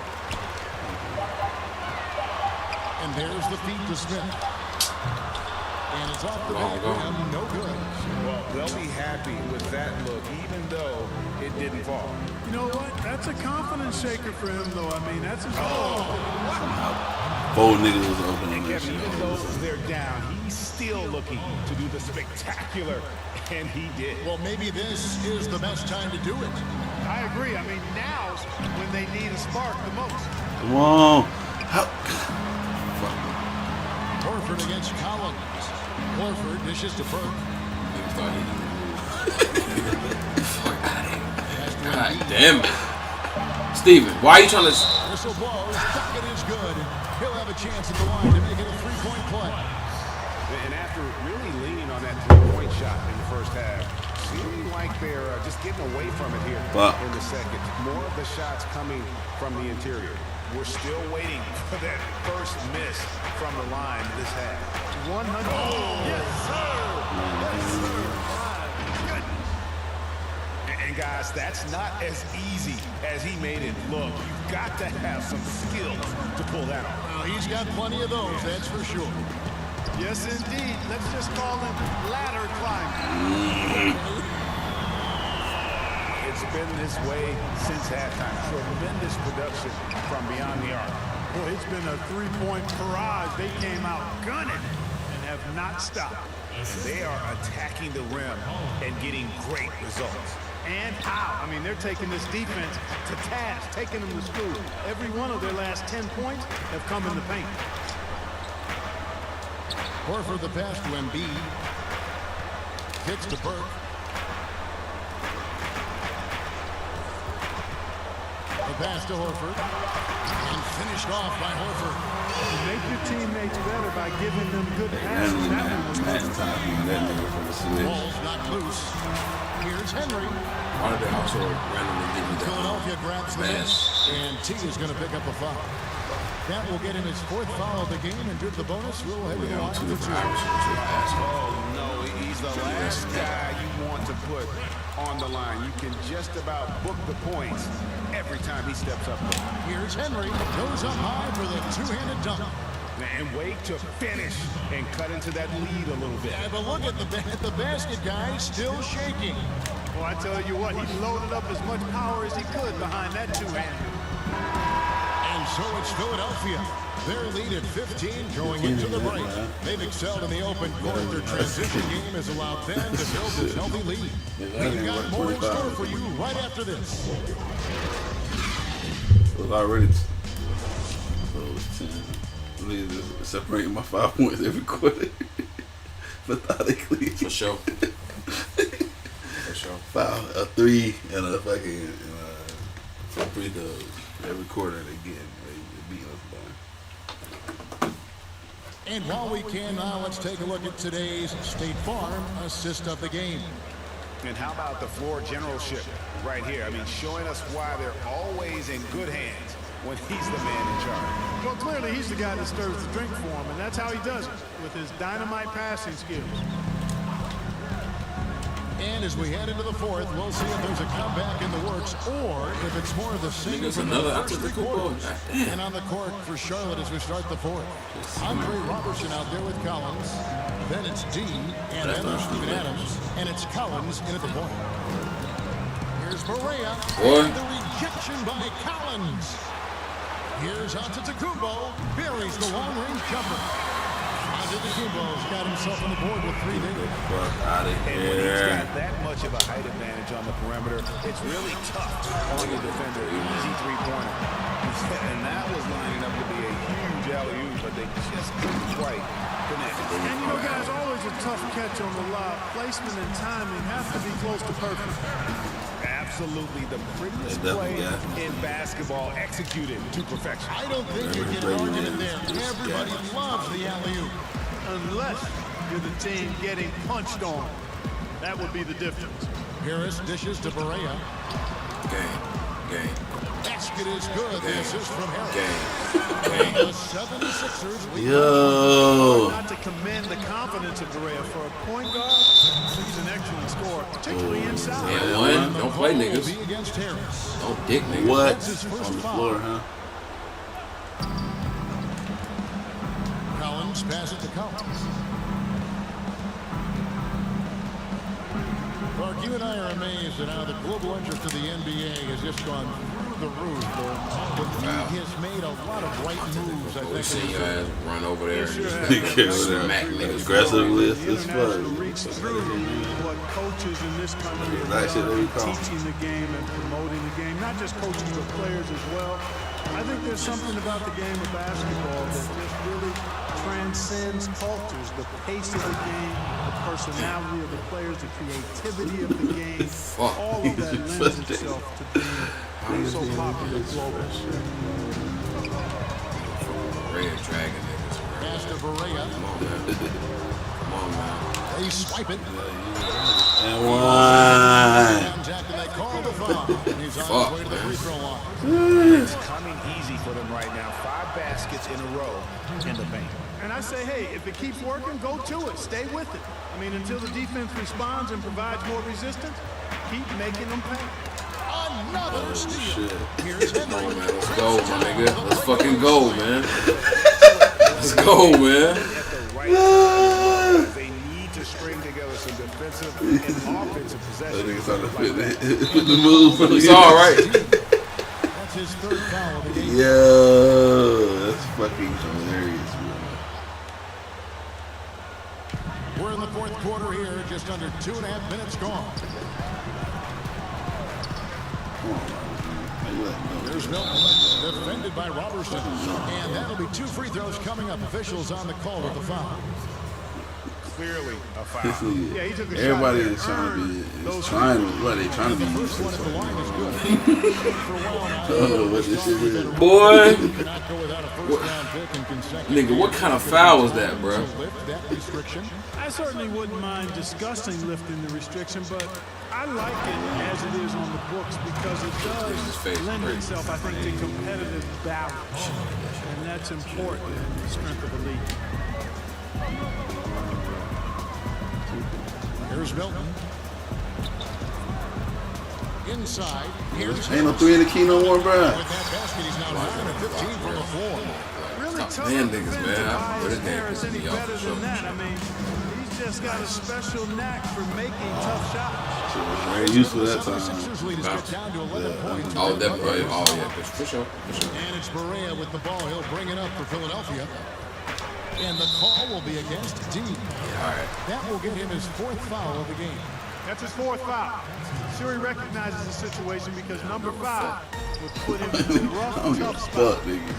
And there's the feed to Smith. And it's off the back rim, no good. Well, they'll be happy with that look, even though it didn't fall. You know what? That's a confidence shaker for him, though. I mean, that's his Somehow, 4 niggas was open in this Kevin, shit. even though they're down, he's still looking to do the spectacular, and he did. Well, maybe this is the best time to do it. I agree. I mean, now's when they need a spark the most. Come on. How? Horford against Collins. Horford dishes to Burke. God damn it. Steven, why are you trying to... Whistle blows. Bucket is good. He'll have a chance at the line to make it a 3-point play. And after really leaning on that 3-point shot in the first half, seeming like they're just getting away from it here in the second. More of the shots coming from the interior. We're still waiting for that first miss from the line this half. 100. Oh, yes, sir. Yes, sir. My goodness. And guys, that's not as easy as he made it look. You've got to have some skills to pull that off. Well, he's got plenty of those, that's for sure. Yes, indeed. Let's just call him ladder climbing. It's been this way since halftime. Tremendous production from beyond the arc. Boy, it's been a 3-point barrage. They came out gunning and have not stopped. They are attacking the rim and getting great results. And how? I mean, they're taking this defense to task, taking them to school. Every one of their last 10 points have come in the paint. Horford the pass to Embiid. Kicks to Burke. The pass to Horford. And finished off by Horford. Make your teammates better by giving them good passes. Ball's not loose. Here's Henry. Why did they also randomly give me that? Philadelphia grabs the miss, and T is going to pick up a foul. That will get him his 4th foul of the game, and due to the bonus, we'll head to the line for 2. Oh, no, he's the last guy you want to put on the line. You can just about book the points every time he steps up there. Here's Henry. Goes up high for the 2-handed dunk. And wait to finish and cut into that lead a little bit. Yeah, but look at the basket, guys, still shaking. Well, I tell you what, he loaded up as much power as he could behind that 2-hander. And so it's Philadelphia. Their lead at 15 going into the break. They've excelled in the open court. Their transition game has allowed them to build this healthy lead. We've got more in store for you right after this. It was already 10. Really just separating my 5 points every quarter. Methodically. For sure. For sure. Foul, a 3 and a fucking free throws every quarter they get. They beat us by. And while we can now, let's take a look at today's State Farm assist of the game. And how about the floor generalship right here? I mean, showing us why they're always in good hands when he's the man in charge. Well, clearly he's the guy that stirs the drink for him, and that's how he does it, with his dynamite passing skills. And as we head into the fourth, we'll see if there's a comeback in the works or if it's more of the same from the first three quarters. And on the court for Charlotte as we start the fourth. Andre Robertson out there with Collins. Then it's D, and then there's Steven Adams. And it's Collins in at the point. Here's Berea. And the rejection by Collins. Here's Antetokounmpo. Buries the long-range jumper. Antetokounmpo's got himself on the board with 3 there. Out of And when he's here. got that much of a height advantage on the perimeter, it's really tough on the defender. Easy three-pointer. And that was lining up to be a huge alley-oop, but they just couldn't quite connect. And you know, guys, always a tough catch on the lob. Placement and timing have to be close to perfect. Absolutely the prettiest play in basketball, executed to perfection. I don't think you get an argument there. Everybody loves the alley-oop. Unless you're the team getting punched on. That would be the difference. Harris dishes to Berea. Game. Basket is good. The assist from Harris. The 76ers lead. Yo. Not to commend the confidence of Berea for a point guard. He's an excellent scorer, particularly inside. Yeah, one. Don't play niggas. Don't dick niggas. What? On the floor, huh? Collins passes to Collins. Clark, you and I are amazed at how the global interest of the NBA has just gone through the roof. The league has made a lot of right moves, I think. See your ass run over there and Just smack niggas aggressively as fuck. Reach through what coaches in this country That shit they call. teaching the game and promoting the game. Not just coaches, but players as well. I think there's something about the game of basketball that just really transcends cultures. The pace of the game, the personality of the players, the creativity of the game. All of that lends itself to being so popular globally. Red Dragon niggas. Pass to Berea. Come on, man. They swipe it. And one. Contact, and they call the foul. He's on his way to the free throw line. It's coming easy for them right now. 5 baskets in a row in the paint. And I say, hey, if it keeps working, go to it. Stay with it. I mean, until the defense responds and provides more resistance, keep making them pay. Another steal. Here's Come on, man. Let's go, my nigga. Let's fucking go, man. Let's go, man. At the right time, they need to string together some defensive and offensive That nigga's possessions. trying to fit the move for the It's all right. That's his 3rd foul of the game. Yo, that's fucking hilarious, man. We're in the 4th quarter here, just under 2.5 minutes gone. There's Milton, defended by Robertson. And that'll be 2 free throws coming up. Officials on the call with the foul. Clearly a foul. Yeah, he took a Everybody shot is trying to be, what they trying to be The used first to. one at the line is good. For a while now, I don't know what this shit is. Boy. cannot go without a first-round pick in consecutive Nigga, what kind of foul was that, bro? to lift that restriction. I certainly wouldn't mind discussing lifting the restriction, but I like it as it is on the books because it does lend itself, I think, to competitive balance. And that's important in the strength of a league. Here's Milton. Inside. Here's Ain't no 3 in the key no more, bro. with that basket, he's now 9 of 15 from the floor. Really tough Man, to niggas, defend man. Tobias This game Harris pissing any me off better for sure. than that. I mean, he's just got a special knack for making tough shots. Shit was very useful that time. 76ers lead is cut down to 11 points. Oh, definitely. Oh, yeah. For sure. For sure. And it's Berea with the ball. He'll bring it up for Philadelphia. And the call will be against D. All right. That will get him his 4th foul of the game. That's his 4th foul. Sure, he recognizes the situation because number 5 would put him in a rough, I don't give a tough spot. fuck, nigga.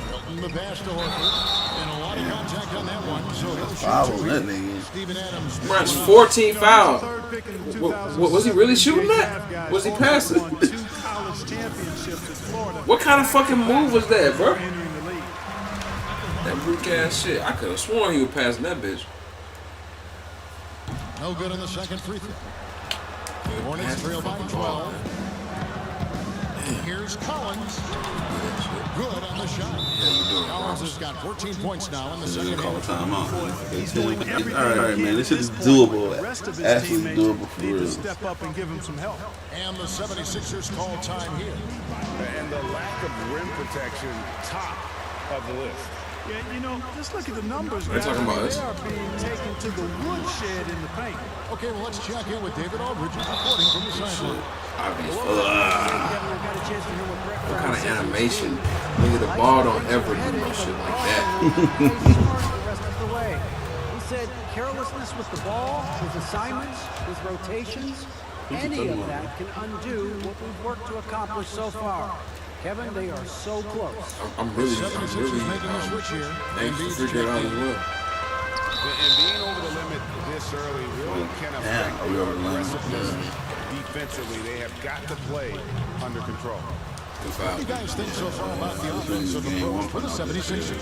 Milton the pass to Horford. And a lot of contact on that one. So he'll Foul shoot on 2 that free. nigga. Steven Adams. Bruh, 14 fouls. Third pick in the What was he really shooting at? Was he passing? Won 2 college championships at Florida. What kind of fucking move was that, bro? Entering the league. That freak ass shit. I could have sworn he was passing that bitch. No good on the second free throw. Hornets trail by 12. Here's Collins. Good on the shot. Collins has got 14 points now in the second Call a half. timeout. He's doing everything All right, he man. can This at shit is this point. doable. The rest of his Actually teammates doable for need to real. step up and give him some help. And the 76ers call time here. And the lack of rim protection, top of the list. Yeah, you know, just look at the numbers, They're guys. talking about They us. are being taken to the woodshed in the paint. Okay, well, let's check in with David Aldridge reporting from the sideline. Obvious. Kevin, I got a chance to hear what Brett What kind Brown of said. animation? Nigga, the ball don't ever do no shit like that. Play smart the rest of the way. He said carelessness with the ball, with assignments, with rotations, any of that can undo what we've worked to accomplish so far. Kevin, they are so close. I'm really making the switch here. anxious to figure it out as well. And being over the limit this early really can affect we over the limit. aggressiveness. Defensively, they have got to play under control. What do you guys think so far about the offensive approach for the 76ers?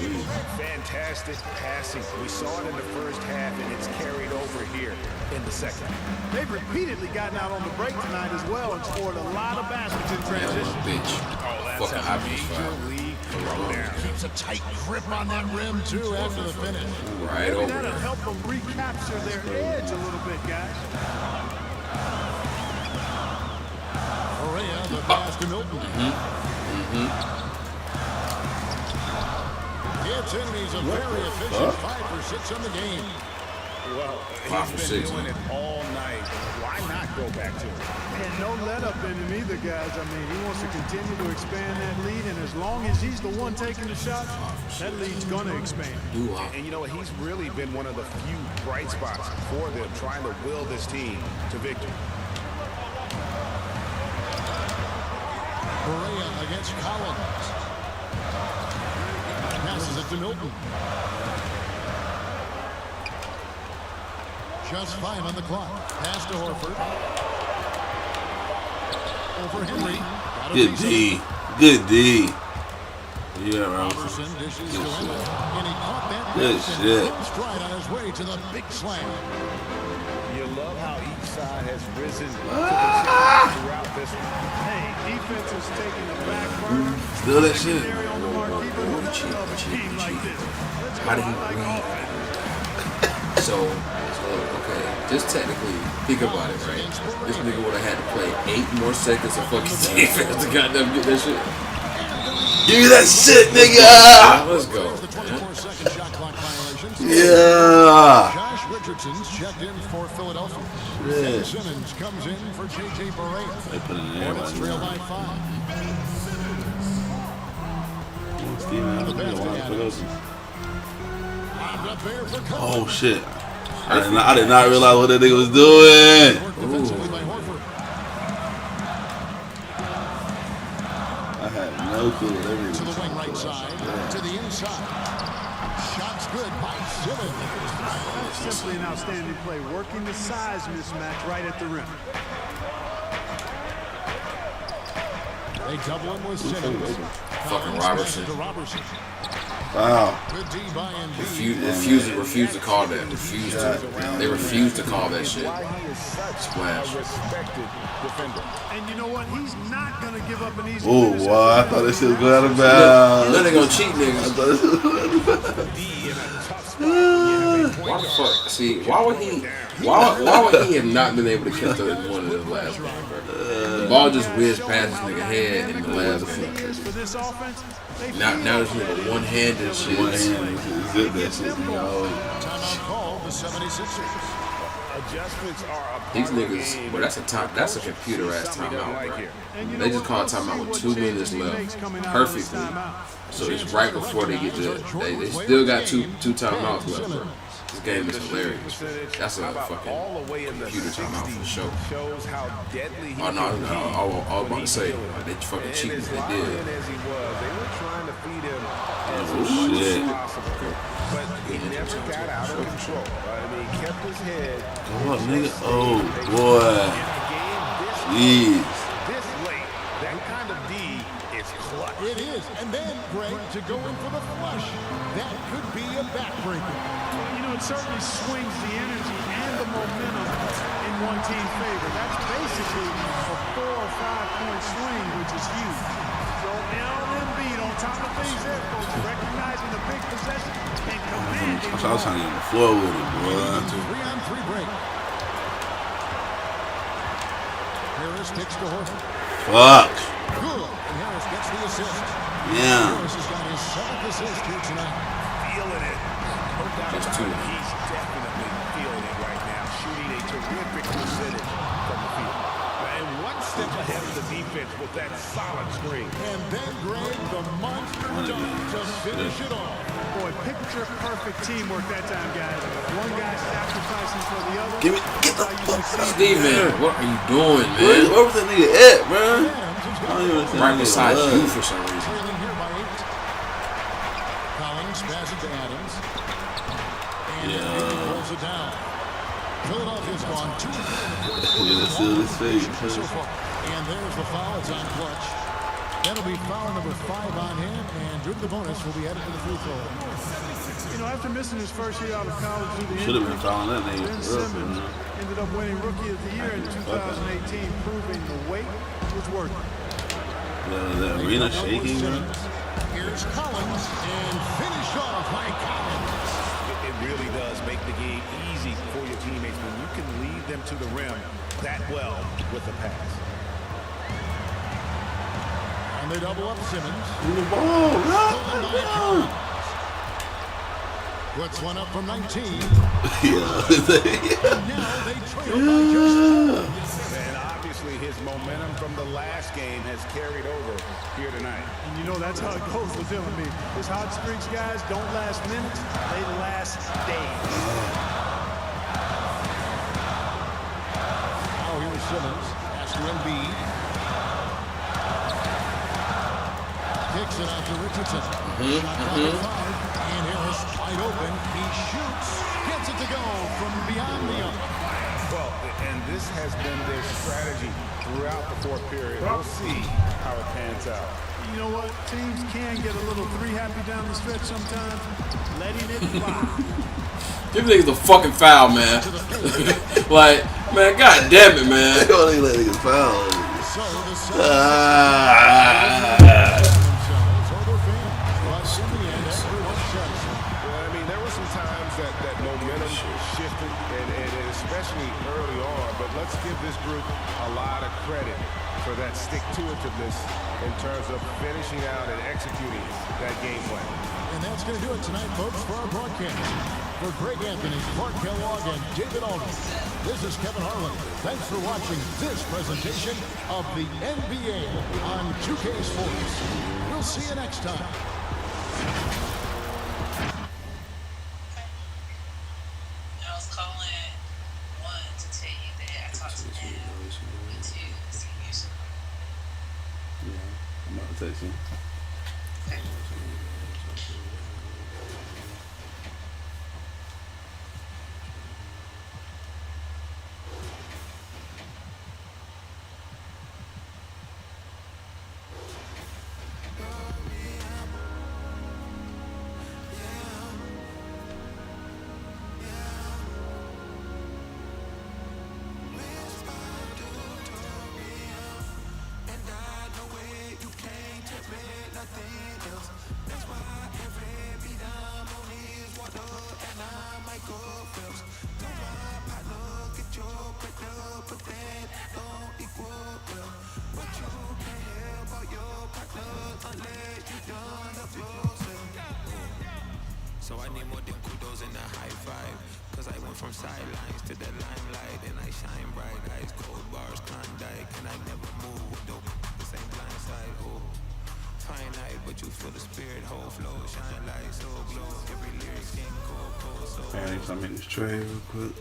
Fantastic passing. We saw it in the first half, and it's carried over here in the second. They've repeatedly gotten out on the break tonight as well and scored a lot of baskets in transition. Bitch. Oh, that's a major league throwdown. Keeps a tight grip on that rim, too, after the finish. Right Maybe over that'll there. help them recapture their edge a little bit, guys. Correa, the pass to Milton. Gets in, he's a very efficient 5 for 6 on the game. Well, 5 for he's 6, been doing man. it all night. Why not go back to it? And no let up in him either, guys. I mean, he wants to continue to expand that lead, and as long as he's the one taking the shot, that lead's going to expand. And you know what? He's really been one of the few bright spots for them, trying to will this team to victory. Correa against Collins. Passes it to Milton. Just 5 on the clock. Pass to Horford. Over Henry. Got a Good piece D. Good D. Yeah, Robinson. Robertson dishes to him. And he caught that Good pass and shit. full stride on his way to the big slam. You love how each side has risen to the challenge throughout this one. Hey, defense is taking the back burner. Still that shit. Secondary on the mark, even in the middle of a game like this. Let's How go did he like read? offense. So, okay, just technically, think about it, right? This nigga would have had to play 8 more seconds of fucking defense to goddamn get that shit. Give me that shit, nigga. Let's go. The 24-second shot clock violations. Yeah. Josh Richardson's checked in for Philadelphia. Yeah. And Simmons comes in for J.J. Barea. They put it in there. Hornets trail by 5. Steven, I don't know why I put those. Lobbed up there for Oh Collins. shit. I did not realize what that nigga was doing. Worked defensively by Horford. I had no clue what that nigga To the was wing right side. To the inside. Shots good by Simmons. That's simply an outstanding play, working the size mismatch right at the rim. They double him with Simmons. Fucking Robertson. To Robertson. Wow. Good D by Embiid. Refuse to call that. They refuse to call that shit. Why he is such Splash. a respected defender. And you know what? He's not going to give up an easy Oh, finish. wow. I thought that shit was going out of bounds. Then they gonna cheat niggas. Thought this was going out of bounds. Why the fuck? See, why would he have not been able to catch the one in the last game, bro? The ball just whizzed past his nigga head in the last game. For this offense, they Now this nigga one-handed shit. One hand, zip that shit, yo. Timeout called the 76ers. Adjustments are a part These of the niggas, game. but that's a computer ass Something we don't timeout, like bro. here. They just call a timeout with 2 minutes left, perfectly. So it's right before they get to. They still got two timeouts left, bro. This game is hilarious. That's a fucking all the way in the computer timeout for sure. shows how deadly he Oh no, can be. I was about to say they fucking And cheated. as They locked did. in as he was, they were trying to feed him as Oh, much shit. as possible. But he never got out of control. I mean, he kept his head. Come on, nigga. Oh, boy. In a game Jeez. this late, that kind of D is clutch. It is. is. And then, Greg, to go in for the flush. That could be a backbreaker. You know, it certainly swings the energy and the momentum in one team's favor. That's basically a 4 or 5 point swing, which is huge. So now Embiid on top of things there, folks, recognizing the big possession and commanding. I was trying to get on the floor with it, boy. 3-on-3 break. Harris kicks to Horford. Fuck. Good. And Harris gets the assist. Yeah. Harris has got his 7th assist here tonight. Feeling it. No doubt Just about two. it. He's definitely feeling it right now. Shooting a terrific percentage from the field. And one step ahead of the defense with that solid screen. And then Greg, the monster dunk to finish it off. Boy, picture-perfect teamwork that time, guys. One guy sacrificing for the other. Get the fuck Steven, what are you doing, Where man? was that nigga at, bro? I don't even understand. Right beside you for some reason. Trailing here by 8. Collins passes it to Adams. And he pulls it down. Philadelphia's gone 2 Yeah, that's still his face. so far. And there's the foul. It's on Clutch. That'll be foul number 5 on him, and Drew the bonus will be headed to the free throw. You know, after missing his first year out of college due to Should have injury, been fouling that nigga. Ben Simmons ended up winning Rookie of the Year in 2018, proving the weight was worth it. The arena shaking, bro. Here's Collins, and finish off by Collins. It really does make the game easy for your teammates when you can lead them to the rim that well with a pass. And they double up Simmons. The ball, no. Puts one up from 19. Yeah. And now they trail by just 4. And obviously his momentum from the last game has carried over here tonight. And you know that's how it goes with him. I mean, his hot streaks, guys, don't last minutes. They last days. Now here's Simmons. Pass to Embiid. Kicks it out to Richardson. Shot clock at 5. And Harris wide open. He shoots. Gets it to go from beyond the arc. Well, and this has been their strategy throughout the fourth period. We'll see how it pans out. You know what? Teams can get a little three happy down the stretch sometimes. Letting it fly. Give niggas a fucking foul, man. Like, man, god damn it, man. They don't even let niggas foul. I mean, there were some times that momentum shifted, and especially early on. But let's give this group a lot of credit for that stick-to-itiveness in terms of finishing out and executing that game plan. And that's going to do it tonight, folks, for our broadcast. For Greg Anthony, Clark Kellogg, and David Aldridge, this is Kevin Harlan. Thanks for watching this presentation of the NBA on 2K Sports. We'll see you next time. I was calling one to tell you that I talked to them, and two, see you soon. Yeah, I'm about to text you. Okay. So I need more than kudos and a high five. Cause I went from sidelines to the limelight. And I shine bright, ice cold bars, Klondike. And I never move with the same blind side. Oh, finite, but you feel the spirit, whole flow, shine light, so glow. Every lyric can cold, so. Alright, so I'm in this tray real quick.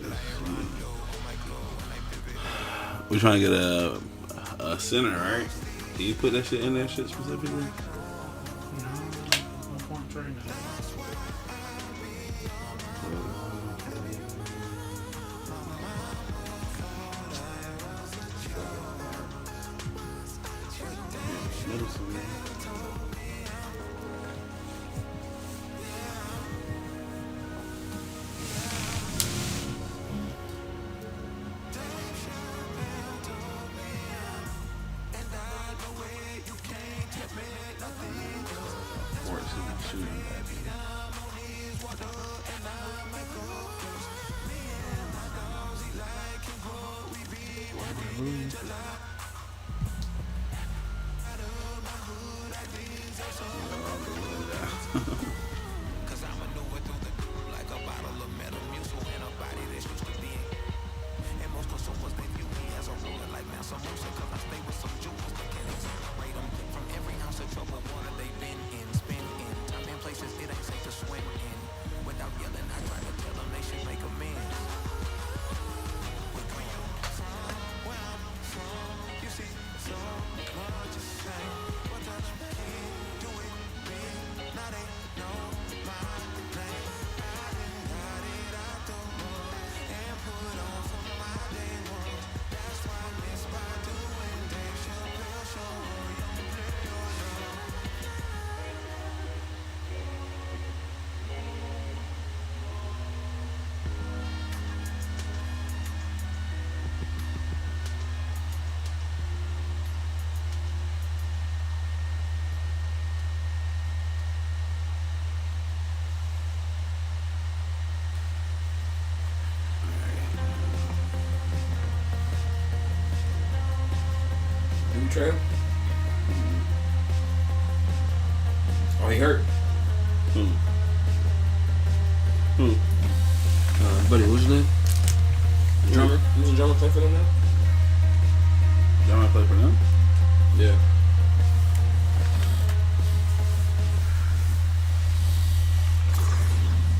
We're trying to get a center, right? Can you put that shit in there, shit specifically? booze. Cause I maneuver through the like a bottle of Metamucil in a body that used to be. And most consumers, they view me as a ruler like Mansa Musa. Cause I stay with some jewels that can exonerate them from every ounce of trouble water they've been in. Spin in time and places it ain't safe to swim in. Without yelling, I try to tell them they should make amends. Where I'm from, you see so much the same. What touch me, do it big. Now they know my name. I done got it out the mud and put on for my day ones. That's why I miss by doing Dave Chappelle show. Young play your love. Who trail? Oh, he hurt. Who? Buddy, what's his name? The drummer? Who's the drummer play for them now? Drummer play for them? Yeah.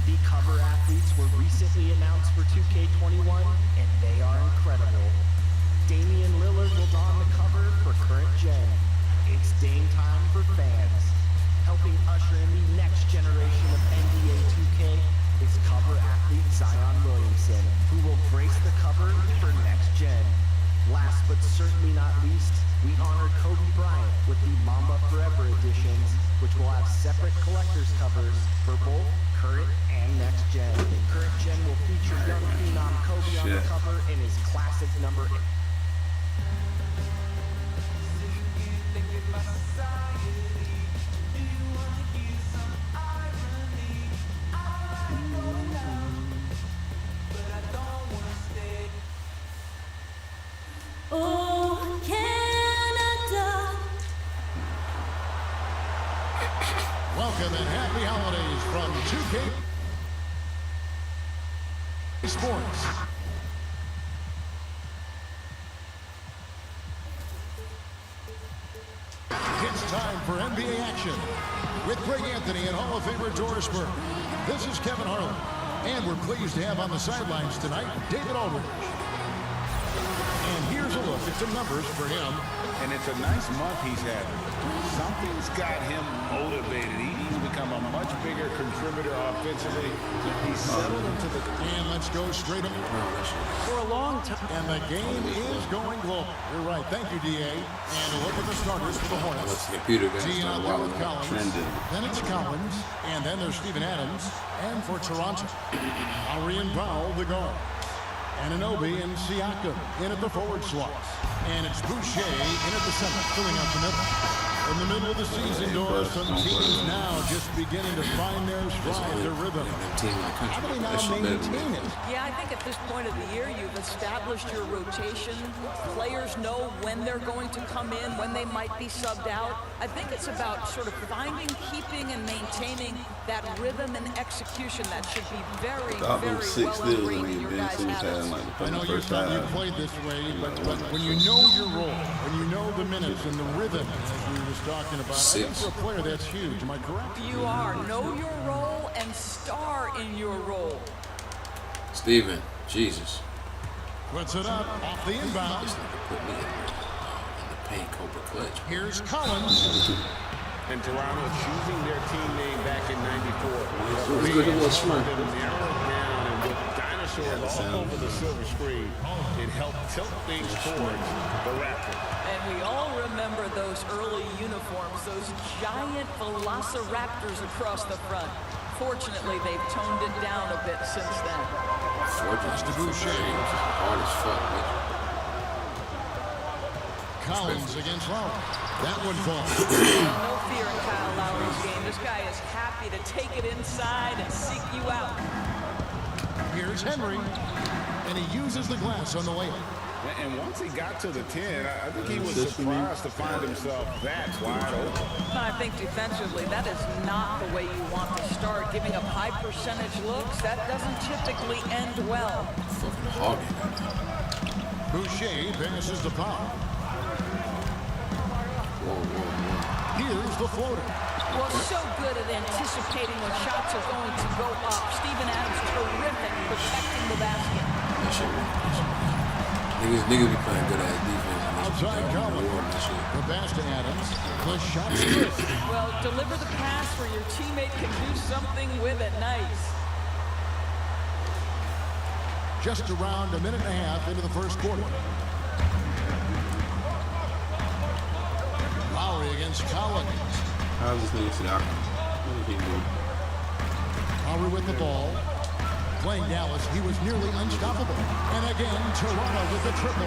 The cover athletes were recently announced for 2K21, and they are incredible. Damian Lillard will don the cover for current gen. It's Dame time for fans. Helping usher in the next generation of NBA 2K is cover athlete Zion Williamson, who will grace the cover for next gen. Last but certainly not least, we honored Kobe Bryant with the Mamba Forever editions, which will have separate collector's covers for both current and next gen. Current gen will feature young phenom Kobe on the cover in his classic number 8. Oh, Canada. Welcome and happy holidays from 2K Sports. It's time for NBA action with Greg Anthony and Hall of Famer Doris Burke. This is Kevin Harlan, and we're pleased to have on the sidelines tonight David Aldridge. And here's a look at some numbers for him. And it's a nice month he's having. Something's got him motivated. He's become a much bigger contributor offensively. He's settled into the... And let's go straight up. For a long time. And the game is going global. You're right. Thank you, DA. And a look at the starters for the Hornets. DeAndre with Collins. Then it's Collins. And then there's Steven Adams. And for Toronto, Arian Powell, the guard. Anunoby and Siakam in at the forward slots. And it's Boucher in at the center, filling out the middle. In the middle of the season, Doris, some teams now just beginning to find their stride, their rhythm. How do they now maintain it? Yeah, I think at this point of the year, you've established your rotation. Players know when they're going to come in, when they might be subbed out. I think it's about sort of finding, keeping, and maintaining that rhythm and execution that should be very, very well ingrained in your guys' habits. I know you thought you played this way, but when you know your role, when you know the minutes and the rhythm, as we were talking about, I think for a player that's huge. Am I correct? You are. Know your role and star in your role. Steven, Jesus. Puts it up off the inbound. Put me in the paint, Cobra Clutch. Here's Collins. And Toronto choosing their team name back in '94. Let's go to a little smart. Dinosaurs all over the silver screen. It helped tilt things towards the Raptors. And we all remember those early uniforms, those giant velociraptors across the front. Fortunately, they've toned it down a bit since then. Fortunately, hard as fuck, man. Collins against Lowry. That one falls. No fear in Kyle Lowry's game. This guy is happy to take it inside and seek you out. Here's Henry, and he uses the glass on the layup. And once he got to the 10, I think he was surprised to find himself that wide open. I think defensively, that is not the way you want to start. Giving up high percentage looks, that doesn't typically end well. Fucking hogging. Boucher finishes the pop. Here's the floater. Well, so good at anticipating when shots are going to go up. Steven Adams terrific protecting the basket. That shit niggas be playing good ass defense. Outside Collins. The pass to Adams. The shot's good. Well, deliver the pass where your teammate can do something with it. Nice. Just around a minute and a half into the first quarter. Lowry against Collins. How's this nigga Siakam? What did he do? Lowry with the ball. Playing Dallas, he was nearly unstoppable. And again, Toronto with the triple.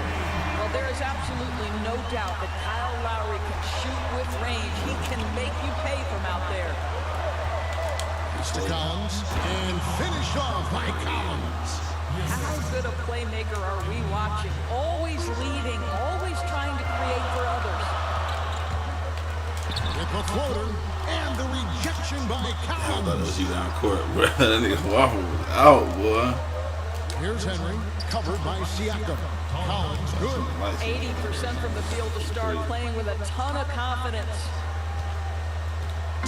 Well, there is absolutely no doubt that Kyle Lowry can shoot with range. He can make you pay from out there. It's to Collins. And finished off by Collins. How good a playmaker are we watching? Always leading, always trying to create for others. With the floater and the rejection by Collins. I thought it was you down court, bro. That nigga Waffle was out, boy. Here's Henry, covered by Siakam. Collins, good. 80% from the field to start, playing with a ton of confidence.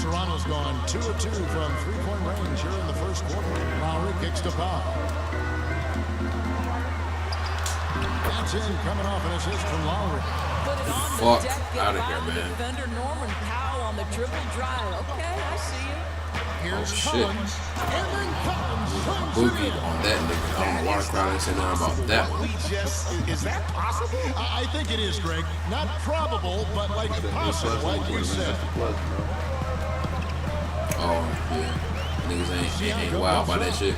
Toronto's gone 2 of 2 from three-point range here in the first quarter. Lowry kicks to foul. That's in, coming off an assist from Lowry. Put it on Fuck the deck, get outta by here, the man. defender Norman Powell on the dribble drive. Okay, I see you. Here's shit. Collins. And then Collins slams Boogie it in. on that nigga. I don't know why the crowd ain't saying nothing about that one. Is that possible? I think it is, Greg. Not probable, but like possible, like you said. Oh, yeah. Niggas ain't wild by that shit.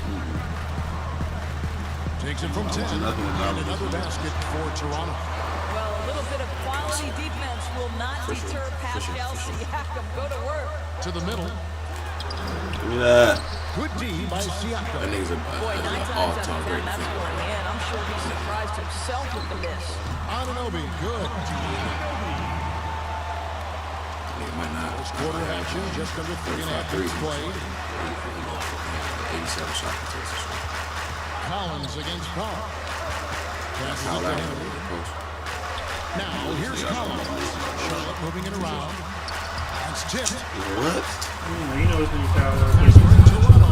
Takes it from 10. And another basket for Toronto. Well, a little bit of quality defense will not deter Pascal Siakam. Go to work. To the middle. Give me that. Good D by Siakam. That nigga's Boy, 9 times out all-time of 10, great that's defender. going in. I'm sure he surprised himself with the miss. Anunoby, good. Nigga might not. First quarter action, just under 3.5 minutes played. 87 shot contest. Collins against Paul. Passes it to Henry. Now, here's Collins. Charlotte moving it around. That's tipped. What? You know it's gonna be foul.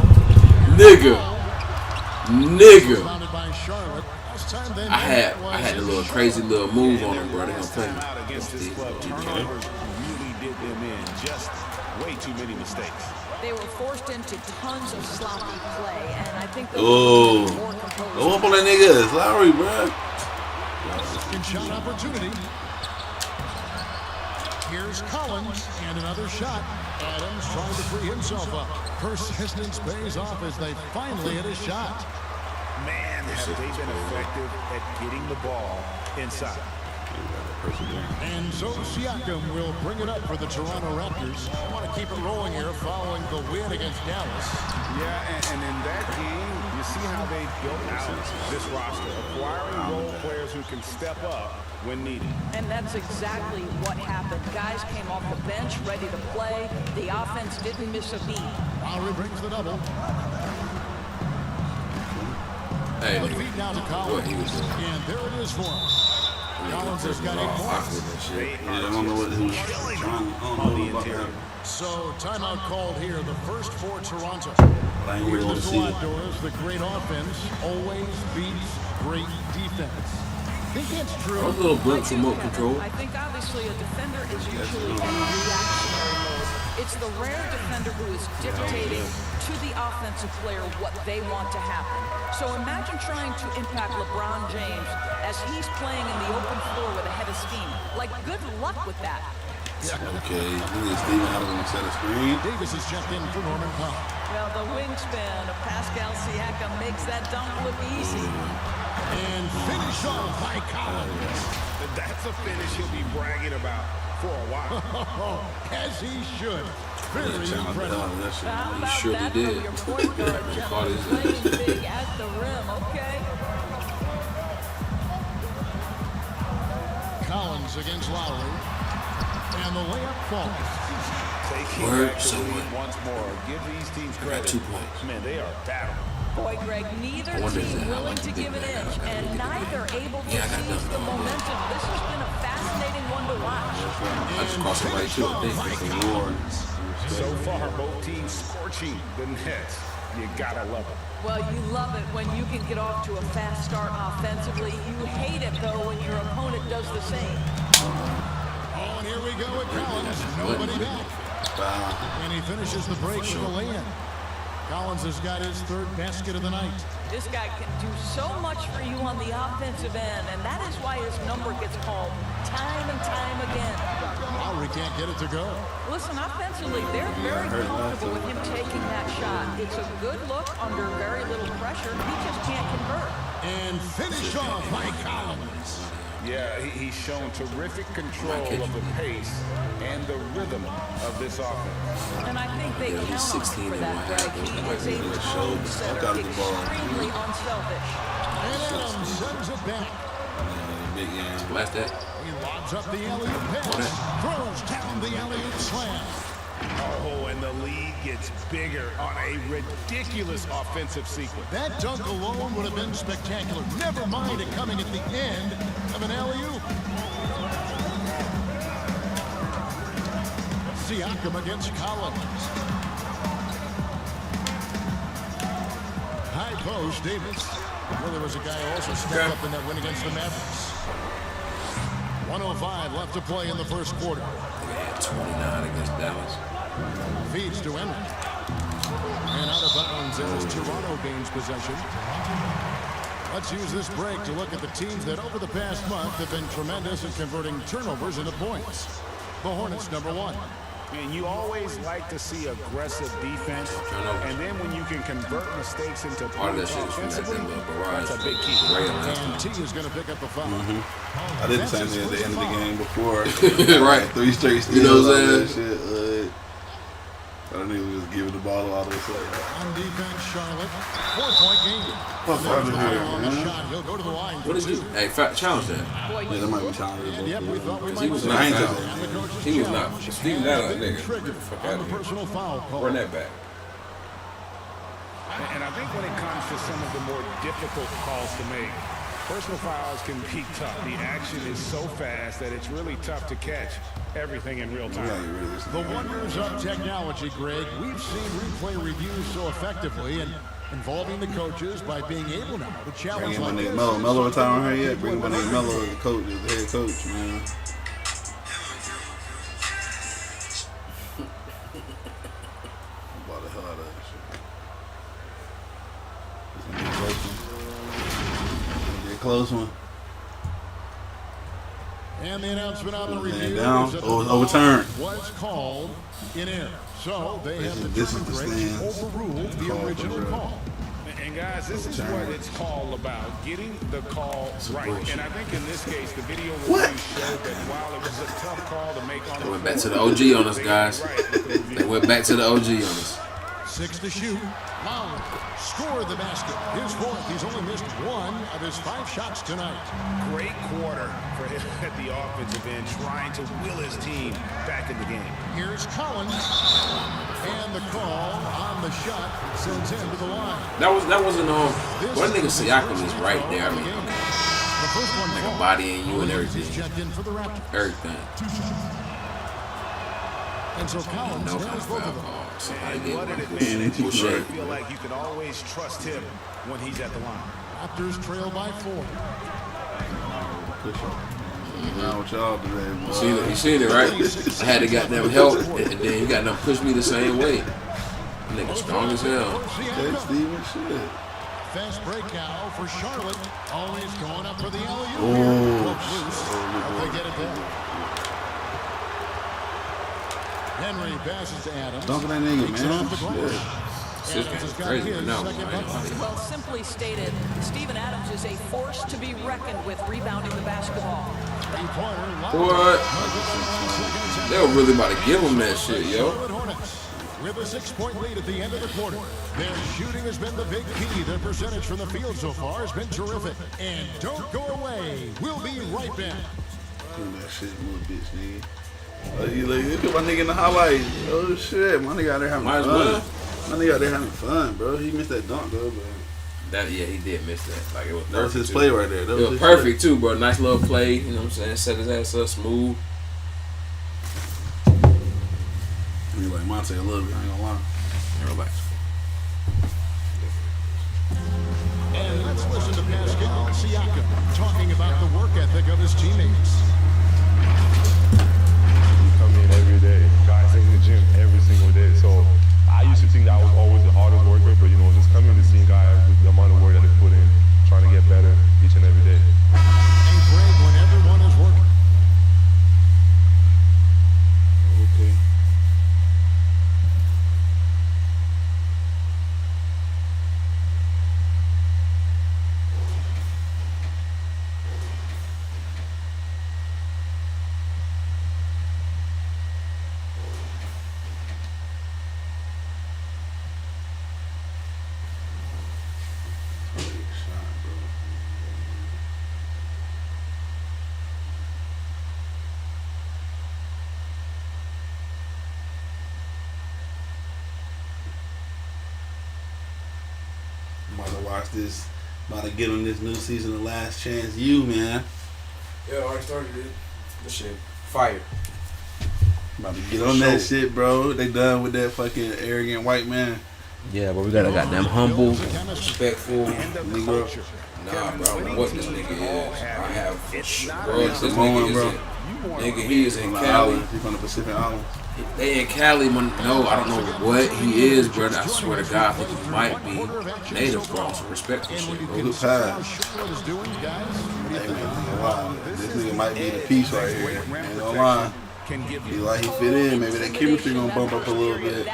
Nigga. Surrounded by Charlotte. Last time they I had a little crazy little move on him, bro. They gonna play me. Out against this club, turnovers really did them in. Just way too many mistakes. They were forced into tons of sloppy play, and I think they'll Oh. be more composed. Go up on that nigga. It's Lowry, bro. Second shot opportunity. Here's Collins and another shot. Adams trying to free himself up. Persistence pays off as they finally hit a shot. Man, have they been effective at getting the ball inside. And so Siakam will bring it up for the Toronto Raptors. I want to keep it rolling here following the win against Dallas. Yeah, and in that game, you see how they built out this roster, acquiring role players who can step up when needed. And that's exactly what happened. Guys came off the bench ready to play. The offense didn't miss a beat. Lowry brings the double. Hey, The feed now to Collins. he was doing. And there it is for him. Collins has got 8 points. Yeah, I don't know what he was trying. I don't know what about that. So timeout called here. The first for Toronto. I ain't really want to see it. Outdoors, the great offense always beats great defense. Think it's true. Those little blimps remote control. I think obviously a defender is usually in reactionary mode. It's the rare defender who is dictating to the offensive player what they want to happen. So imagine trying to impact LeBron James as he's playing in the open floor with a head of steam. Like, good luck with that. Okay, Steven Adams gonna set a screen. Davis is checked in for Norman Powell. Well, the wingspan of Pascal Siakam makes that dunk look easy. And finish off by Collins. That's a finish he'll be bragging about for a while. As he should. Very impressive. How He about surely that did. from your point guard, Caught gentlemen? his- Playing big at the rim, okay? Collins against Lowry. And the layup falls. Taking Word, back the so lead what? once more. Give these teams I got credit. 2 points. Man, they are battling. Boy, Greg, neither wonder if team that- I willing like to the big give an man. inch, I and gotta neither able to Yeah, I got seize nothing the on that. momentum. This has been a fascinating one to watch. I just crossed it right too. I think it's a war. So far, both teams scorching the Nets. You gotta love it. Well, you love it when you can get off to a fast start offensively. You hate it, though, when your opponent does the same. Oh, and here we go with Collins. Nobody back. And he finishes the break with a lay-in. Collins has got his third basket of the night. This guy can do so much for you on the offensive end, and that is why his number gets called time and time again. Lowry can't get it to go. Listen, offensively, they're very comfortable with him taking that shot. It's a good look under very little pressure. He just can't convert. And finish off by Collins. Yeah, he's shown terrific control of the pace and the rhythm of this offense. And I think they count on him for that, Greg. He is a tone setter, extremely unselfish. And Adams sends it back. Big game. Blast that. He lobs up the alley-oop pass. Throws down the alley-oop slam. Oh, and the lead gets bigger on a ridiculous offensive sequence. That dunk alone would have been spectacular. Never mind it coming at the end of an alley-oop. Siakam against Collins. High post, Davis. Well, there was a guy who also stepped up in that win against the Mavericks. 1:05 left to play in the first quarter. They had 29 against Dallas. Feeds to Henry. And out of bounds as Toronto gains possession. Let's use this break to look at the teams that over the past month have been tremendous at converting turnovers into points. The Hornets, number 1. And you always like to see aggressive defense, and then when you can convert mistakes into Part of that points shit is from that offensively, Denver barrage. that's a big key. And T is going to pick up the foul. I did the same thing at the end of the game before. Right. 3 straight steals. You know what I'm all that saying? shit. I don't even just giving the ball all this stuff. On defense, Charlotte. 4-point game. Fuck out of here, On the man. shot, he'll go to the line What for did you? 2. Hey, challenge that. Yeah, that might be challenging. Yep, we thought we Because might he was see not it. fouled. And the coach's He was not. challenge Steve has Nash, been nigga. Get triggered the fuck on out the of here. personal foul call. Run that back. And I think when it comes to some of the more difficult calls to make, personal fouls can be tough. The action is so fast that it's really tough to catch everything in real time. The wonders of technology, Greg. We've seen replay reviews so effectively and involving the coaches by being able now to challenge Bring my like nigga this. Melo. Melo retiring here yet? Bring my nigga Melo as the coach, as the head coach, man. About the hell out of that shit. It's gonna be a close one. It's gonna be a close one. And the announcement on the review down. is that Oh, the it's ball overturned. was called in error. So they have This is determined the Greg stands. overruled the original call. And guys, this is what it's all about, getting the call right. And I think in this case, the video review showed that while it was a tough call to make on They the went back to floor, the OG on us, they guys. got it right with the review. They went back to the OG on us. 6 to shoot. Lowry scored the basket. His fourth. He's only missed 1 of his 5 shots tonight. Great quarter for him at the offensive end, trying to will his team back in the game. Here's Collins. And the call on the shot sends him to the line. That wasn't on. One nigga Siakam is right there. I mean, The first one like a body in you and He's everything. checked in for the Raptors. Everything. And so Collins No nails both of them. Somebody And gave what him an a advantage. You bullshit. feel like you can always trust him when he's at the line. Raptors trail by 4. Now with y'all today, boy. You seen it, right? I had to goddamn help, and then you got them push me the same way. Nigga strong as hell. Hey, Steven, shit. Fast break now for Charlotte. Always going up for the alley-oop. Oh, Hope they get it back. Henry passes to Adams. Dunk that nigga, Takes it man. off the glass. Shit. Adams has got Crazy his right now. second bucket. Well, simply stated, Steven Adams is a force to be reckoned with rebounding the basketball. What? They were really about to give him that shit, yo. With a 6-point lead at the end of the quarter. Their shooting has been the big key. Their percentage from the field so far has been terrific. And don't go away. We'll be right back. That shit, little bitch, nigga. Oh, you look at my nigga in the highlights. Oh shit, my nigga out there having fun. My nigga out there having fun, bro. He missed that dunk though, but he did miss that. Like it was. That was his play right there. That was his perfect too, bro. Nice little play. You know what I'm saying? Set his ass up smooth. You like Monte a little bit. I ain't gonna lie. Relax. And let's listen to Pascal Siakam talking about the work ethic of his teammates. Come in every day. Guys in the gym every single day. So I used to think that I was always the hardest worker, but just coming to see guys with the amount of work that they put in, trying to get better each and every day. And Greg, when everyone is working. Okay. Watch this. About to get on this new season of Last Chance U, man. Yeah, I already started it. This shit fire. About to get on that shit, bro. They done with that fucking arrogant white man. Yeah, but we gotta goddamn humble, respectful, Negro. Nah, bro, what this nigga is. I have, bro, this nigga is nigga, he is in Cali. He's from the Pacific Islands. They in Cali, no, I don't know what he is, bro. I swear to God, I think he might be native, bro. Some respectful shit, bro. Good pass. Hey, man, wow. This nigga might be the piece right here. Ain't gonna lie. He like he fit in. Maybe that chemistry gonna bump up a little bit.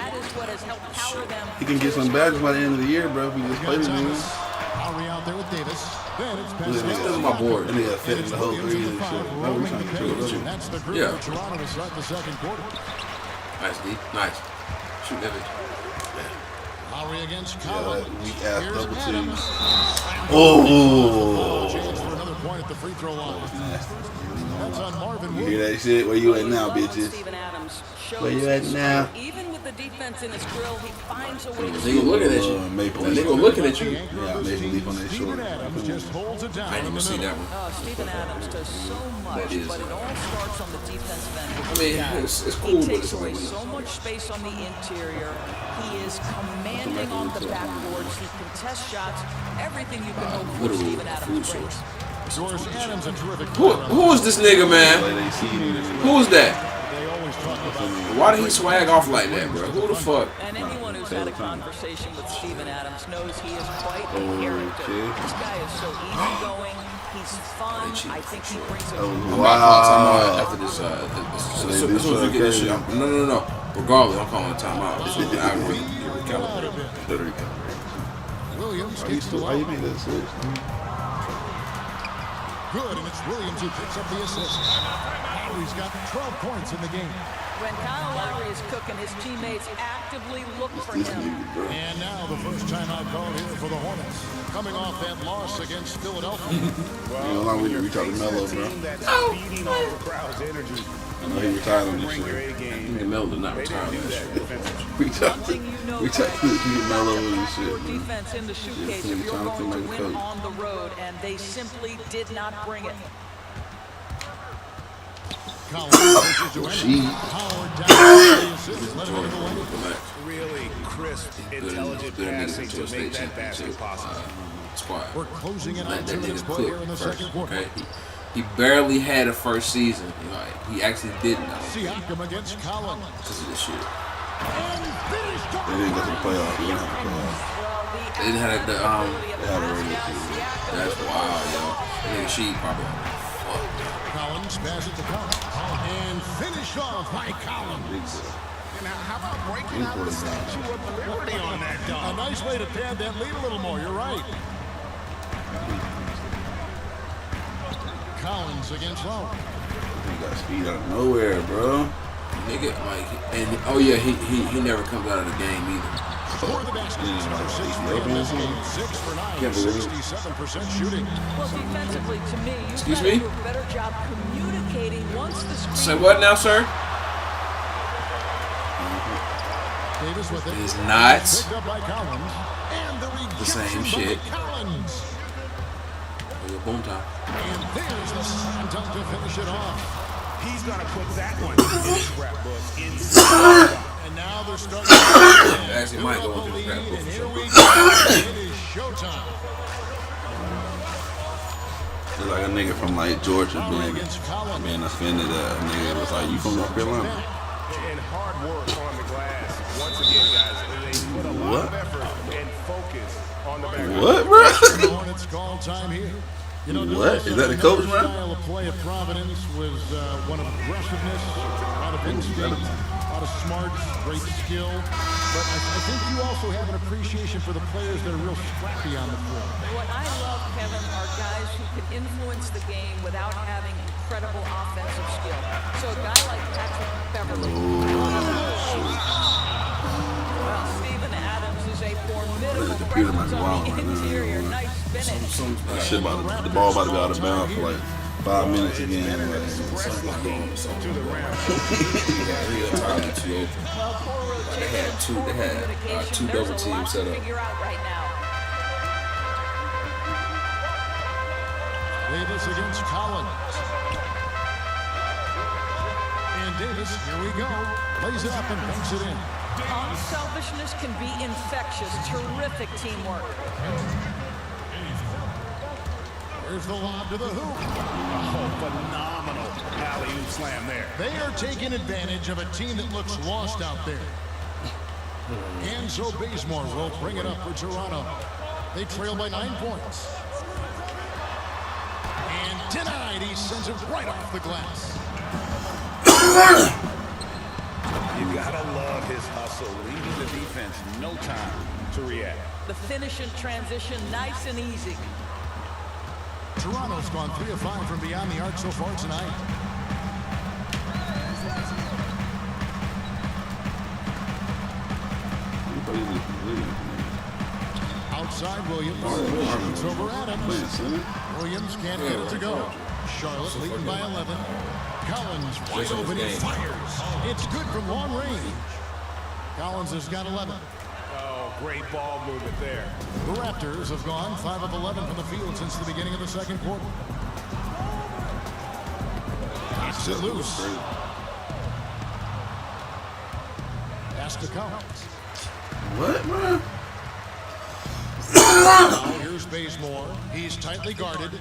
He can get some badges by the end of the year, bro, if he just plays with him. Out there with Davis. Then it's This is my board. And they got fit in the whole three and shit. No, we trying to do it. That's the group Yeah. for Toronto to start the second quarter. Nice, D. Nice. Shoot that bitch. Lowry against Collins. Weak ass Here's double Adams. team. Oh! Chance for another point at the free throw line. That's on Marvin You hear that shit? Where you at now, bitches? Where you at now? Even with the defense in his grill, he finds a way to Nigga looking at you. Maple That Leaf. nigga looking at you. Yeah, Maple Leaf on that short. I didn't even see that one. Stephen Adams does so much, That is, but it all starts on the defensive end. I mean, it's cool, He but takes it's away like so much space on the interior. He is commanding on the backboards. He contests shots. Everything you can hope for Stephen Adams brings. George Adams, a terrific Who is this nigga, man? Who is that? Why did he swag off like that, bro? Who the fuck? And anyone who's had a conversation with Stephen Adams knows he is quite a character. This guy is so easygoing. He's fun. I think he brings a I'm about to call timeout after this. As soon as we get this shit, no. Regardless, I'm calling a timeout. This is the algorithm. Williams How you make that switch? Good, and it's Williams who picks up the assist. Lowry's got 12 points in the game. When Kyle Lowry is cooking, his teammates actively look for him. And now the first timeout call here for the Hornets. Coming off that loss against Philadelphia. How long we can reach out to Melo, bro? I know he retired on this shit. Melo did not retire on this shit. Reach out to Melo on this shit. Defense in the suitcase if you're going to win on the road, and they simply did not bring it. Really crisp, intelligent passing to make that basket possible. Squad. We're closing in Let on that 2 minutes nigga play here in cook the first, second quarter. okay? He barely had a first season. He actually didn't. Siakam against Collins. Because of this shit. They didn't get to the playoffs. They didn't have the playoffs. They didn't have the They had a regular season. That's wild, yo. That nigga she probably Collins pass it to Collins. And finished off by Collins. And how about breaking out the Statue of Liberty on that dog? A nice way to pad that lead a little more. You're right. Collins against Lowry. He got speed out of nowhere, bro. nigga, like, and oh yeah, he never comes out of the game either. For the Baskets, number 6 in this game, 6 for 9, 67% shooting. Well, defensively, to me, you've Excuse got me? to do a better job communicating once the screen. Say what now, sir? Davis with it. It's not Picked up by Collins. And the same shit. Collins. Boom time. And there's the slam dunk to finish it off. He's going to put that one in his scrapbook. And now they're starting Actually, might go into the scrapbook. and here we go. It is showtime. It's like a nigga from like Georgia being offended that a nigga was like, you from North Carolina? And hard work on the glass. Once again, guys, they put a lot of effort and focus on the back. What, bro? The Hornets call time here. You know, What? Is that the coach, man? style of play at Providence was one of aggressiveness, a lot of instinct, a lot of smarts, great skill. But I think you also have an appreciation for the players that are real scrappy on the floor. What I love, Kevin, are guys who can influence the game without having incredible offensive skill. So a guy like Patrick Beverly. Well, Steven Adams is a formidable computer might presence be on wild the right now. interior. Nice finish. That shit the ball about to be out of bounds for like 5 minutes again. To the rim. They had two double teams set up. Figure out right now. Davis against Collins. And Davis, here we go. Lays it up and banks it in. Unselfishness can be infectious. Terrific teamwork. Here's the lob to the hoop. Oh, phenomenal alley-oop slam there. They are taking advantage of a team that looks lost out there. And so Bazemore will bring it up for Toronto. They trail by 9 points. And denied, he sends it right off the glass. You gotta love his hustle, leaving the defense no time to react. The finish in transition, nice and easy. Toronto's gone 3 of 5 from beyond the arc so far tonight. Outside Williams. It's over Adams. Williams can't get it to go. Charlotte leading by 11. Collins wide open, he fires. It's good from long range. Collins has got 11. Oh, great ball movement there. The Raptors have gone 5 of 11 from the field since the beginning of the second quarter. Knocks it loose. Pass to Collins. What, man? Now here's Bazemore. He's tightly guarded.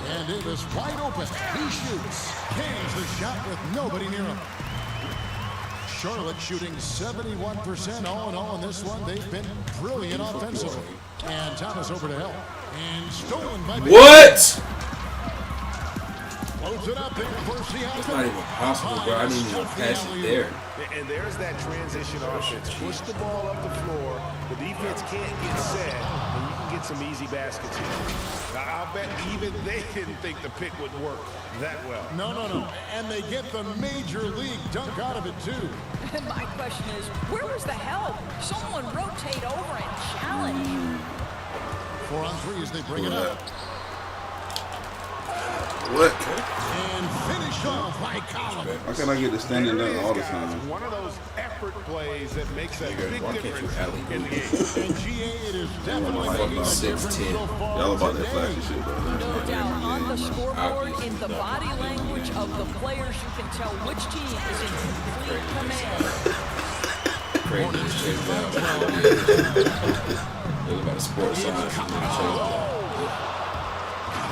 And it is wide open. He shoots. Cans the shot with nobody near him. Charlotte shooting 71% all in all in this one. They've been brilliant offensively. And Thomas over to help. And stolen by What? Close it up there for Seattle. It's not even possible, bro. I didn't even pass it there. And there's that transition offense. Push the ball up the floor. The defense can't get set, and you can get some easy baskets here. Now, I'll bet even they didn't think the pick would work that well. No. And they get the major league dunk out of it, too. And my question is, where was the help? Someone rotate over and challenge. 4 on 3 as they bring it up. What? And finish off by Collins. Why can't I get the standing up all the time? One of those effort plays that makes a big difference in the game. And GA, it is definitely making a difference so far. Y'all about that flashy shit, bro. No doubt on the scoreboard, in the body language of the players, you can tell which team is in complete command. Crazy shit, It was about sports science.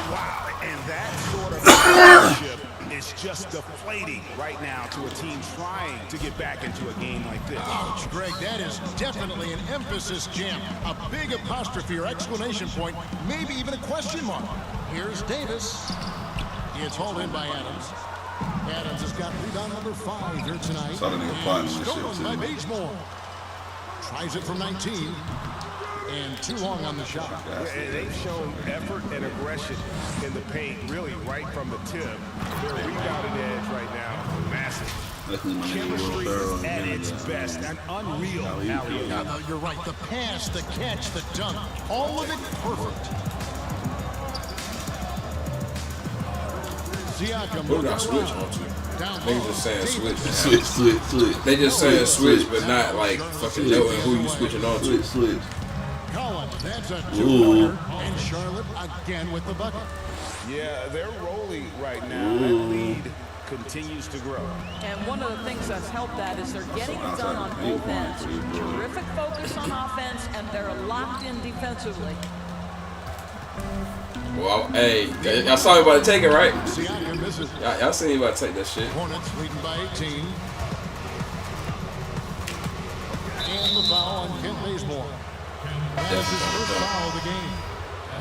Wow, and that sort of partnership is just deflating right now to a team trying to get back into a game like this. Ouch, Greg, that is definitely an emphasis jam. A big apostrophe or exclamation point, maybe even a question mark. Here's Davis. It's hauled in by Adams. Adams has got rebound number 5 here tonight. And stolen by Bazemore. Tries it from 19. And too long on the shot. And they've shown effort and aggression in the paint, really right from the tip. Their rebounding edge right now, massive. Luckily, my nigga Will Chemistry Ferrell is at and its best. An unreal Oh, he alley-oop. good. No, you're right. The pass, the catch, the dunk, all of it perfect. Siakam Who got looking switch around. on to? Down Niggas low. just saying switch. Switch. They just saying switch, but not like fucking knowing who you switching on to. Switch. Collins, that's a Ooh. two-pointer. And Charlotte again with the bucket. Yeah, they're rolling right now. That lead continues to grow. And one of the things that's helped that is they're getting it done on both ends. Terrific focus on offense, and they're locked in defensively. Well, hey, y'all saw me about to take it, right? Siakam misses. Y'all seen me about to take that shit. Hornets leading by 18. And the foul on Kent Bazemore. That's his first foul of the game.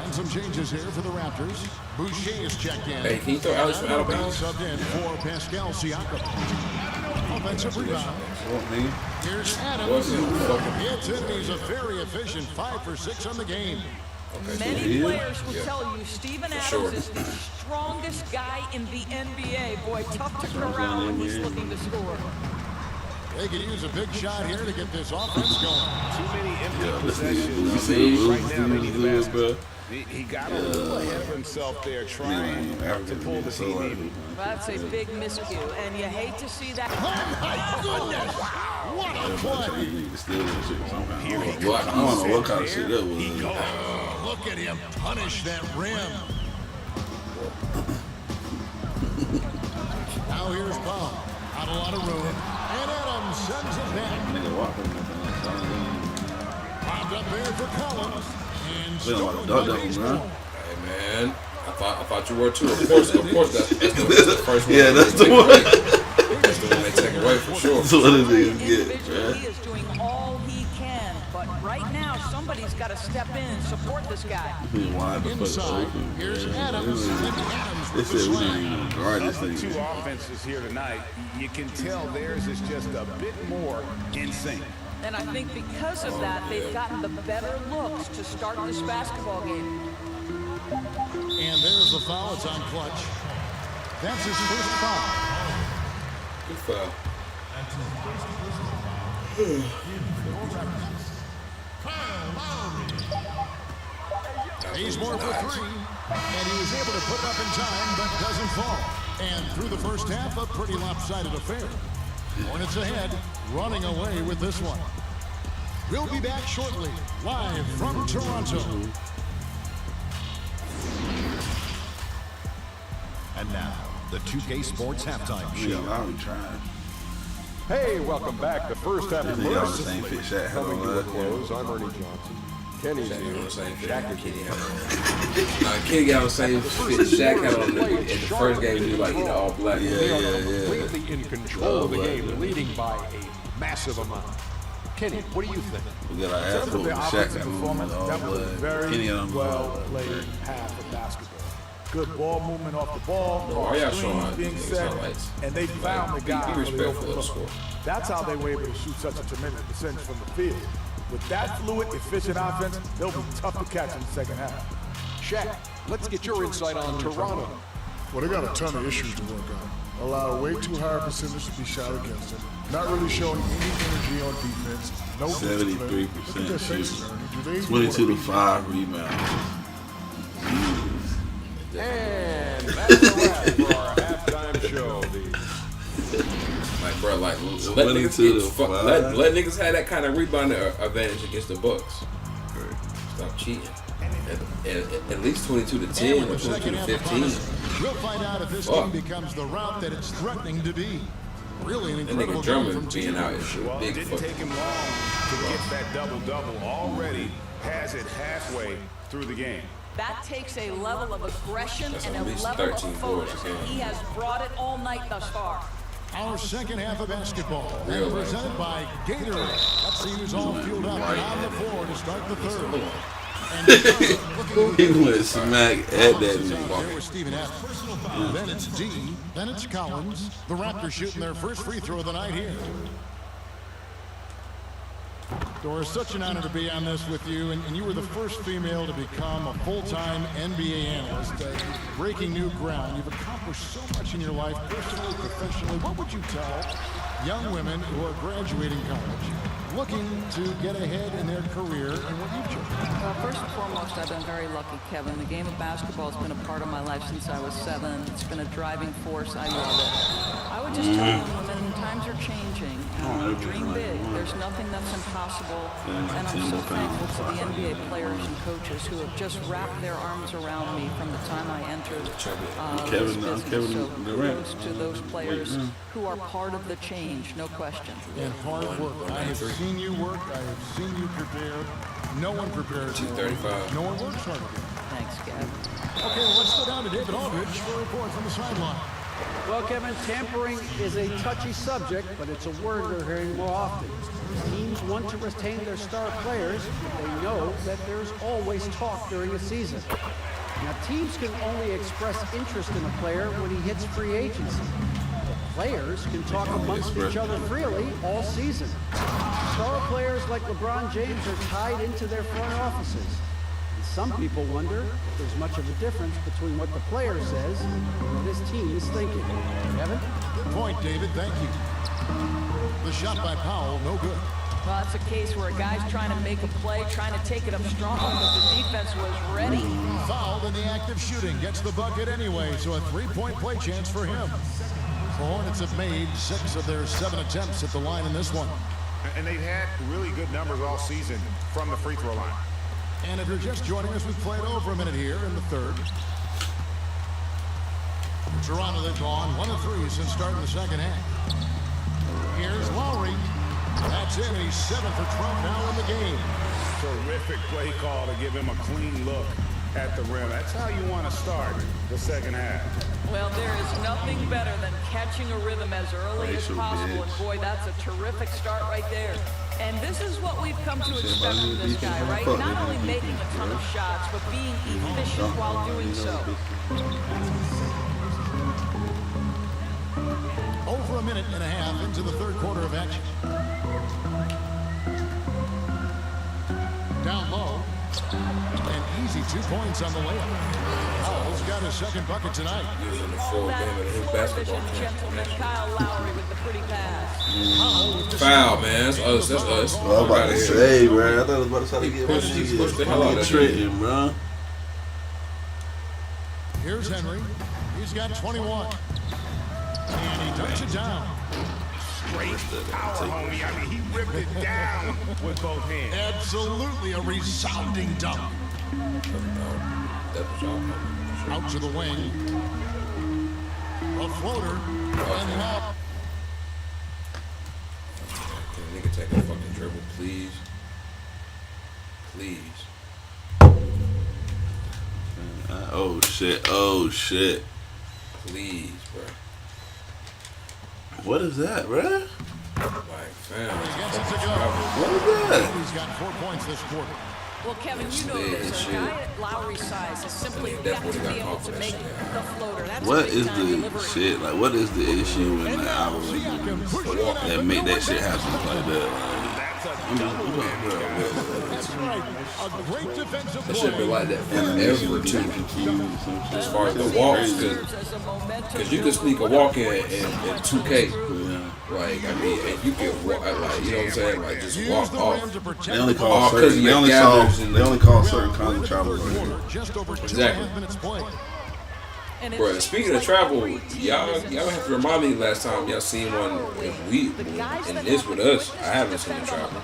And some changes here for the Raptors. Boucher is checked in. Hey, can you throw Alex from Alabama? Subbed in for Pascal Siakam. Offensive rebound. Here's Adams. Gets it. He's a very efficient 5 for 6 on the game. Many players will tell you Steven Adams is the strongest guy in the NBA. Boy, tough to get around when he's looking to score. They could use a big shot here to get this offense going. Too many empty possessions. You see Right now, they need a Lewis, basket. bro. He got a little ahead of himself there, trying to pull the team in. That's a big miscue, and you hate to see that. Oh, my goodness! What a play! I don't know what kind of shit that was. Look at him punish that rim. Now here's Paul. Not a lot of room. And Adams sends it back. Popped up there for Collins. And stolen by Bazemore. Hey man, I thought you were too. Of course, that's the first one. Yeah, that's the one. That's the one they take away for sure. That's what it is. Individually, he is doing all he can, but right now somebody's got to step in and support this guy. Inside, here's Adams. They said we didn't even guard this Of the thing. two offenses here tonight, you can tell theirs is just a bit more in sync. And I think because of that, they've gotten the better looks to start this basketball game. And there's the foul. It's on Clutch. That's his first foul. Good foul. He's more for 3. And he was able to put it up in time, but doesn't fall. And through the first half, a pretty lopsided affair. Hornets ahead, running away with this one. We'll be back shortly, live from Toronto. And now, the 2K Sports Halftime Show. I'll be trying. Hey, welcome back. The first half of Y'all the same fit Shaq had coming on to a last close. I'm Ernie Johnson. Kenny's here. Shaq is Kenny got on the same fit Shaq had on in the first game. He was like, all black. They are completely in control of the game, leading by a massive amount. Kenny, what do you think? We got our ass whooped with Shaq at home with all That was a blood. very Kenny on the well played half of basketball. Good ball movement off the ball. Why y'all showing Screens being niggas set, highlights? and they found the guy. Be on the respectful of the open score. look. That's how they were able to shoot such a tremendous percentage from the field. With that fluid, efficient offense, they'll be tough to catch in the second half. Shaq, let's get your insight on Toronto. Well, they got a ton of issues to work on. Allow a way too high percentage to be shot against them. Not really showing any energy on defense. No 73% shooting. 22 to 5 rebounds. And that's a wrap for our halftime show. Like, bro, like let niggas have that kind of rebound advantage against the Bucks. Stop cheating. At least 22 to 10 or 22 to 15. We'll find out if this game becomes the route that it's threatening to be. Really an That incredible nigga game Drummond from being out is Well, big it didn't fucking. take him long to get that double-double. Already has it halfway through the game. That takes a level of aggression That's and at a least level of 13 boards focus. a game. He has brought it all night thus far. Our second half of basketball, Real and presented by Gatorade. That seems all fueled up and on the floor to start the third. He went smack at that There nigga. was Steven Adams. Then it's D. Then it's Collins. The Raptors shooting their first free throw of the night here. Doris, such an honor to be on this with you, and you were the first female to become a full-time NBA analyst. Breaking new ground. You've accomplished so much in your life, personally, professionally. What would you tell young women who are graduating college, looking to get ahead in their career and what you've chosen? Well, first and foremost, I've been very lucky, Kevin. The game of basketball has been a part of my life since I was 7. It's been a driving force. I love it. I would just tell young women, times are changing. Dream big. There's nothing that's impossible. And I'm so thankful to the NBA players and coaches who have just wrapped their arms around me from the time I entered this business. So kudos to those players who are part of the change, no question. And hard work. I have seen you work. I have seen you prepare. No one prepares. 235. No one works harder. Thanks, Gavin. Okay, well, let's go down to David Aldridge for a report from the sideline. Well, Kevin, tampering is a touchy subject, but it's a word we're hearing more often. Teams want to retain their star players, but they know that there's always talk during a season. Now, teams can only express interest in a player when he hits free agency. Players can talk amongst each other freely all season. Star players like LeBron James are tied into their front offices. And some people wonder if there's much of a difference between what the player says and what his team is thinking. Kevin? Good point, David. Thank you. The shot by Powell, no good. Well, that's a case where a guy's trying to make a play, trying to take it up strong, but the defense was ready. Fouled in the act of shooting. Gets the bucket anyway, so a 3-point play chance for him. The Hornets have made 6 of their 7 attempts at the line in this one. And they've had really good numbers all season from the free throw line. And if you're just joining us, we've played over a minute here in the third. Toronto, they've gone 1 of 3 since starting the second half. Here's Lowry. That's him. He's 7 for 12 now in the game. Terrific play call to give him a clean look at the rim. That's how you want to start the second half. Well, there is nothing better than catching a rhythm as early as possible, and boy, that's a terrific start right there. And this is what we've come to expect from this guy, right? Not only making a ton of shots, but being efficient while doing so. Over a minute and a half into the third quarter of action. Down low. And easy 2 points on the layup. Powell's got his second bucket tonight. Using the full game of his basketball Gentleman Kyle Lowry with the pretty pass. Foul, man. That's us. That's us. Well, I'm about to say, bro. I thought I was about to try to get He pushed the hell out of Trenton, bro. Here's Henry. He's got 21. And he dunks it down. Great power, homie. I mean, he ripped it down with both hands. Absolutely a resounding dunk. Out to the wing. A floater. And now. Can a nigga take a fucking dribble, please? Please. Oh, shit. Oh, shit. Please, bro. What is that, bro? Like, fam. What is that? He's got 4 points this quarter. Well, Kevin, you know this. A guy at Lowry's size is simply got to be able to make the floater. That's What is the shit? Like, what is the issue in the algorithm that make that shit happen like that? That's right. A great defensive That should be like that forever, too. As far as the walks, because you can sneak a walk in 2K. Like, I mean, and you can walk, like, you know what I'm saying? Like, just walk off. They only call certain. They only call certain kinds of travel. Exactly. Bro, speaking of travel, y'all have to remind me last time y'all seen one in this with us. I haven't seen the travel.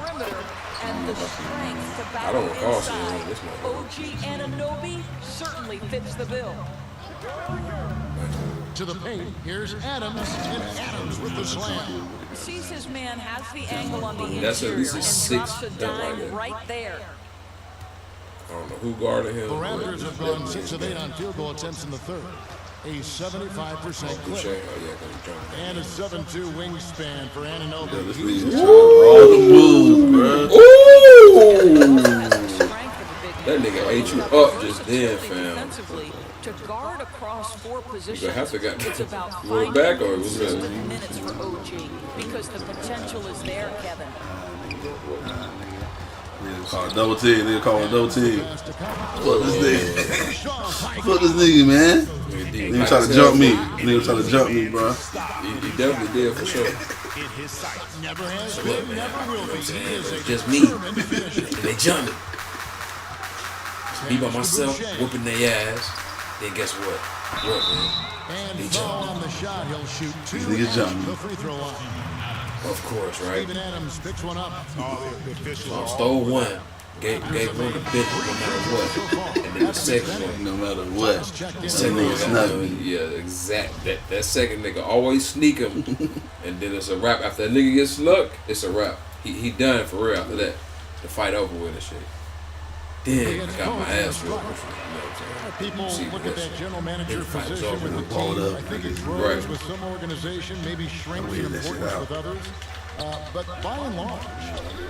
I don't recall seeing this one. OG Anunoby certainly fits the bill. To the paint, here's Adams, and Adams with the slam. Sees his man, has the angle on the interior, That's at least a and 6 drops a dime right there. I don't know who guarded him. The Raptors have gone 6 of 8 on field goal attempts in the third. A 75% clip. And a 7'2" wingspan for Anunoby. That nigga ate you up just then, fam. To guard across 4 positions, have to get it's about finding back or was it? minutes for OG because the potential is there, Kevin. Nigga call it double team. Nigga call it double team. Fuck this nigga. Fuck this nigga, man. Nigga try to jump me. Nigga try to jump me, bro. He definitely did for sure. Never been, never will be. It's just me. They jumping. Me by myself, whooping their ass. Then guess what? What, man? They jumping. On the shot, he'll shoot two. These niggas jumping. The free throw line. Of course, right? Steven Adams picks one up. Stole one. Gave one the bit no matter what. And then the second one, no matter what. The second nigga, yeah, exact. That second nigga always sneak him. And then it's a wrap. After that nigga gets snuck, it's a wrap. He done for real after that. The fight over with and shit. Then I got my ass whooped. People look at that general manager position with the ball team. up. I think it grows with some organization, maybe shrinks in importance with others. But by and large,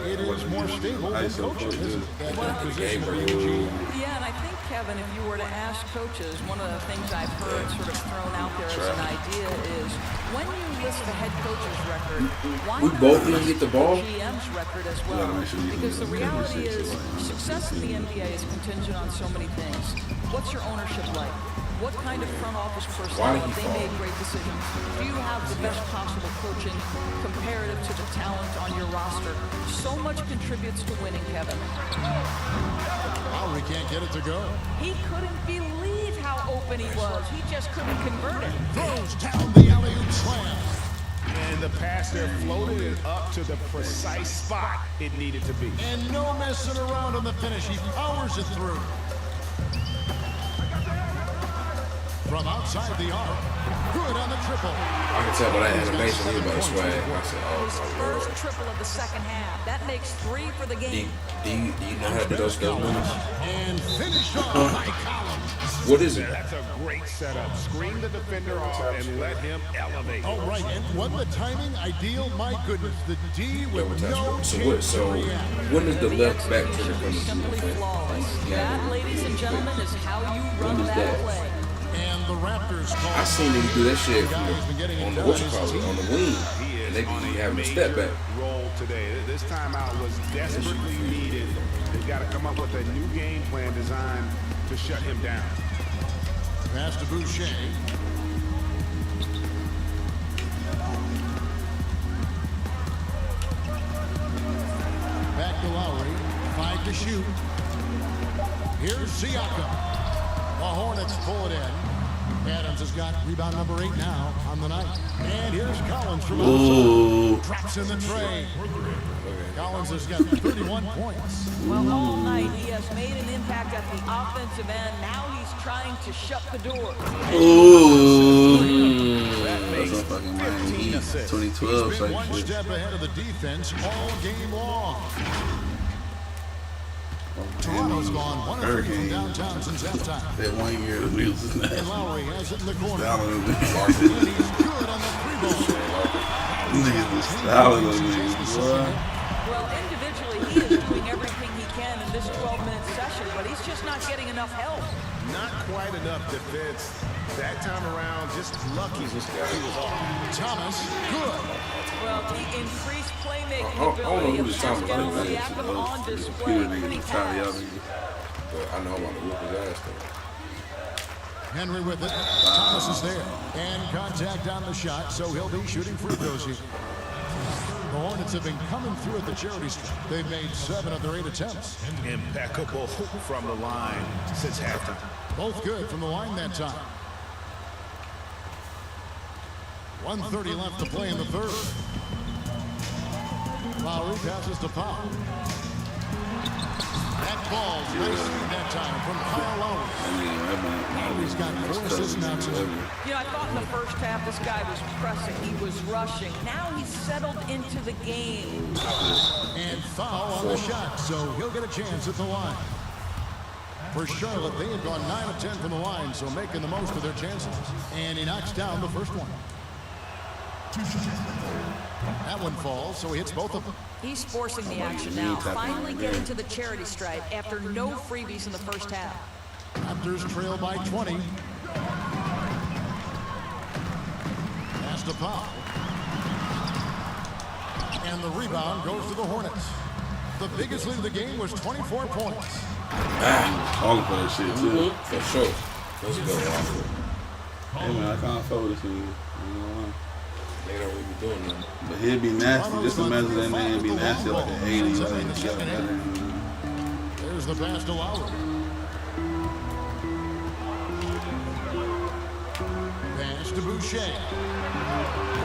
it is more stable than coaching, isn't it? That position for Eugene. Yeah, and I think, Kevin, if you were to ask coaches, one of the things I've heard sort of thrown out there as an idea is when you list the head coach's record, why we not both list gonna get the ball? GM's record as well? Because the reality is success in the NBA is contingent on so many things. What's your ownership like? What kind of front office personnel have they made great decisions? Do you have the best possible coaching comparative to the talent on your roster? So much contributes to winning, Kevin. Lowry can't get it to go. He couldn't believe how open he was. He just couldn't convert it. Throws down the alley-oop slam. And the pass there floated it up to the precise spot it needed to be. And no messing around on the finish. He powers it through. From outside the arc, good on the triple. I can tell by that animation he was about to swag. I said, His first triple of the second half. That makes 3 for the game. Do you know how to do those moves? And finish off by Collins. What is it? That's a great setup. Screen the defender off and let him elevate. All right, and what the timing ideal? My goodness, the D with no So when is the left back trigger coming Simply flawless. That, ladies and gentlemen, is how you run that play. And the Raptors call. I seen him do that shit on the on the wing, and they be having a step back. Roll today. This timeout was desperately needed. They've got to come up with a new game plan designed to shut him down. Pass to Boucher. Back to Lowry. 5 to shoot. Here's Siakam. The Hornets pull it in. Adams has got rebound number 8 now on the night. And here's Collins from outside. Drops in the tray. Collins has got 31 points. Well, all night he has made an impact at the offensive end. Now he's trying to shut the door. That's a fucking Miami Heat 2012 He's been one shit. step ahead of the defense all game long. Toronto's gone 1 of 3 from downtown since halftime. That 1 year, the niggas is And nasty. Lowry has it in the corner. Styling on And he's good on the 3-ball. niggas is styling on niggas, boy. Well, individually, he is doing everything he can in this 12-minute session, but he's just not getting enough help. Not quite enough defense. That time around, just lucky he was off. Thomas, good. Well, the increased playmaking I don't know ability who of this Thomas Pascal is. Siakam on display. Computer When he niggas, tired of y'all has. niggas. But I know I'm about to whoop his ass though. Henry with it. Thomas is there. And contact on the shot, so he'll be shooting free throws here. The Hornets have been coming through at the charity stripe. They've made 7 of their 8 attempts. Impeccable from the line since halftime. Both good from the line that time. 1:30 left to play in the third. Lowry passes to Powell. That ball's nice that time from Kyle Lowry. Lowry's got 4 assists now tonight. You know, I thought in the first half this guy was pressing, he was rushing. Now he's settled into the game. And foul on the shot, so he'll get a chance at the line. For Charlotte, they have gone 9 of 10 from the line, so making the most of their chances. And he knocks down the first one. That one falls, so he hits both of them. He's forcing the action now, finally getting to the charity stripe after no freebies in the first half. Raptors trail by 20. Pass to Powell. And the rebound goes to the Hornets. The biggest lead of the game was 24 points. Calling for that shit too. For sure. Let's go. Hey man, I can't fuck with this nigga. You know why? They don't really be doing nothing. But he'd be nasty. Just imagine that man be nasty like an 80s. There's the pass to Lowry. Pass to Boucher.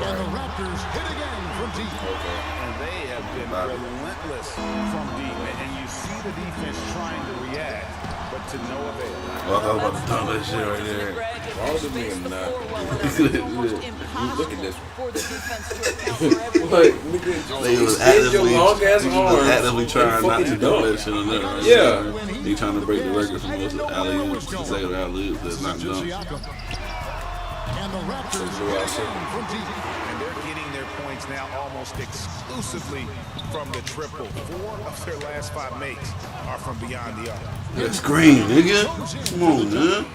And the Raptors hit again from deep. And they have been relentless from deep. And you see the defense trying to react, but to no avail. Well, I was about to dump that shit right there. Why would the nigga not? Look at this one. Like, nigga, They was actively trying not to dump that shit on there. Right? Yeah. He trying to break the record for most alley-oops, consecutive alley-oops that's not dumped. And the Raptors from deep. And they're getting their points now almost exclusively from the triple. 4 of their last 5 makes are from beyond the arc. That's green, nigga. Come on, man.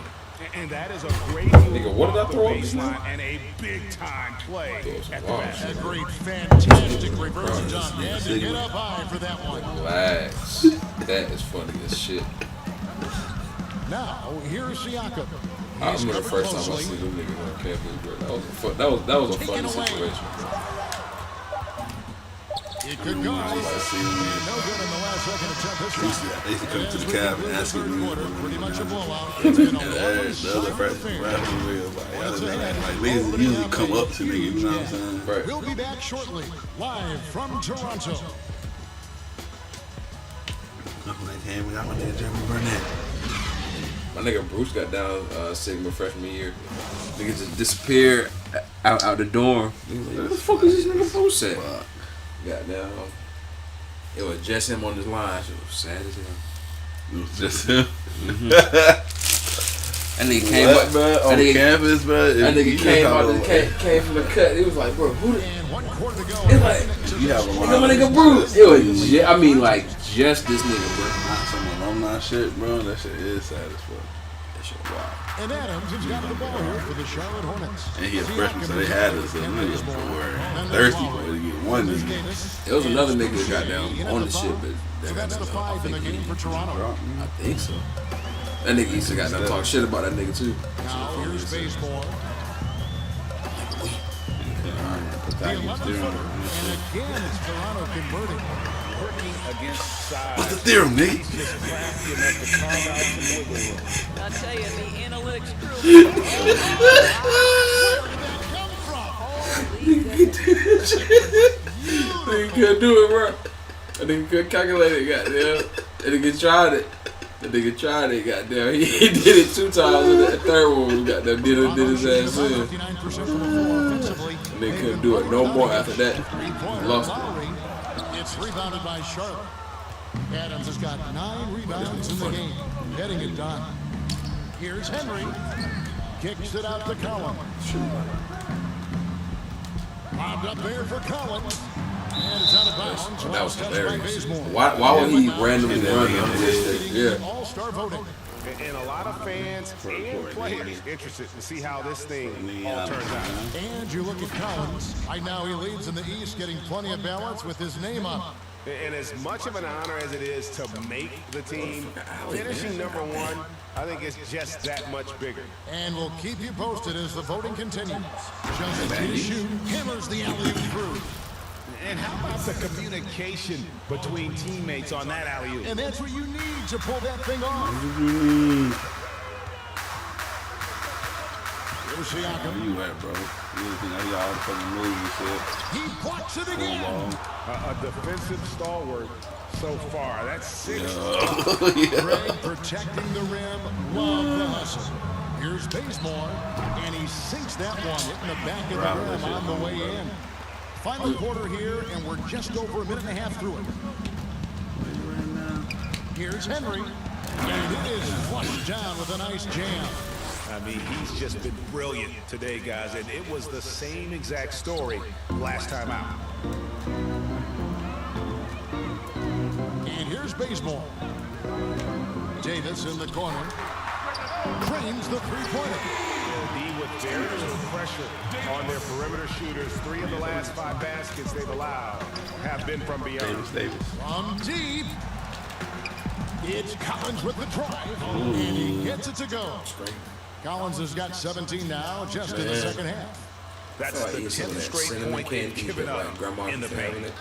And that is a great move Nigga, what did I throw up just now? baseline and a big-time play at the Wow. basket. A great, fantastic reverse dunk. Had to get up high for that one. Relax. That is funny as shit. Now, here's Siakam. I remember the first time I seen them niggas on campus, bro. That was a funny situation, bro. It could go. No good in the last second attempt this time. They used to come to the cab and ask me. Pretty much a blowout. It's been a long The other freshman rapping real. Like, niggas usually come up to niggas, you know what I'm saying? Right. We'll be back shortly, live from Toronto. We got my nigga Jeremy Burnett. My nigga Bruce got down Sigma freshman year. Nigga just disappeared out the dorm. He was like, where the fuck is this nigga Bruce at? Goddamn. It was just him on this line. It was sad as hell. It was just him? That nigga came up, on campus, bro. That nigga came from the cut. He was like, bro, who the... It's like, you have a lot my nigga Bruce. It was, I mean, like, just this nigga, bro. Not some alumni shit, bro. That shit is sad as fuck. That shit wild. And Adams has got the ball here for the Charlotte Hornets. And he a freshman, so they had us. So niggas were thirsty for to get one nigga. There was another nigga that got down on the shit, but So that's the 5 in the game for Toronto. I think so. That nigga used to got to talk shit about that nigga too. Now here's Bazemore. The 11th footer. And again, it's Toronto converting. Working against size. What's the theorem, nigga? I'll tell you, the analytics crew. Nigga couldn't do it, bro. That nigga couldn't calculate it, goddamn. That nigga tried it. Goddamn. He did it 2 times, and that third one, goddamn, did his ass in. Nigga couldn't do it no more after that. He lost it. It's rebounded by Charlotte. Adams has got 9 rebounds in the game. Getting it done. Here's Henry. Kicks it out to Collins. Bobbed up there for Collins. And it's out of bounds. That was hilarious. Why would he randomly run on this? Yeah. All-star voting. And a lot of fans and players interested to see how this thing all turns out. And you look at Collins. Right now he leads in the East, getting plenty of balance with his name up. And as much of an honor as it is to make the team, finishing number 1, I think it's just that much bigger. And we'll keep you posted as the voting continues. Just to shoot, hammers the alley-oop through. And how about the communication between teammates on that alley-oop? And that's what you need to pull that thing off. Here's Siakam. Where you at, bro? You think I got all the fucking moves and shit? He blocks it again. A defensive stalwart so far. That's 6. Greg protecting the rim. Love the hustle. Here's Bazemore. And he sinks that one, hitting the back of the rim on the way in. Final quarter here, and we're just over a minute and a half through it. Here's Henry. And it is flushed down with a nice jam. I mean, he's just been brilliant today, guys, and it was the same exact story last time out. And here's Bazemore. Davis in the corner. Cranes the three-pointer. D with very little pressure on their perimeter shooters. 3 of the last 5 baskets they've allowed have been from beyond. Davis. From deep. It's Collins with the drive, and he gets it to go. Collins has got 17 now, just in the second half. That's the 10th straight point they've given up in the paint. Man,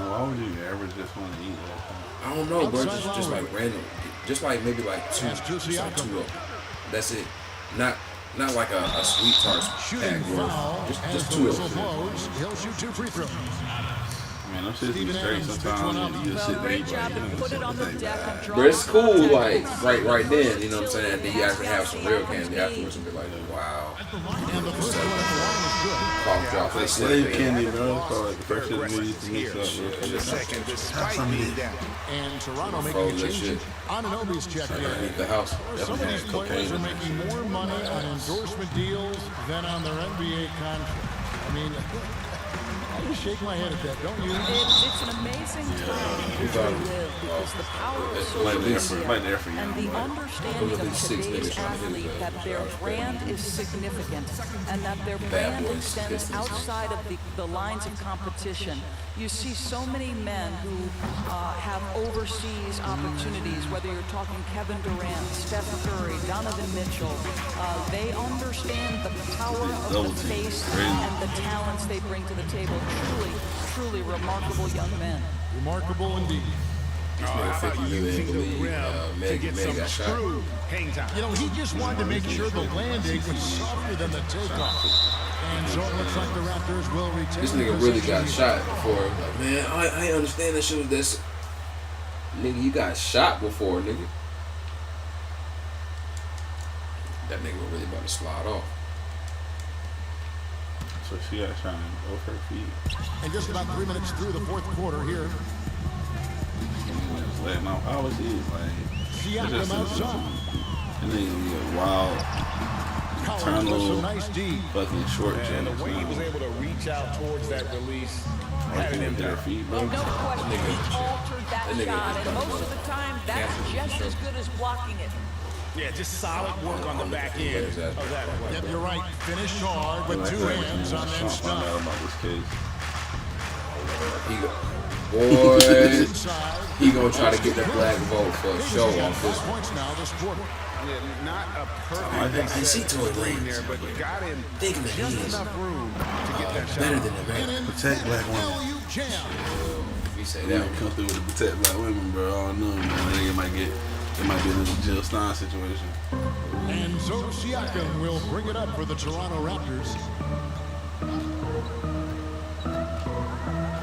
why would you ever just want to eat that? I don't know, bro. Just like random. Just like maybe like two. Just like 2 of them. That's it. Not like a sweet tart pack, bro. Just 2 of them. He'll shoot 2 free throws. Man, I'm sitting straight sometimes. You just sit there and But it's cool, like right then, you know what I'm saying? And then you actually have some real candy afterwards and be like, wow. Cough drop. It's candy, bro. It's like the first shit we used to mix up. In the second, despite being down. And Toronto making a change on an Obi's check here. The house. Some of these players are making more money on endorsement deals than on their NBA contract. I mean, I just shake my head at that, don't you? It's an amazing time to live because the power of social media and the understanding of today's athlete that their brand is significant and that their brand extends outside of the lines of competition. You see so many men who have overseas opportunities, whether you're talking Kevin Durant, Steph Curry, Donovan Mitchell. They understand the power of the face and the talents they bring to the table. Truly remarkable young men. Remarkable indeed. Using the rim to get some true hang time. You know, he just wanted to make sure the landing was softer than the takeoff. And so it looks like the Raptors will retain. This nigga really got shot before. Like, man, I understand that shit was this. Nigga, you got shot before, nigga. That nigga was really about to slide off. So she got shot in both her feet. And just about 3 minutes through the fourth quarter here. Just letting off. How was he? Like, Siakam outside. And then you get wild, eternal, fucking short And the jumps. way he was able to reach out towards that release had an Her impact. feet, bro. No question, he altered that shot, and most of the time, that's just as good as blocking it. Yeah, just solid work on the back end of that play. Yep, you're right. Finished hard with 2 hands on that stuff. About this case. He gonna try to get the black vote for a show off this one. Points now this quarter. Yeah, not a perfect I see Tory Lanez there, but got him thinking that just he is enough room to get that shot. better than the man. Protect black women. If you say They that, come through with the protect black women, bro. I don't know, man. I think it might be a little Jill Stein situation. And so Siakam will bring it up for the Toronto Raptors.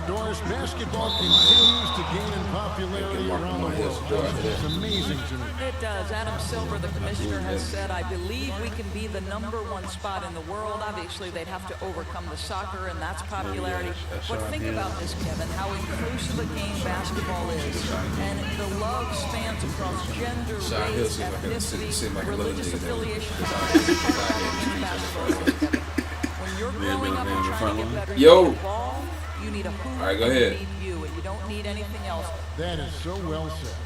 Doris, basketball continues to gain in popularity around the world. It's amazing to me. It does. Adam Silver, the commissioner, has said, I believe we can be the #1 spot in the world. Obviously, they'd have to overcome the soccer, and that's popularity. But think about this, Kevin, how inclusive a game basketball is. And the love spans across gender, race, ethnicity, religious affiliation. When you're growing up and trying to get better, you need a ball, you need a hoop, all right, go ahead. you need you, and you don't need anything else. That is so well said.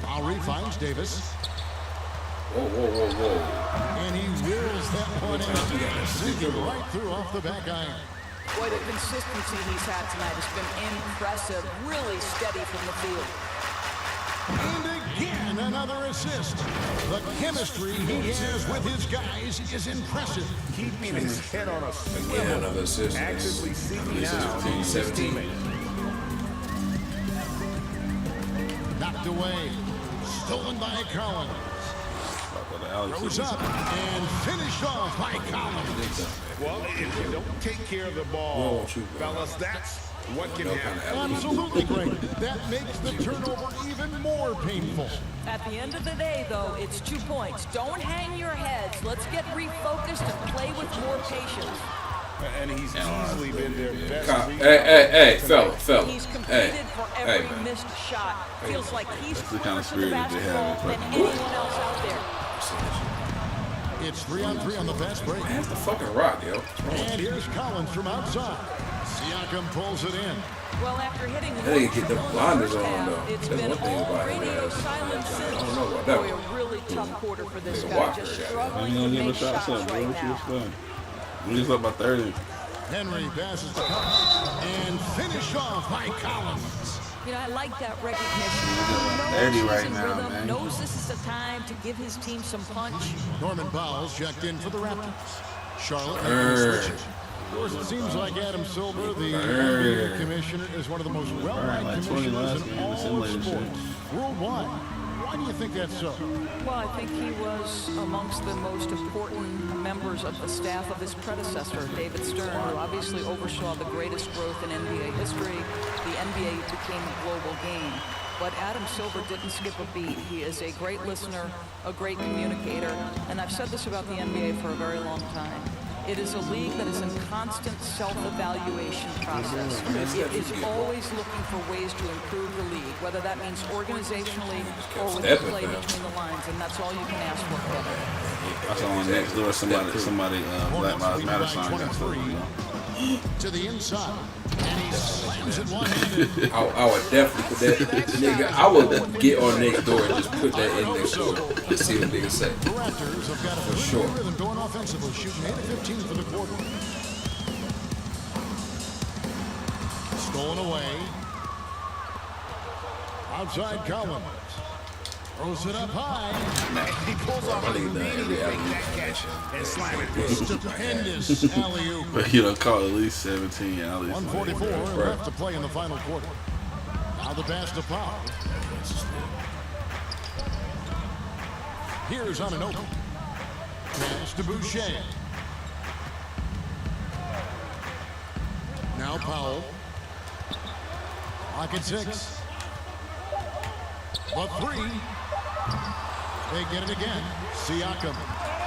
Lowry finds Davis. Whoa. And he wheels that one in. Zigging right through off the back iron. Boy, the consistency he's had tonight has been impressive. Really steady from the field. And again, another assist. The chemistry he has with his guys is impressive. Keeping his head on a Again, swivel, another assist. actively seeking This is out 17. Knocked away. Stolen by Collins. Rose up and finished off by Collins. Well, if you don't take care of the ball, fellas, that's what can happen. Absolutely great. That makes the turnover even more painful. At the end of the day, though, it's 2 points. Don't hang your heads. Let's get refocused and play with more patience. And he's easily been their best. Hey, fella. He's competed for every missed shot. Feels like he's closer to the basketball than anyone else out there. It's 3-on-3 on the fast break. That's the fucking rock, yo. And here's Collins from outside. Siakam pulls it in. Well, after hitting They get the blinders on though. it's That's been one thing all about radio him. silence I since. don't know about that Boy, one. a really tough quarter for this Nigga guy. Walker, Just yeah. struggling You to gonna give make a shot, shots son, bro. right What you now. expect? We just up by 30. Henry passes the puck and finish off by Collins. You know, I like that recognition. 30 Knows right he's in now, rhythm, man. knows this is the time to give his team some punch. Norman Bowles checked in for the Raptors. Charlotte Err. switches. Of course, it seems like Adam Silver, the Err. NBA commissioner, is one of the most well-liked Like 20 commissioners last in game, all of simulated sports worldwide. Why do you think that's so? Well, I think he was amongst the most important members of the staff of his predecessor, David Stern, who obviously oversaw the greatest growth in NBA history. The NBA became a global game. But Adam Silver didn't skip a beat. He is a great listener, a great communicator, and I've said this about the NBA for a very long time. It is a league that is in constant self-evaluation process. It is always looking for ways to improve the league, whether that means organizationally or with the play between the lines, and that's all you can ask for. I saw on next door somebody Black Lives Matter sign got stuff. To the inside, and he slams it one-handed. I would definitely put that nigga. I would get on next door and just put that in next door and see what niggas say. The Raptors have got a For pretty sure. good rhythm going offensively, shooting 8 of 15 for the quarter. Stolen away. Outside Collins. Throws it up high. He pulls off I a think really that big back catch and slam it. Stupendous alley-oop. But you know, caught at least 17 alleys. 1:44 left to play in the final quarter. Now the pass to Powell. Here's on an open. Pass to Boucher. Now Powell. Lock at 6. The 3. They get it again. Siakam.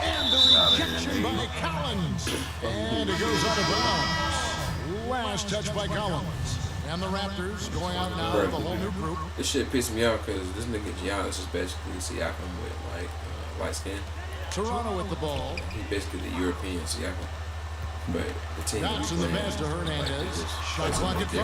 And the rejection by Collins. And it goes out of bounds. Last touch by Collins. And the Raptors going out now with a whole new group. This shit pissed me off because this nigga Giannis is basically Siakam with like light skin. Toronto with the ball. He's basically the European Siakam. But the team that That's we in the playing, pass to Hernandez. like, Shot clock at 5.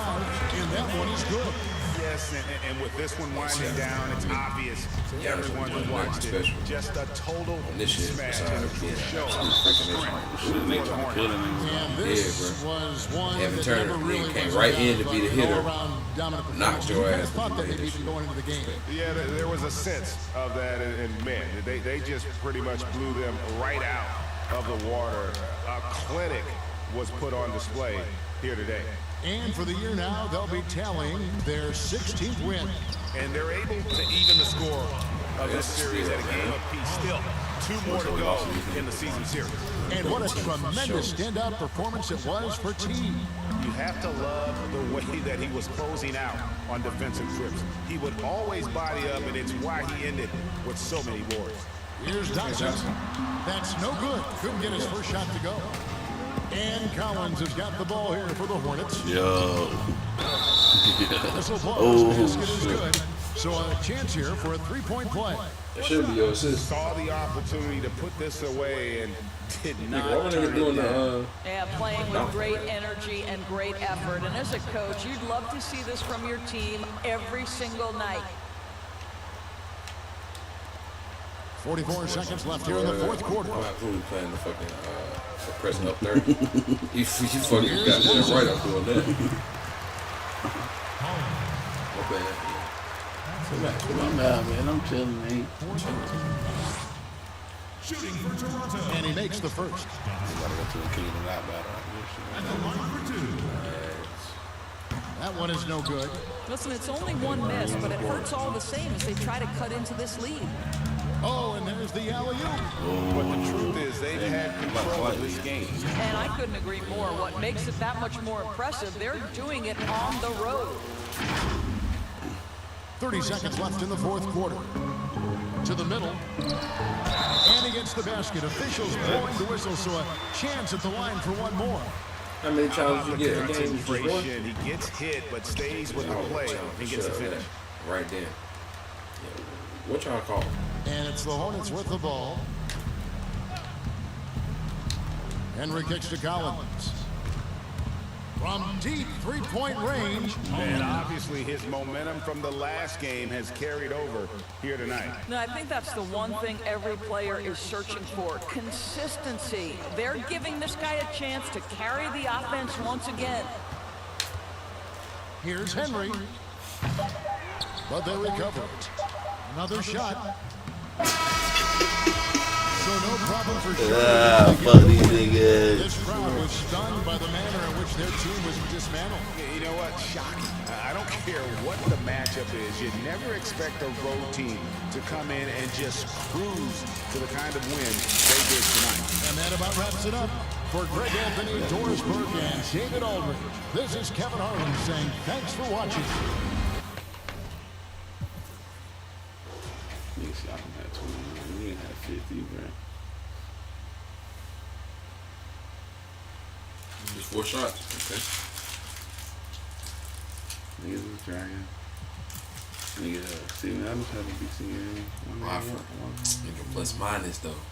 And that one is good. Yes, and with this one winding down, it's obvious to everyone who watched it. Just a total this shit smash besides to being show Should've nigga trying to kill that nigga. And Yeah, this bro. was one Evan that Turner, never nigga really came was right about in to be the hitter. all-around dominant Knocked performance. your You kind ass of thought when that you maybe made even going into the game. Yeah, there was a sense of that, and man, they just pretty much blew them right out of the water. A clinic was put on display here today. And for the year now, they'll be tallying their 16th win. And they're able to even the score of this series at a game apiece. Still, 2 more to go in the season series. And what a tremendous standout performance it was for team. You have to love the way that he was closing out on defensive trips. He would always body up, and it's why he ended with so many boards. Here's Dotson. That's no good. Couldn't get his first shot to go. And Collins has got the ball here for the Hornets. Yo. Whistle blows. Oh, Basket is shit. good. So a chance here for a 3-point play. That should be your assist. Saw the opportunity to put this away and did not Nigga, why turn nigga doing it down. Yeah, playing with great energy and great effort. And as a coach, you'd love to see this from your team every single night. 44 seconds left here in the fourth quarter. Who we playing the fucking pressing up 30? you fucking got that right up doing that. Okay. Come on, man. I'm chilling, man. Shooting for Toronto. And he makes the first. Gotta go to the king of the night battle. That one is no good. Listen, it's only one miss, but it hurts all the same as they try to cut into this lead. Oh, and there's the alley-oop. But the truth is, they've had control of this game. And I couldn't agree more. What makes it that much more impressive, they're doing it on the road. 30 seconds left in the fourth quarter. To the middle. And against the basket. Officials blowing the whistle, so a chance at the line for one more. How many challenges you The get? A game just one? concentration. He gets hit, but stays with the play and gets the finish. Right then. Yeah. What y'all call? And it's the Hornets with the ball. Henry kicks to Collins. from deep three-point range. And obviously his momentum from the last game has carried over here tonight. No, I think that's the one thing every player is searching for, consistency. They're giving this guy a chance to carry the offense once again. Here's Henry. But they recover it. Another shot. So no problem for Ah, fuck these niggas. This crowd was stunned by the manner in which their team was dismantled. You know what? Shocking. I don't care what the matchup is. You never expect a road team to come in and just cruise to the kind of win they did tonight. And that about wraps it up. For Greg Anthony, Doris Burke, and David Aldridge, this is Kevin Harlan saying thanks for watching. Niggas, y'all can have 29. We ain't have 50, bro. Just 4 shots. Okay. Niggas was dragging. Nigga, Steven Adams had a decent game. Nigga plus minus though.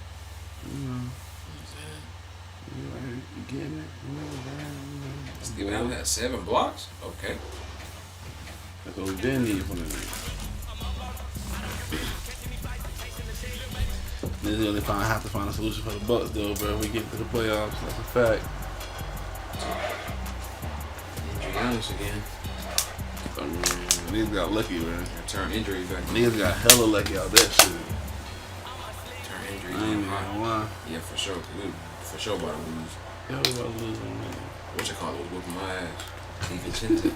You getting it? Steven Adams had 7 blocks? Okay. That's what we didn't need from the nigga. Niggas gonna have to find a solution for the Bucks though, bro. We get to the playoffs. That's a fact. Giannis again. I mean, niggas got lucky, man. Turn injury back. Niggas got hella lucky out that shit. Turn injury. I ain't even gonna lie. Yeah, for sure. We for sure about to lose. Yeah, we about to lose on that. What you call it? Whooping my ass. Even Chinton.